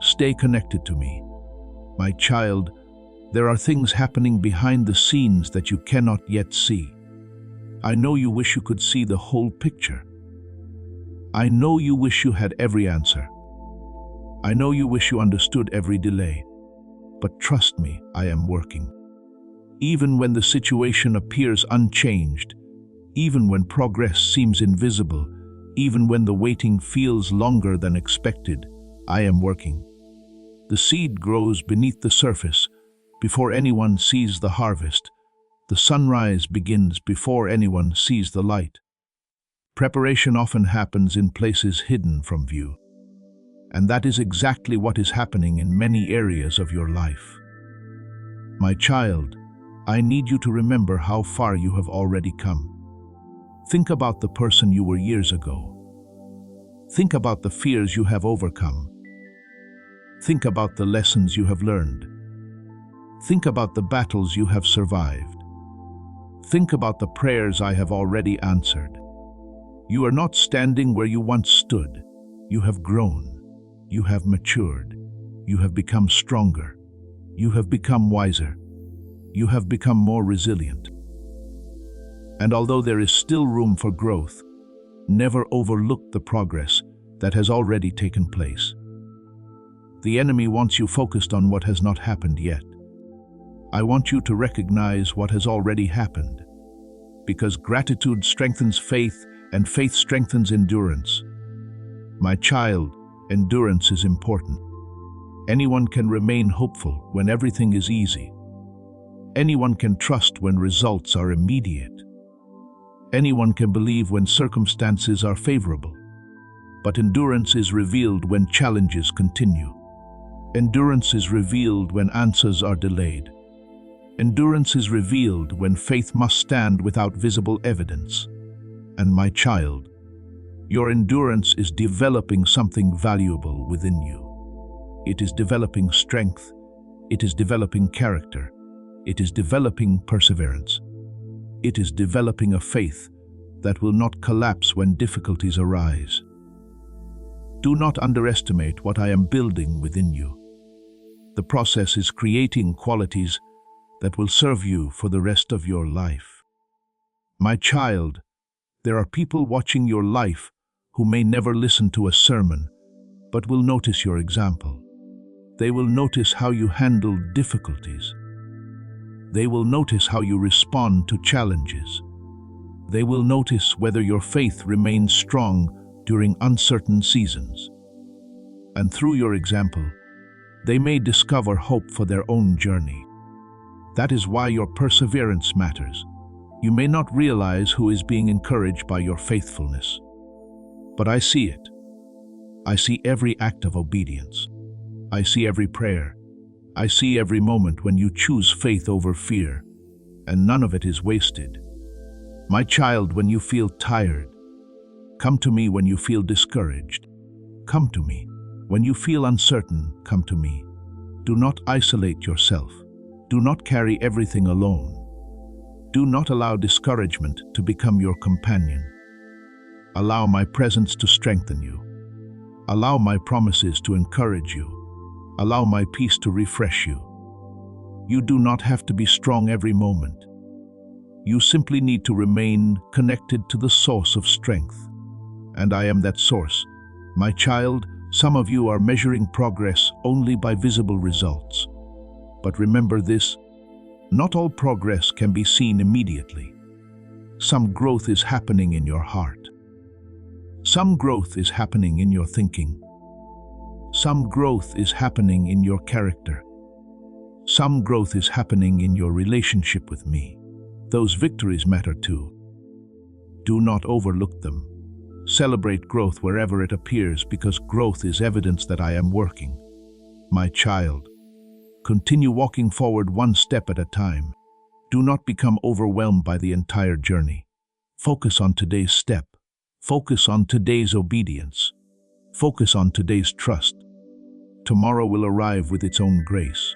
Stay connected to me. My child, there are things happening behind the scenes that you cannot yet see. I know you wish you could see the whole picture. I know you wish you had every answer. I know you wish you understood every delay. But trust me, I am working. Even when the situation appears unchanged, even when progress seems invisible, even when the waiting feels longer than expected, I am working. The seed grows beneath the surface before anyone sees the harvest. The sunrise begins before anyone sees the light. Preparation often happens in places hidden from view. And that is exactly what is happening in many areas of your life. My child, I need you to remember how far you have already come. Think about the person you were years ago. Think about the fears you have overcome. Think about the lessons you have learned. Think about the battles you have survived. Think about the prayers I have already answered. You are not standing where you once stood. You have grown. You have matured. You have become stronger. You have become wiser. You have become more resilient. And although there is still room for growth, never overlook the progress that has already taken place. The enemy wants you focused on what has not happened yet. I want you to recognize what has already happened, because gratitude strengthens faith and faith strengthens endurance. My child, endurance is important. Anyone can remain hopeful when everything is easy. Anyone can trust when results are immediate. Anyone can believe when circumstances are favorable. But endurance is revealed when challenges continue. Endurance is revealed when answers are delayed. Endurance is revealed when faith must stand without visible evidence. And my child, your endurance is developing something valuable within you. It is developing strength. It is developing character. It is developing perseverance. It is developing a faith that will not collapse when difficulties arise. Do not underestimate what I am building within you. The process is creating qualities that will serve you for the rest of your life. My child, there are people watching your life who may never listen to a sermon, but will notice your example. They will notice how you handle difficulties. They will notice how you respond to challenges. They will notice whether your faith remains strong during uncertain seasons. And through your example, they may discover hope for their own journey. That is why your perseverance matters. You may not realize who is being encouraged by your faithfulness. But I see it. I see every act of obedience. I see every prayer. I see every moment when you choose faith over fear, and none of it is wasted. My child, when you feel tired, come to me. When you feel discouraged, come to me. When you feel uncertain, come to me. Do not isolate yourself. Do not carry everything alone. Do not allow discouragement to become your companion. Allow my presence to strengthen you. Allow my promises to encourage you. Allow my peace to refresh you. You do not have to be strong every moment. You simply need to remain connected to the source of strength. And I am that source. My child, some of you are measuring progress only by visible results. But remember this, not all progress can be seen immediately. Some growth is happening in your heart. Some growth is happening in your thinking. Some growth is happening in your character. Some growth is happening in your relationship with me. Those victories matter too. Do not overlook them. Celebrate growth wherever it appears, because growth is evidence that I am working. My child, continue walking forward one step at a time. Do not become overwhelmed by the entire journey. Focus on today's step. Focus on today's obedience. Focus on today's trust. Tomorrow will arrive with its own grace.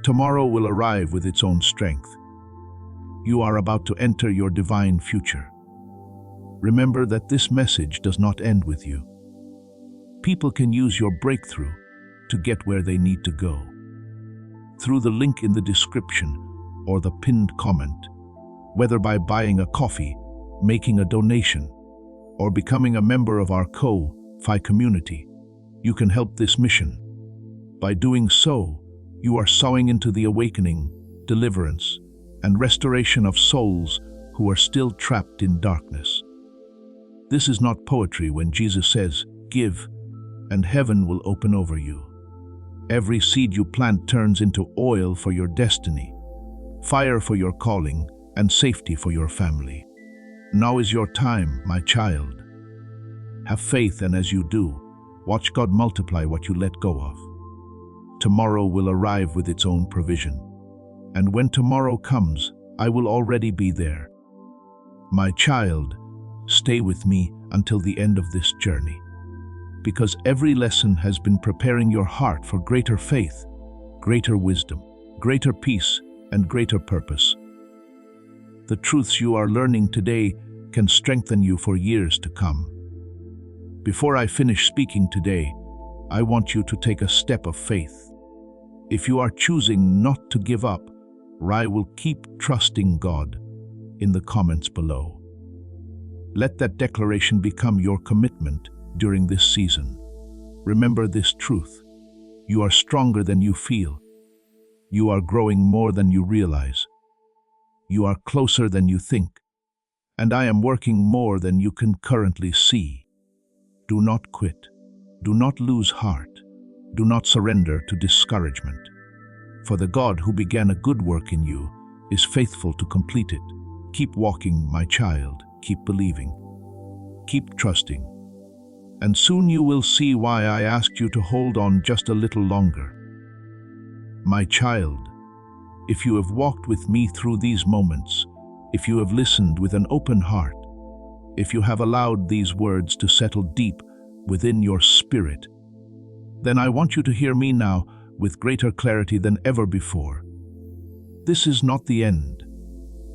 Tomorrow will arrive with its own strength. You are about to enter your divine future. Remember that this message does not end with you. People can use your breakthrough to get where they need to go. Through the link in the description or the pinned comment, whether by buying a coffee, making a donation, or becoming a member of our Ko-Fi community, you can help this mission. By doing so, you are sowing into the awakening, deliverance, and restoration of souls who are still trapped in darkness. This is not poetry when Jesus says, "Give, and heaven will open over you." Every seed you plant turns into oil for your destiny, fire for your calling, and safety for your family. Now is your time, my child. Have faith, and as you do, watch God multiply what you let go of. Tomorrow will arrive with its own provision. And when tomorrow comes, I will already be there. My child, stay with me until the end of this journey. because every lesson has been preparing your heart for greater faith, greater wisdom, greater peace, and greater purpose. The truths you are learning today can strengthen you for years to come. Before I finish speaking today, I want you to take a step of faith. If you are choosing not to give up, I will keep trusting God in the comments below. Let that declaration become your commitment during this season. Remember this truth: you are stronger than you feel. You are growing more than you realize. You are closer than you think. And I am working more than you can currently see. Do not quit. Do not lose heart. Do not surrender to discouragement. For the God who began a good work in you is faithful to complete it. Keep walking, my child. Keep believing. Keep trusting. And soon you will see why I asked you to hold on just a little longer. My child, if you have walked with me through these moments, if you have listened with an open heart, if you have allowed these words to settle deep within your spirit, then I want you to hear me now with greater clarity than ever before. This is not the end.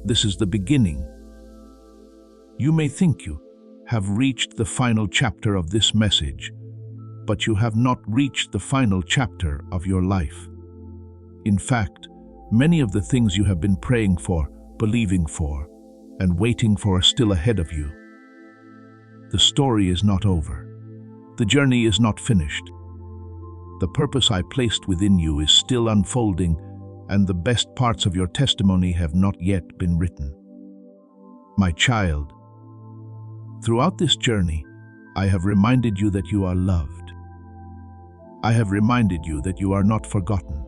This is the beginning. You may think you have reached the final chapter of this message, but you have not reached the final chapter of your life. In fact, many of the things you have been praying for, believing for, and waiting for are still ahead of you. The story is not over. The journey is not finished. The purpose I placed within you is still unfolding, and the best parts of your testimony have not yet been written. My child, throughout this journey, I have reminded you that you are loved. I have reminded you that you are not forgotten.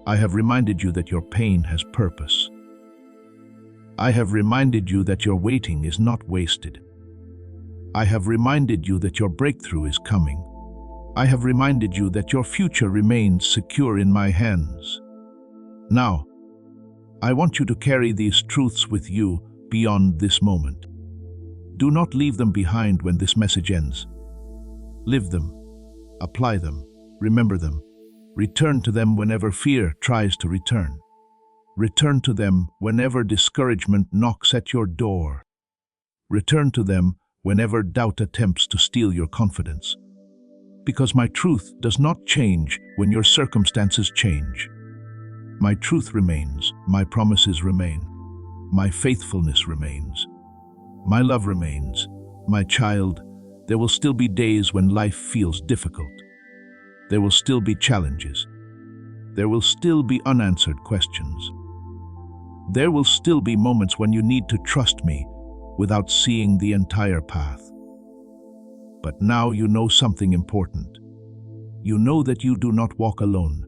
I have reminded you that your pain has purpose. I have reminded you that your waiting is not wasted. I have reminded you that your breakthrough is coming. I have reminded you that your future remains secure in my hands. Now, I want you to carry these truths with you beyond this moment. Do not leave them behind when this message ends. Live them, apply them, remember them. Return to them whenever fear tries to return. Return to them whenever discouragement knocks at your door. Return to them whenever doubt attempts to steal your confidence. Because my truth does not change when your circumstances change. My truth remains, my promises remain, my faithfulness remains, my love remains. My child, there will still be days when life feels difficult. There will still be challenges. There will still be unanswered questions. There will still be moments when you need to trust me without seeing the entire path. But now you know something important. You know that you do not walk alone.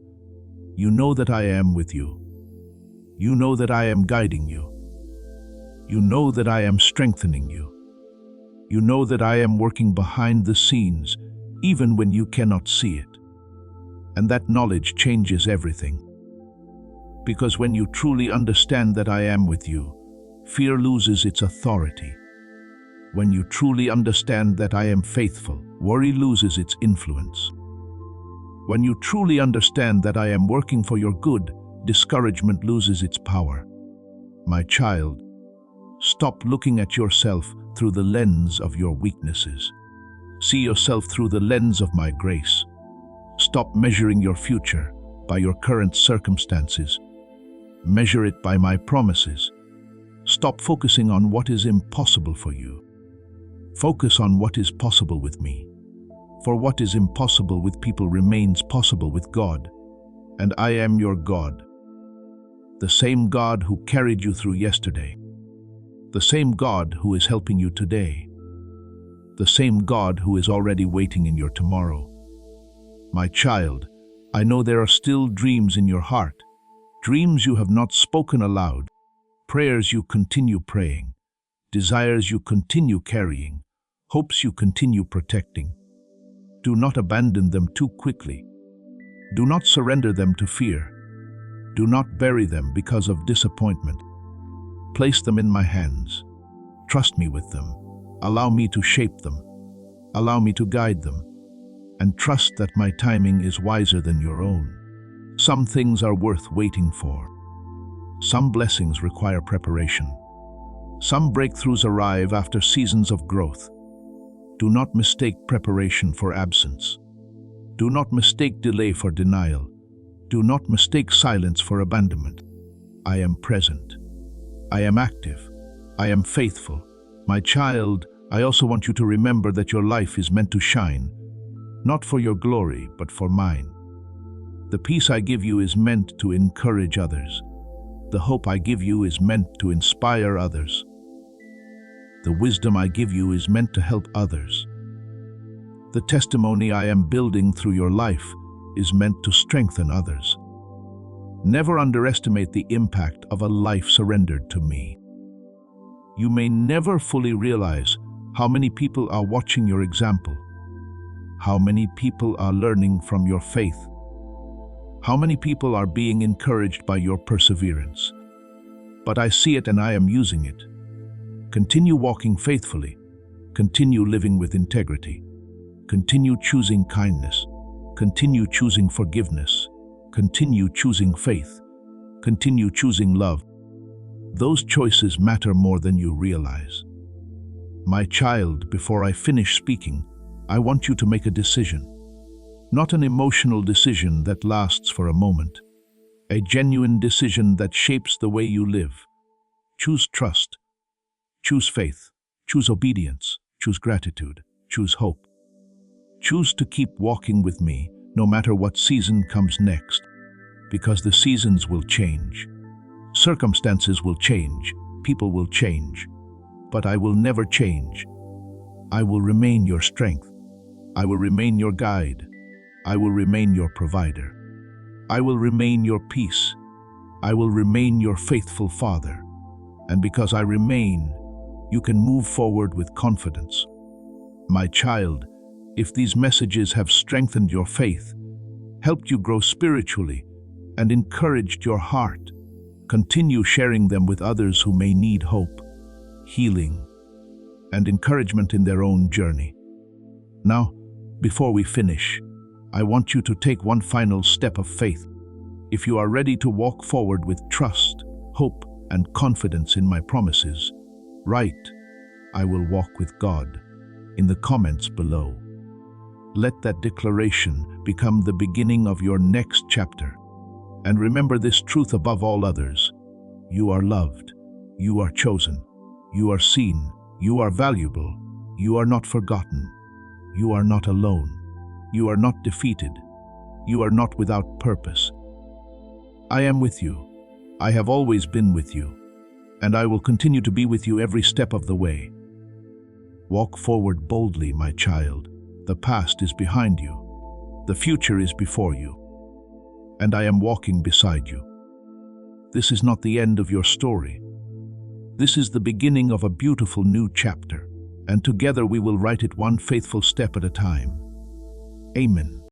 You know that I am with you. You know that I am guiding you. You know that I am strengthening you. You know that I am working behind the scenes, even when you cannot see it. And that knowledge changes everything. Because when you truly understand that I am with you, fear loses its authority. When you truly understand that I am faithful, worry loses its influence. When you truly understand that I am working for your good, discouragement loses its power. My child, stop looking at yourself through the lens of your weaknesses. See yourself through the lens of my grace. Stop measuring your future by your current circumstances. Measure it by my promises. Stop focusing on what is impossible for you. Focus on what is possible with me. For what is impossible with people remains possible with God. And I am your God. The same God who carried you through yesterday. The same God who is helping you today. The same God who is already waiting in your tomorrow. My child, I know there are still dreams in your heart, dreams you have not spoken aloud, prayers you continue praying, desires you continue carrying, hopes you continue protecting. Do not abandon them too quickly. Do not surrender them to fear. Do not bury them because of disappointment. Place them in my hands. Trust me with them. Allow me to shape them. Allow me to guide them, and trust that my timing is wiser than your own. Some things are worth waiting for. Some blessings require preparation. Some breakthroughs arrive after seasons of growth. Do not mistake preparation for absence. Do not mistake delay for denial. Do not mistake silence for abandonment. I am present. I am active. I am faithful. My child, I also want you to remember that your life is meant to shine, not for your glory, but for mine. The peace I give you is meant to encourage others. The hope I give you is meant to inspire others. The wisdom I give you is meant to help others. The testimony I am building through your life is meant to strengthen others. Never underestimate the impact of a life surrendered to me. You may never fully realize how many people are watching your example, how many people are learning from your faith, how many people are being encouraged by your perseverance. But I see it and I am using it. Continue walking faithfully. Continue living with integrity. Continue choosing kindness. Continue choosing forgiveness. Continue choosing faith. Continue choosing love. Those choices matter more than you realize. My child, before I finish speaking, I want you to make a decision. Not an emotional decision that lasts for a moment. A genuine decision that shapes the way you live. Choose trust. Choose faith. Choose obedience. Choose gratitude. Choose hope. Choose to keep walking with me, no matter what season comes next, because the seasons will change. Circumstances will change. People will change. But I will never change. I will remain your strength. I will remain your guide. I will remain your provider. I will remain your peace. I will remain your faithful father. And because I remain, you can move forward with confidence. My child, if these messages have strengthened your faith, helped you grow spiritually, and encouraged your heart, continue sharing them with others who may need hope, healing, and encouragement in their own journey. Now, before we finish, I want you to take one final step of faith. If you are ready to walk forward with trust, hope, and confidence in my promises, write, "I will walk with God," in the comments below. Let that declaration become the beginning of your next chapter. And remember this truth above all others: you are loved, you are chosen, you are seen, you are valuable, you are not forgotten, you are not alone, you are not defeated, you are not without purpose. I am with you. I have always been with you, and I will continue to be with you every step of the way. Walk forward boldly, my child. The past is behind you. The future is before you. And I am walking beside you. This is not the end of your story. This is the beginning of a beautiful new chapter, and together we will write it one faithful step at a time. Amen.